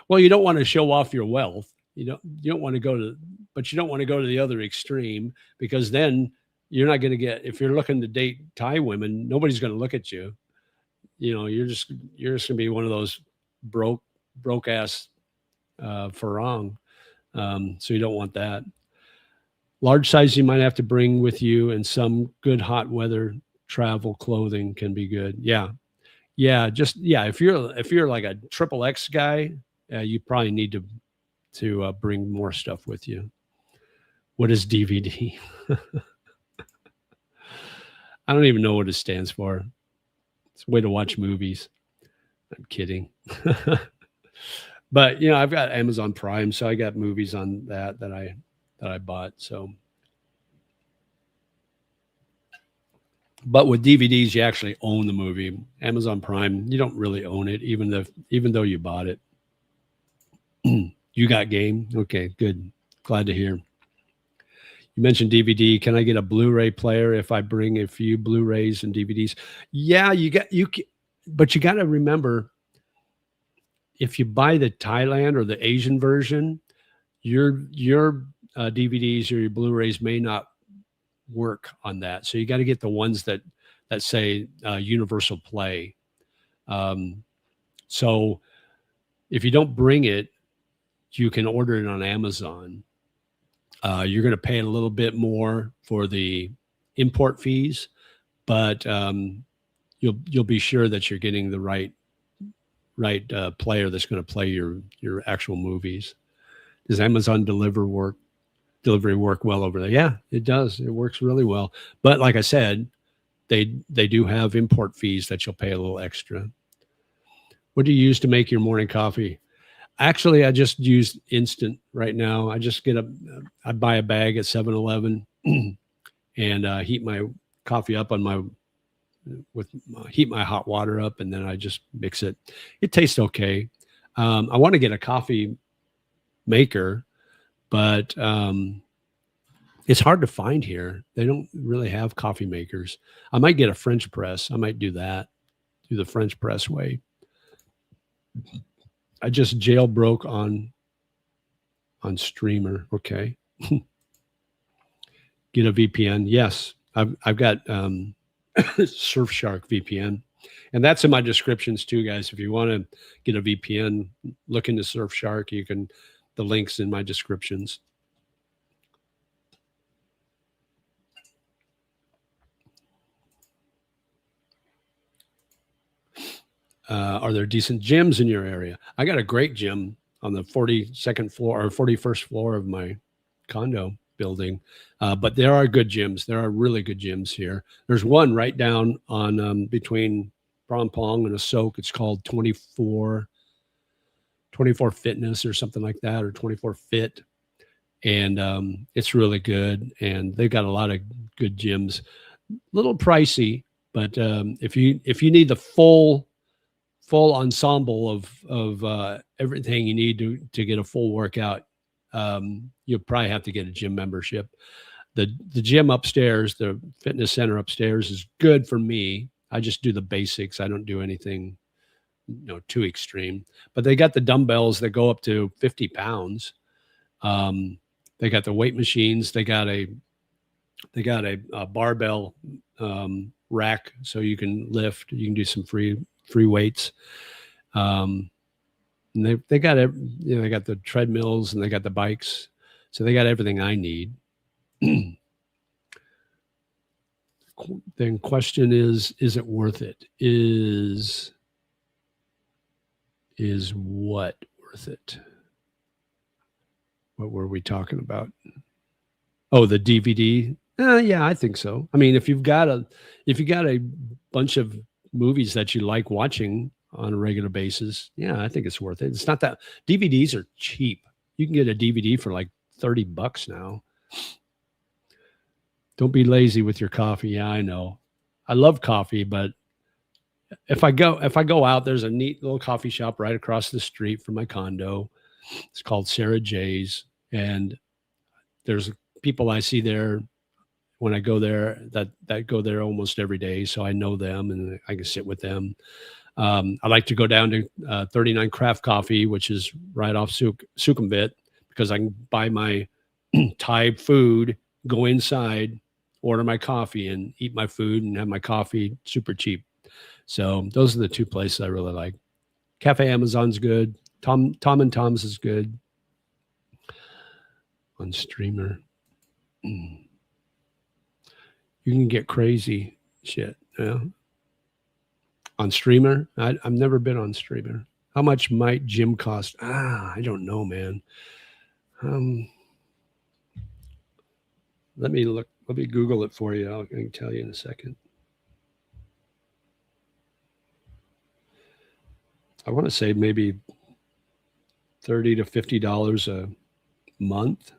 S1: Well, you don't want to show off your wealth. You don't want to go to, but you don't want to go to the other extreme, because then you're not going to get, if you're looking to date Thai women, nobody's going to look at you. You're just going to be one of those broke ass farang. So you don't want that. Large size you might have to bring with you, and some good hot weather travel clothing can be good. Yeah. If you're like a triple X guy, you probably need to bring more stuff with you. What is DVD? I don't even know what it stands for. It's a way to watch movies. I'm kidding. But I've got Amazon Prime, so I got movies on that I bought. So, but with DVDs, you actually own the movie. Amazon Prime, you don't really own it, even though you bought it. You got game? Okay, good. Glad to hear. You mentioned DVD. Can I get a Blu-ray player if I bring a few Blu-rays and DVDs? Yeah, but you got to remember, if you buy the Thailand or the Asian version, your DVDs or your Blu-rays may not work on that. So you got to get the ones that say Universal Play. So if you don't bring it, you can order it on Amazon. You're going to pay a little bit more for the import fees, but you'll be sure that you're getting the right player that's going to play your actual movies. Does Amazon delivery work well over there? Yeah, it does. It works really well. But like I said, they do have import fees that you'll pay a little extra. What do you use to make your morning coffee? Actually, I just use instant right now. I just I buy a bag at 7-Eleven and heat my coffee up heat my hot water up, and then I just mix it. It tastes okay. I want to get a coffee maker, but it's hard to find here. They don't really have coffee makers. I might get a French press. I might do that, do the French press way. I just jailbroke on Streamer. Okay. Get a VPN. Yes, I've got Surfshark VPN, and that's in my descriptions too, guys. If you want to get a VPN, look into Surfshark. The link's in my descriptions. Are there decent gyms in your area? I got a great gym on the 42nd floor or 41st floor of my condo building. But there are good gyms. There are really good gyms here. There's one right down on between Brompong and Asok. It's called 24 Fitness or something like that, or 24 Fit. And it's really good. And they've got a lot of good gyms. A little pricey, but if you need the full ensemble of everything you need to get a full workout, you'll probably have to get a gym membership. The gym upstairs, the fitness center upstairs, is good for me. I just do the basics. I don't do anything, too extreme. But they got the dumbbells that go up to 50 pounds. They got the weight machines. They got a barbell rack, so you can lift. You can do some free weights. And they got they got the treadmills and they got the bikes, so they got everything I need. Then question is it worth it? Is what worth it? What were we talking about? Oh, the DVD. Yeah, I think so. I mean, if you got a bunch of movies that you like watching on a regular basis, yeah, I think it's worth it. It's not that DVDs are cheap. You can get a DVD for like $30 now. Don't be lazy with your coffee. Yeah, I know. I love coffee, but if I go out, there's a neat little coffee shop right across the street from my condo. It's called Sarah J's, and there's people I see there when I go there that go there almost every day, so I know them and I can sit with them. I like to go down to 39 Craft Coffee, which is right off Sukhumvit, because I can buy my Thai food, go inside, order my coffee, and eat my food and have my coffee super cheap. So those are the two places I really like. Cafe Amazon's good. Tom and Tom's is good. On Streamer, you can get crazy shit. Yeah. On Streamer, I've never been on Streamer. How much might gym cost? I don't know, man. Let me look. Let me Google it for you. I can tell you in a second. I want to say maybe $30 to $50 a month.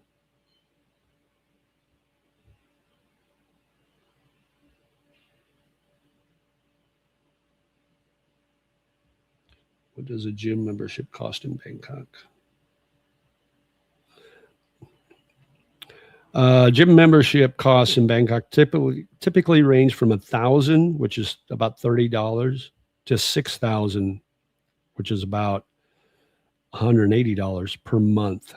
S1: What does a gym membership cost in Bangkok? Gym membership costs in Bangkok typically range from $1,000, which is about $30, to $6,000, which is about $180 per month.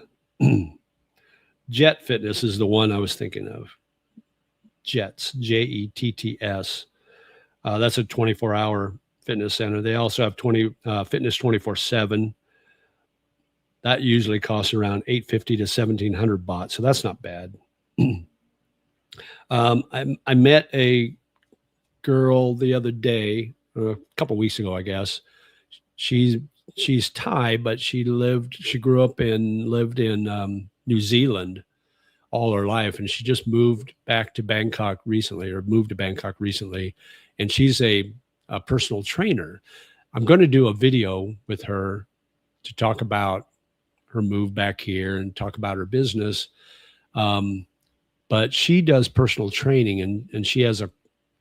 S1: Jet Fitness is the one I was thinking of. Jets, Jetts. That's a 24-hour fitness center. They also have fitness 24/7. That usually costs around $850 to $1,700 baht, so that's not bad. I met a girl the other day, a couple weeks ago, I guess. She's Thai, but she grew up and lived in New Zealand all her life, and she just moved back to Bangkok recently, or moved to Bangkok recently, and she's a personal trainer. I'm going to do a video with her to talk about her move back here and talk about her business. But she does personal training, and she has a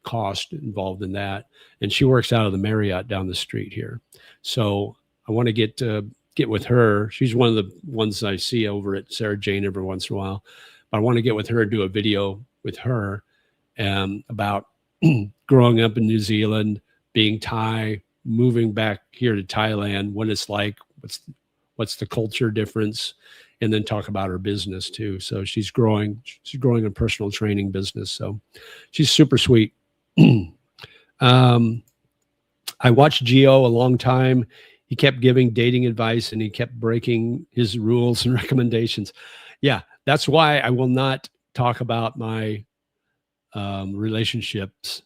S1: cost involved in that. And she works out of the Marriott down the street here. So I want to get with her. She's one of the ones I see over at Sarah Jane every once in a while. But I want to get with her and do a video with her about growing up in New Zealand, being Thai, moving back here to Thailand, what it's like, what's the culture difference, and then talk about her business too. So she's growing a personal training business. So she's super sweet. I watched Gio a long time. He kept giving dating advice and he kept breaking his rules and recommendations. Yeah, that's why I will not talk about my relationships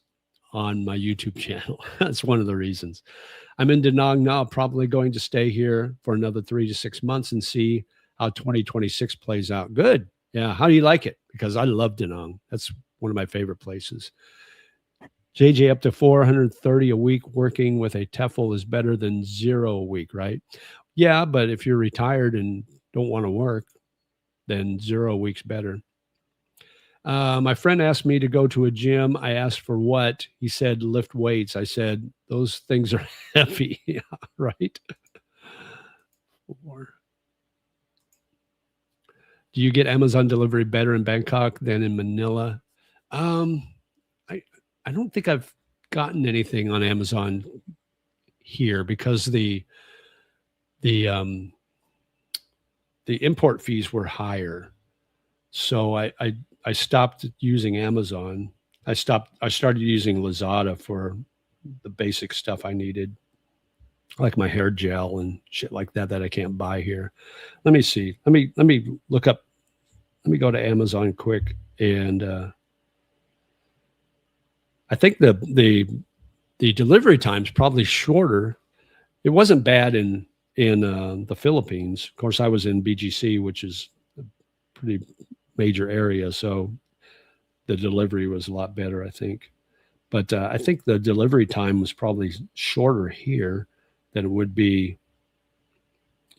S1: on my YouTube channel. That's one of the reasons. I'm in Da Nang now, probably going to stay here for another 3 to 6 months and see how 2026 plays out. Good. Yeah. How do you like it? Because I love Da Nang. That's one of my favorite places. JJ, up to 430 a week working with a TEFL is better than 0 a week, right? Yeah, but if you're retired and don't want to work, then 0 a week's better. My friend asked me to go to a gym. I asked for what? He said, lift weights. I said, those things are heavy. Yeah, right? Do you get Amazon delivery better in Bangkok than in Manila? I don't think I've gotten anything on Amazon here because the import fees were higher. So I stopped using Amazon. I started using Lazada for the basic stuff I needed, like my hair gel and shit like that I can't buy here. Let me see. Let me look up. Let me go to Amazon quick, and I think the delivery time's probably shorter. It wasn't bad in the Philippines. Of course, I was in BGC, which is a pretty major area, so the delivery was a lot better, I think. But I think the delivery time was probably shorter here than it would be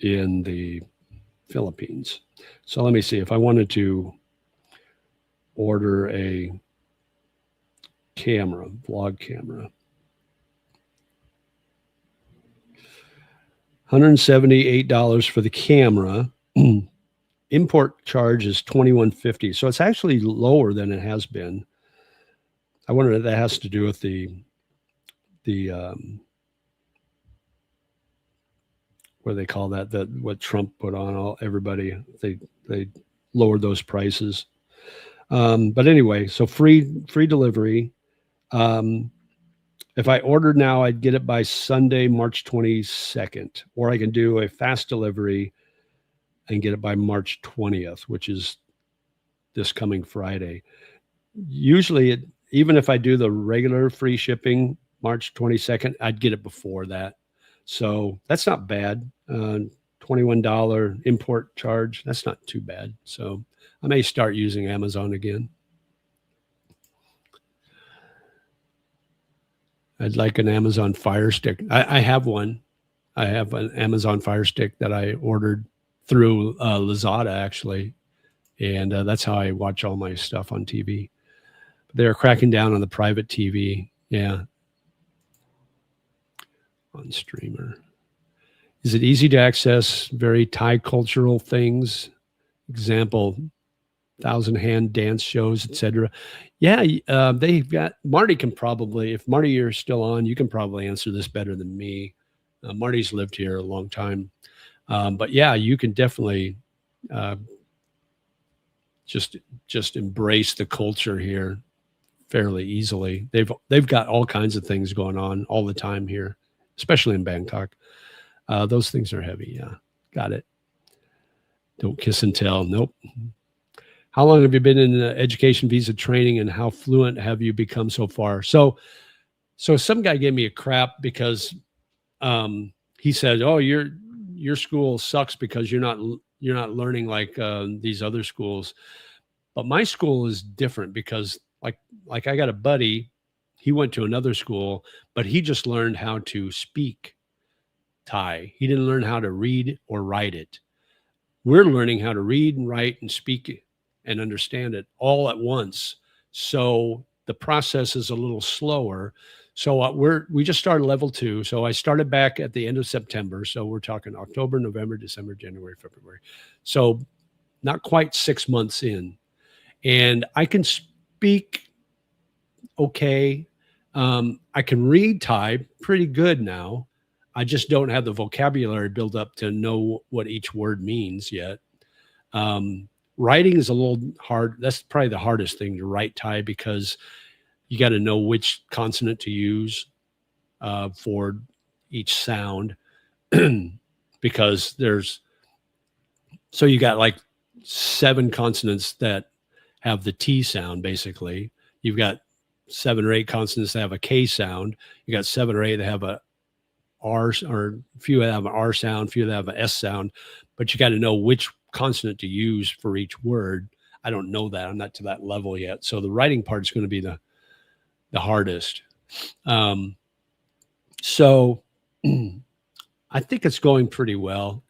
S1: in the Philippines. So let me see. If I wanted to order a vlog camera, $178 for the camera. Import charge is $21.50. So it's actually lower than it has been. I wonder if that has to do with the what do they call that? What Trump put on everybody. They lowered those prices. But anyway, so free delivery. If I ordered now, I'd get it by Sunday, March 22nd, or I can do a fast delivery and get it by March 20th, which is this coming Friday. Usually, even if I do the regular free shipping, March 22nd, I'd get it before that. So that's not bad. $21 import charge. That's not too bad. So I may start using Amazon again. I'd like an Amazon Fire Stick. I have one. I have an Amazon Fire Stick that I ordered through Lazada, actually. And that's how I watch all my stuff on TV. They're cracking down on the private TV. Yeah. On streamer. Is it easy to access very Thai cultural things? Example, 1,000-hand dance shows, etc. Yeah, they've got Marty can probably, if Marty, you're still on, you can probably answer this better than me. Marty's lived here a long time. But yeah, you can definitely just embrace the culture here fairly easily. They've got all kinds of things going on all the time here, especially in Bangkok. Those things are heavy. Yeah, got it. Don't kiss and tell. Nope. How long have you been in education visa training, and how fluent have you become so far? So some guy gave me a crap because he said, "Oh, your school sucks because you're not learning like these other schools." But my school is different because like I got a buddy, he went to another school, but he just learned how to speak Thai. He didn't learn how to read or write it. We're learning how to read and write and speak it and understand it all at once. So the process is a little slower. So we just started level 2. So I started back at the end of September. So we're talking October, November, December, January, February. So not quite 6 months in, and I can speak okay. I can read Thai pretty good now. I just don't have the vocabulary built up to know what each word means yet. Writing is a little hard. That's probably the hardest thing to write Thai, because you got to know which consonant to use for each sound, because so you got like 7 consonants that have the T sound, basically. You've got 7 or 8 consonants that have a K sound. You got 7 or 8 that have a R, or a few that have an R sound, a few that have an S sound, but you got to know which consonant to use for each word. I don't know that. I'm not to that level yet. So the writing part is going to be the hardest. So I think it's going pretty well.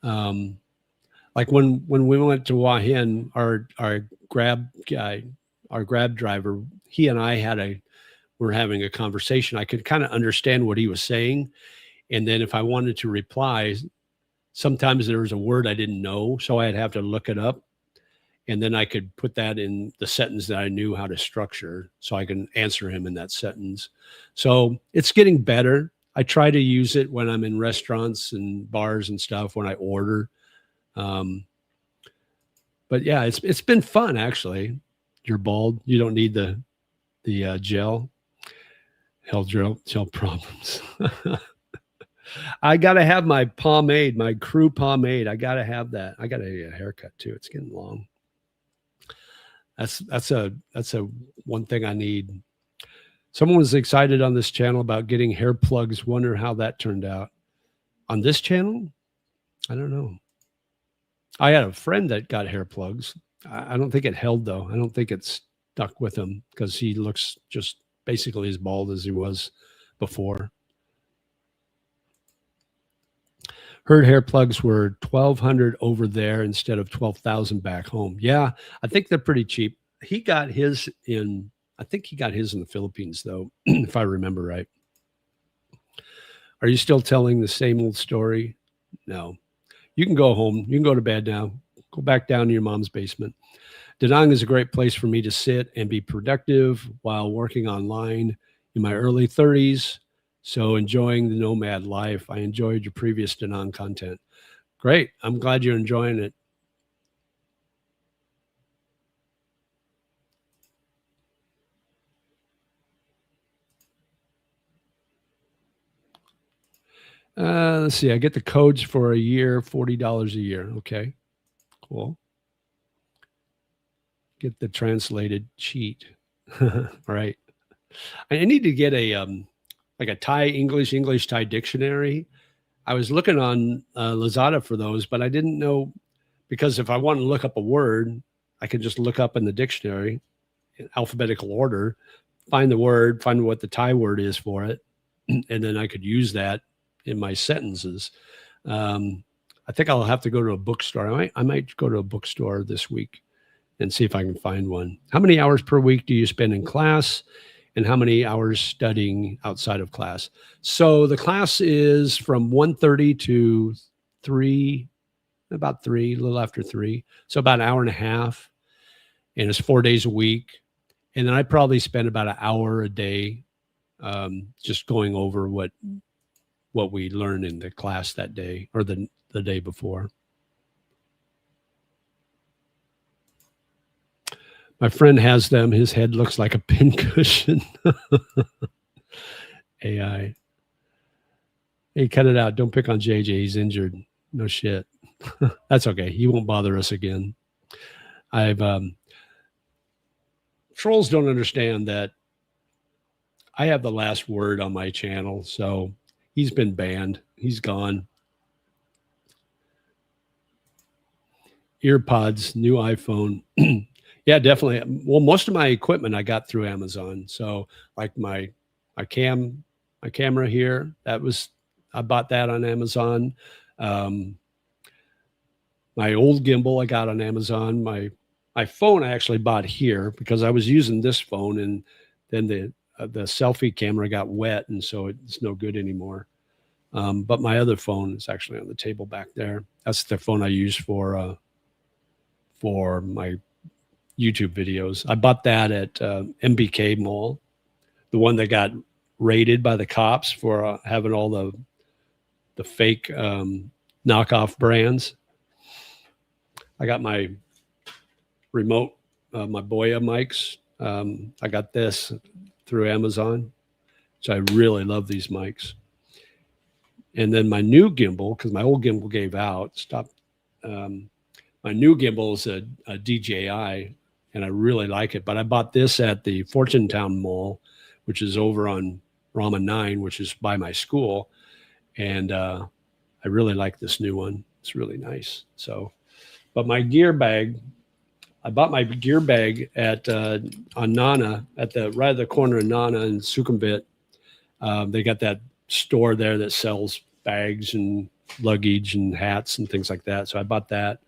S1: Like when we went to Hua Hin, our Grab guy, our Grab driver, he and I were having a conversation. I could kind of understand what he was saying. And then if I wanted to reply, sometimes there was a word I didn't know, so I'd have to look it up. And then I could put that in the sentence that I knew how to structure, so I can answer him in that sentence. So it's getting better. I try to use it when I'm in restaurants and bars and stuff, when I order. But yeah, it's been fun, actually. You're bald. You don't need the gel. Gel problems. I got to have my pomade, my crew pomade. I got to have that. I got to get a haircut too. It's getting long. That's a one thing I need. Someone was excited on this channel about getting hair plugs. Wonder how that turned out. On this channel? I don't know. I had a friend that got hair plugs. I don't think it held, though. I don't think it stuck with him, because he looks just basically as bald as he was before. Heard hair plugs were $1,200 over there instead of $12,000 back home. Yeah, I think they're pretty cheap. He got his in, I think he got his in the Philippines, though, if I remember right. Are you still telling the same old story? No. You can go home. You can go to bed now. Go back down to your mom's basement. Da Nang is a great place for me to sit and be productive while working online in my early 30s. So enjoying the nomad life. I enjoyed your previous Da Nang content. Great. I'm glad you're enjoying it. Let's see. I get the codes for a year, $40 a year. Okay, cool. Get the translated cheat. Right. I need to get a like a Thai English Thai dictionary. I was looking on Lazada for those, but I didn't know, because if I want to look up a word, I could just look up in the dictionary in alphabetical order, find the word, find what the Thai word is for it, and then I could use that in my sentences. I think I'll have to go to a bookstore. I might go to a bookstore this week and see if I can find one. How many hours per week do you spend in class, and how many hours studying outside of class? So the class is from 1:30 to 3, about 3, a little after 3. So about an hour and a half, and it's 4 days a week. And then I probably spend about an hour a day just going over what we learned in the class that day, or the day before. My friend has them. His head looks like a pincushion. AI. Hey, cut it out. Don't pick on JJ. He's injured. No shit. That's okay. He won't bother us again. Trolls don't understand that I have the last word on my channel, so he's been banned. He's gone. Earpods, new iPhone. Yeah, definitely. Well, most of my equipment I got through Amazon. So like my camera here, I bought that on Amazon. Um, my old gimbal I got on Amazon. My phone I actually bought here because I was using this phone, and then the selfie camera got wet, and so it's no good anymore. But my other phone is actually on the table back there. That's the phone I use for my YouTube videos. I bought that at MBK Mall, the one that got raided by the cops for having all the fake knockoff brands. I got my remote, my Boya mics. I got this through Amazon, so I really love these mics. And then my new gimbal, because my old gimbal gave out, stopped. My new gimbal is a DJI, and I really like it. But I bought this at the Fortune Town Mall, which is over on Rama 9, which is by my school. And I really like this new one. It's really nice. So, but my gear bag, I bought my gear bag at on Nana at the right at the corner of Nana and Sukhumvit. They got that store there that sells bags and luggage and hats and things like that. So I bought that,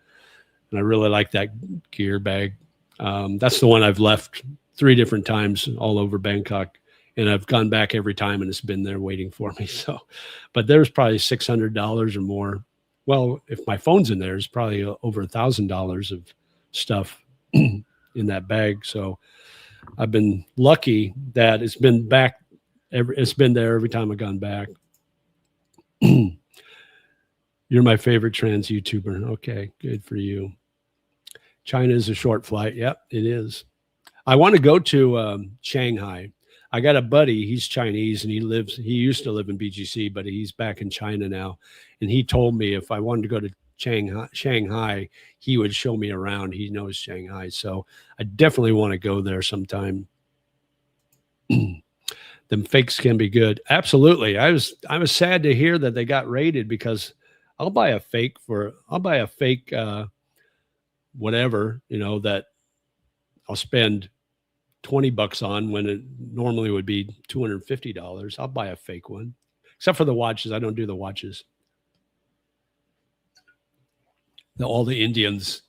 S1: and I really like that gear bag. That's the one I've left 3 different times all over Bangkok, and I've gone back every time, and it's been there waiting for me. So, but there's probably $600 or more. Well, if my phone's in there, it's probably over $1,000 of stuff in that bag. So I've been lucky that it's been back. It's been there every time I've gone back. You're my favorite trans YouTuber. Okay, good for you. China is a short flight. Yep, it is. I want to go to Shanghai. I got a buddy. He's Chinese, and he used to live in BGC, but he's back in China now. And he told me if I wanted to go to Shanghai, he would show me around. He knows Shanghai. So I definitely want to go there sometime. Them fakes can be good. Absolutely. I was sad to hear that they got raided, because I'll buy a fake whatever, that I'll spend $20 on when it normally would be $250. I'll buy a fake one, except for the watches. I don't do the watches. All the Indians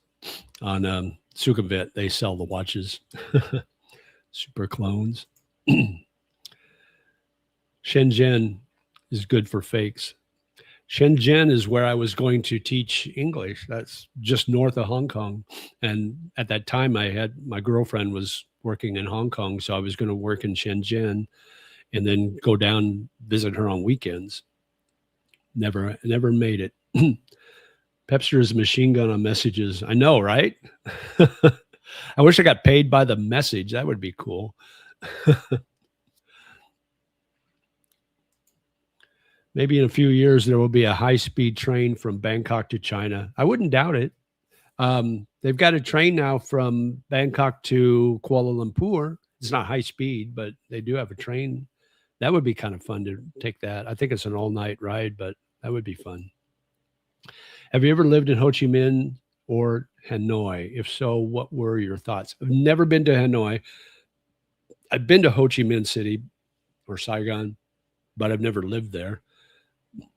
S1: on Sukhumvit, they sell the watches. Super clones. Shenzhen is good for fakes. Shenzhen is where I was going to teach English. That's just north of Hong Kong. And at that time, my girlfriend was working in Hong Kong, so I was going to work in Shenzhen and then go down, visit her on weekends. Never made it. Pepster is a machine gun on messages. I know, right? I wish I got paid by the message. That would be cool. Maybe in a few years, there will be a high-speed train from Bangkok to China. I wouldn't doubt it. They've got a train now from Bangkok to Kuala Lumpur. It's not high speed, but they do have a train. That would be kind of fun to take that. I think it's an all-night ride, but that would be fun. Have you ever lived in Ho Chi Minh or Hanoi? If so, what were your thoughts? I've never been to Hanoi. I've been to Ho Chi Minh City or Saigon, but I've never lived there.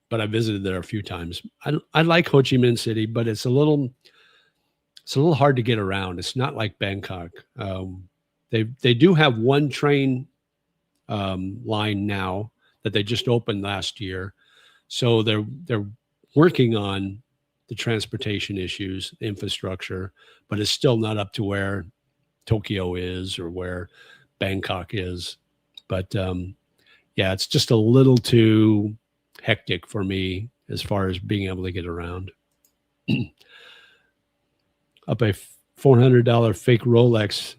S1: But I visited there a few times. I like Ho Chi Minh City, but it's a little hard to get around. It's not like Bangkok. They do have one train line now that they just opened last year, so they're working on the transportation issues, infrastructure, but it's still not up to where Tokyo is or where Bangkok is. But yeah, it's just a little too hectic for me as far as being able to get around. Up a $400 fake Rolex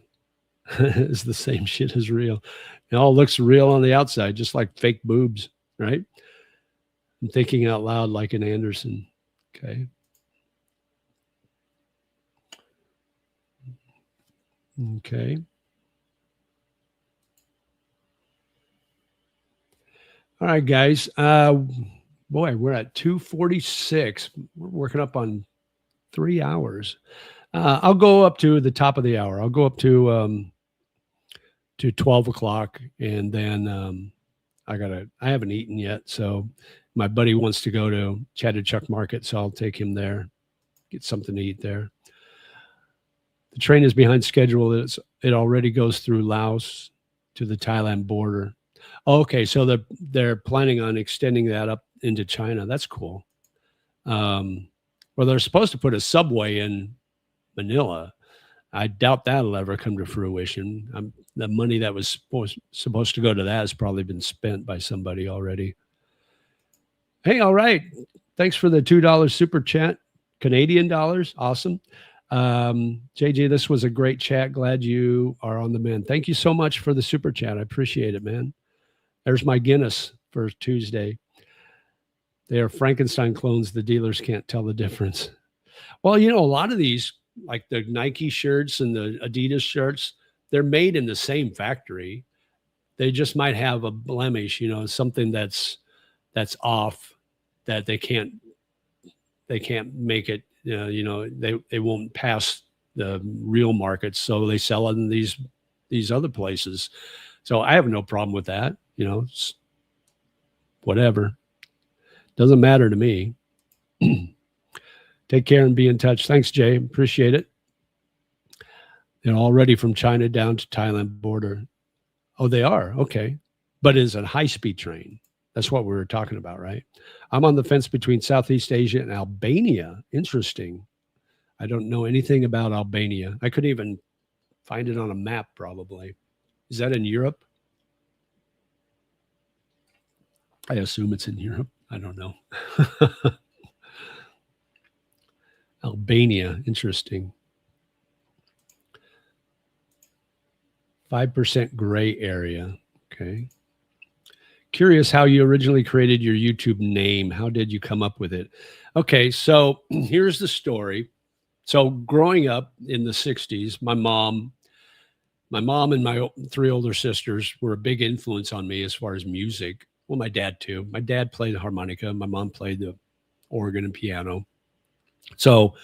S1: is the same shit as real. It all looks real on the outside, just like fake boobs, right? I'm thinking out loud like an Anderson. Okay. Okay. All right, guys. Boy, we're at 2:46. We're working up on 3 hours. I'll go up to the top of the hour. I'll go up to 12 o'clock, and then I haven't eaten yet. So my buddy wants to go to Chatuchak Market, so I'll take him there, get something to eat there. The train is behind schedule. It already goes through Laos to the Thailand border. Okay, so they're planning on extending that up into China. That's cool. Well, they're supposed to put a subway in Manila. I doubt that'll ever come to fruition. The money that was supposed to go to that has probably been spent by somebody already. Hey, all right. Thanks for the $2 super chat. Canadian dollars. Awesome. JJ, this was a great chat. Glad you are on the mend. Thank you so much for the super chat. I appreciate it, man. There's my Guinness for Tuesday. They are Frankenstein clones. The dealers can't tell the difference. Well, a lot of these, like the Nike shirts and the Adidas shirts, they're made in the same factory. They just might have a blemish, something that's off, that they can't make it. They won't pass the real markets, so they sell it in these other places. So I have no problem with that. Whatever, doesn't matter to me. Take care and be in touch. Thanks, Jay. Appreciate it. They're already from China down to Thailand border. Oh, they are? Okay. But it's a high-speed train. That's what we were talking about, right? I'm on the fence between Southeast Asia and Albania. Interesting. I don't know anything about Albania. I couldn't even find it on a map, probably. Is that in Europe? I assume it's in Europe. I don't know. Albania. Interesting. 5% gray area. Okay. Curious how you originally created your YouTube name. How did you come up with it? Okay, so here's the story. So growing up in the 60s, my mom and my 3 older sisters were a big influence on me as far as music. Well, my dad too. My dad played the harmonica. My mom played the organ and piano. So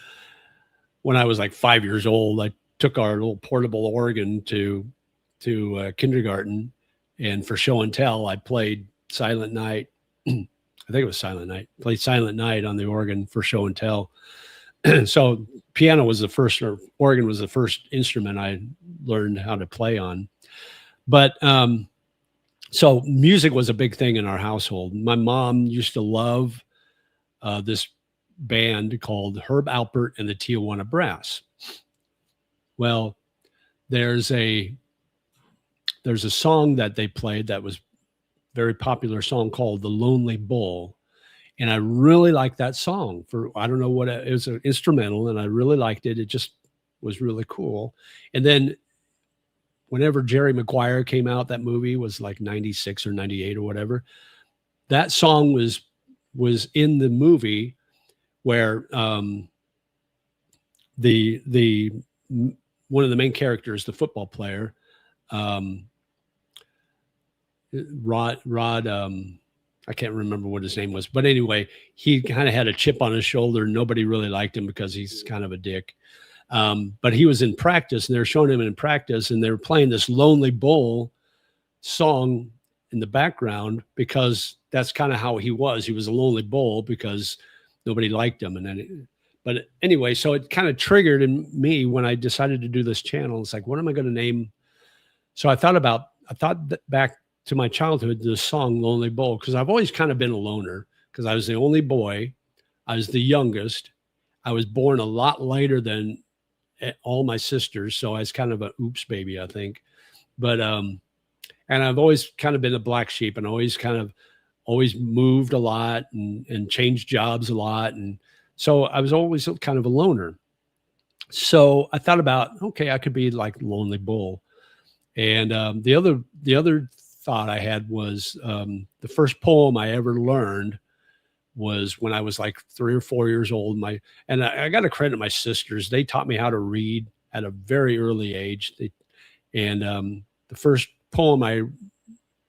S1: when I was like 5 years old, I took our little portable organ to kindergarten. And for show and tell, I played Silent Night. I think it was Silent Night. Played Silent Night on the organ for show and tell. So piano was the first, or organ was the first instrument I learned how to play on. But so music was a big thing in our household. My mom used to love this band called Herb Alpert and the Tijuana Brass. Well, there's a song that they played that was a very popular song called The Lonely Bull. And I really liked that song I don't know what it was, an instrumental, and I really liked it. It just was really cool. And then whenever Jerry Maguire came out, that movie was like 96 or 98 or whatever. That song was in the movie where the one of the main characters, the football player, Rod, I can't remember what his name was, but anyway, he kind of had a chip on his shoulder. Nobody really liked him because he's kind of a dick. But he was in practice, and they were showing him in practice, and they were playing this Lonely Bull song in the background because that's kind of how he was. He was a lonely bull because nobody liked him. And then, but anyway, so it kind of triggered in me when I decided to do this channel. It's like, what am I going to name? So I thought back to my childhood, the song Lonely Bull, because I've always kind of been a loner because I was the only boy. I was the youngest. I was born a lot later than all my sisters. So I was kind of an oops baby, I think. But, and I've always kind of been a black sheep, and always moved a lot and changed jobs a lot. And so I was always kind of a loner. So I thought about, okay, I could be like Lonely Bull. And the other thought I had was the first poem I ever learned was when I was like 3 or 4 years old. And I got to credit my sisters. They taught me how to read at a very early age. The first poem I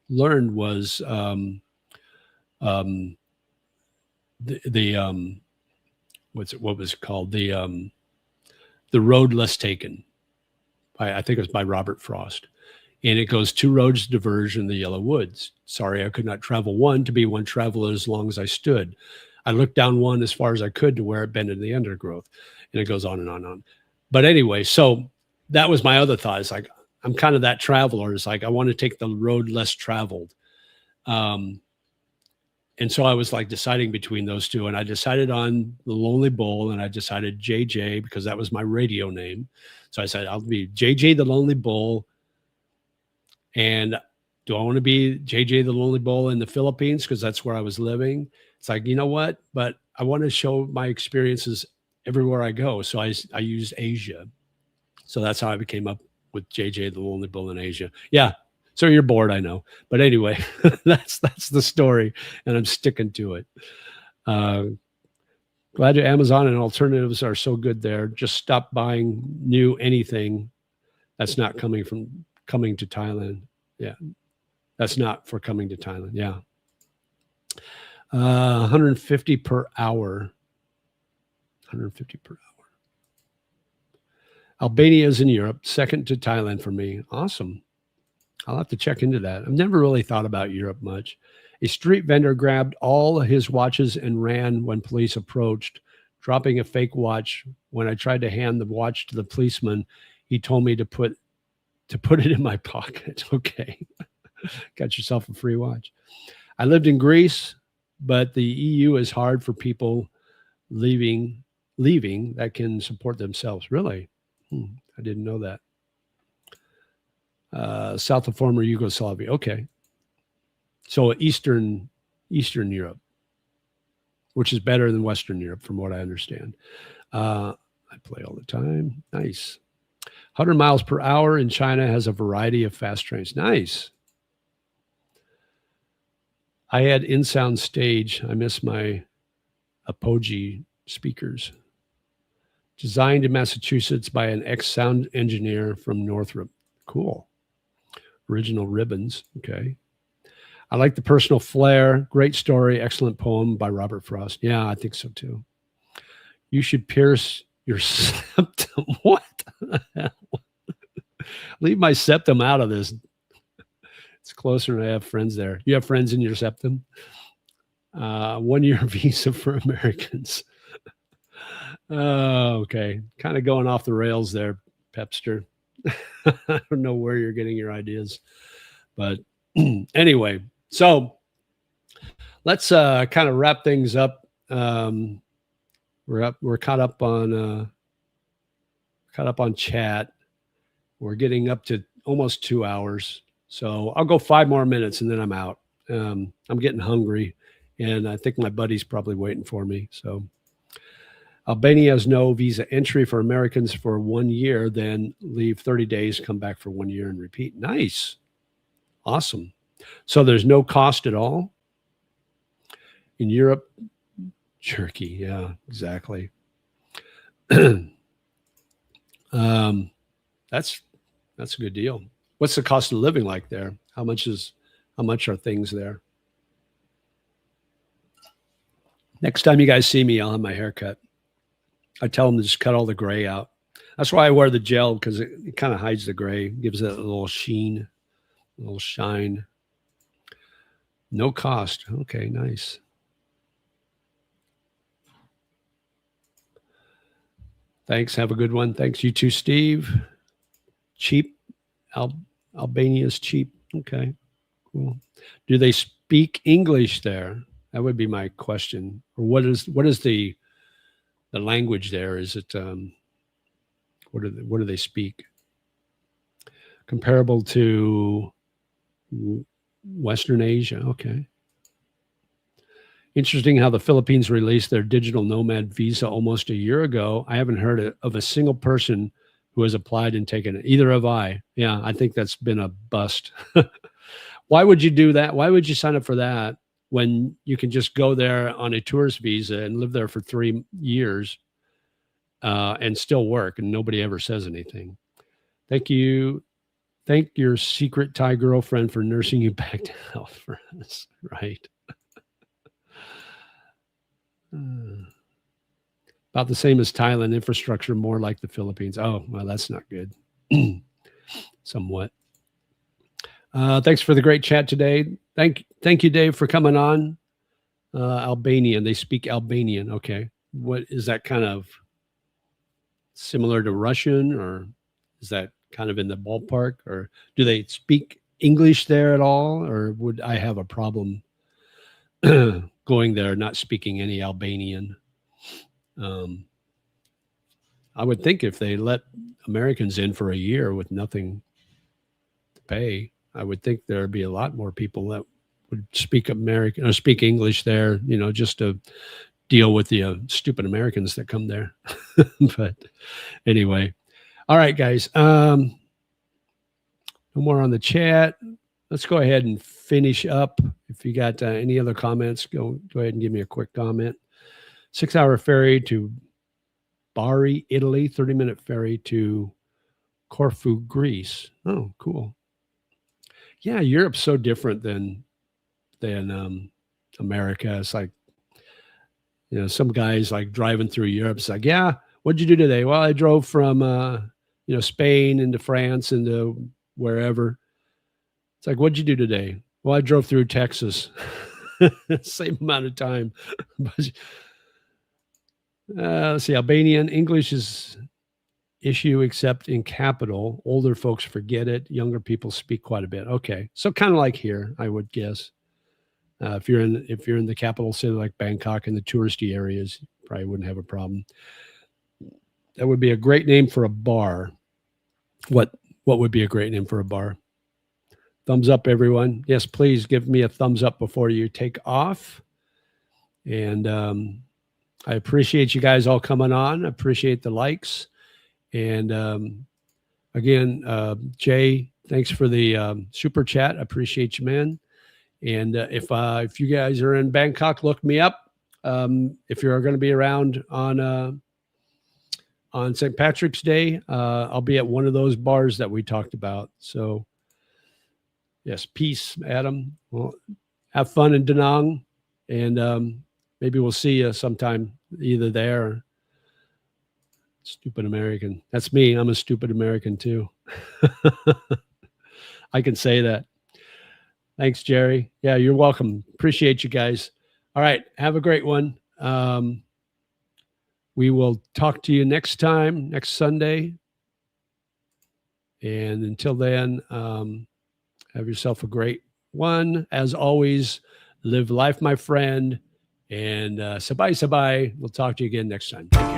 S1: learned was what was it called? The Road Less Taken. I think it was by Robert Frost. And it goes 2 roads diverge in the yellow woods. Sorry, I could not travel one to be one traveler as long as I stood. I looked down one as far as I could to where it bended the undergrowth. And it goes on and on and on. But anyway, so that was my other thought. It's like, I'm kind of that traveler. It's like, I want to take the road less traveled. And so I was like deciding between those two, and I decided on the Lonely Bull, and I decided JJ because that was my radio name. So I said, I'll be JJ the Lonely Bull. And do I want to be JJ the Lonely Bull in the Philippines? Because that's where I was living. It's like, you know what? But I want to show my experiences everywhere I go. So I used Asia. So that's how I became up with JJ the Lonely Bull in Asia. Yeah. So you're bored, I know. But anyway, that's the story, and I'm sticking to it. Glad your Amazon and alternatives are so good there. Just stop buying new anything that's not coming to Thailand. Yeah. That's not for coming to Thailand. Yeah. 150 per hour. 150 per hour. Albania is in Europe, second to Thailand for me. Awesome. I'll have to check into that. I've never really thought about Europe much. A street vendor grabbed all his watches and ran when police approached, dropping a fake watch. When I tried to hand the watch to the policeman, he told me to put it in my pocket. Okay. Got yourself a free watch. I lived in Greece, but the EU is hard for people leaving that can support themselves. Really? I didn't know that. South of former Yugoslavia. Okay. So Eastern Europe, which is better than Western Europe from what I understand. I play all the time. Nice. 100 miles per hour in China has a variety of fast trains. Nice. I had in-sound stage. I miss my Apogee speakers. Designed in Massachusetts by an ex-sound engineer from Northrop. Cool. Original ribbons. Okay. I like the personal flair. Great story. Excellent poem by Robert Frost. Yeah, I think so too. You should pierce your septum. What? Leave my septum out of this. It's closer and I have friends there. You have friends in your septum? 1 year visa for Americans. Okay. Kind of going off the rails there, Pepster. I don't know where you're getting your ideas, but anyway, so let's kind of wrap things up. We're caught up on chat. We're getting up to almost 2 hours. So I'll go 5 more minutes and then I'm out. I'm getting hungry and I think my buddy's probably waiting for me. So Albania has no visa entry for Americans for 1 year, then leave 30 days, come back for 1 year and repeat. Nice. Awesome. So there's no cost at all. In Europe, Turkey. Yeah, exactly. That's a good deal. What's the cost of living like there? How much are things there? Next time you guys see me, I'll have my hair cut. I tell them to just cut all the gray out. That's why I wear the gel, because it kind of hides the gray, gives it a little sheen, a little shine. No cost. Okay, nice. Thanks. Have a good one. Thanks. You too, Steve. Cheap. Albania's cheap. Okay, cool. Do they speak English there? That would be my question. Or what is the language there? Is it what do they speak? Comparable to Western Asia. Okay. Interesting how the Philippines released their digital nomad visa almost a year ago. I haven't heard of a single person who has applied and taken it. Either have I. Yeah, I think that's been a bust. Why would you do that? Why would you sign up for that when you can just go there on a tourist visa and live there for 3 years and still work and nobody ever says anything? Thank you. Thank your secret Thai girlfriend for nursing you back to health for us. Right. About the same as Thailand. Infrastructure more like the Philippines. Oh, well, that's not good. Somewhat. Thanks for the great chat today. Thank you, Dave, for coming on. Albanian. They speak Albanian. Okay. What is that, kind of similar to Russian, or is that kind of in the ballpark, or do they speak English there at all, or would I have a problem going there not speaking any Albanian? I would think if they let Americans in for a year with nothing to pay, I would think there'd be a lot more people that would speak American or speak English there, just to deal with the stupid Americans that come there. But anyway, all right, guys. No more on the chat. Let's go ahead and finish up. If you got any other comments, go ahead and give me a quick comment. 6-hour ferry to Bari, Italy. 30-minute ferry to Corfu, Greece. Oh, cool. Yeah, Europe's so different than America. It's like, some guys like driving through Europe. It's like, yeah, what'd you do today? Well, I drove from Spain into France into wherever. It's like, what'd you do today? Well, I drove through Texas. Same amount of time. Let's see, Albanian. English is issue except in capital. Older folks forget it. Younger people speak quite a bit. Okay, so kind of like here, I would guess. If you're in the capital city like Bangkok and the touristy areas, you probably wouldn't have a problem. That would be a great name for a bar. What would be a great name for a bar? Thumbs up, everyone. Yes, please give me a thumbs up before you take off. And I appreciate you guys all coming on. I appreciate the likes. And again, Jay, thanks for the super chat. I appreciate you, man. And if you guys are in Bangkok, look me up. If you're going to be around on St. Patrick's Day, I'll be at one of those bars that we talked about. So, yes, peace, Adam. Well, have fun in Da Nang, and maybe we'll see you sometime either there or stupid American. That's me. I'm a stupid American too. I can say that. Thanks, Jerry. Yeah, you're welcome. Appreciate you guys. All right. Have a great one. We will talk to you next time, next Sunday. And until then, have yourself a great one. As always, live life, my friend. And sabay sabay. We'll talk to you again next time.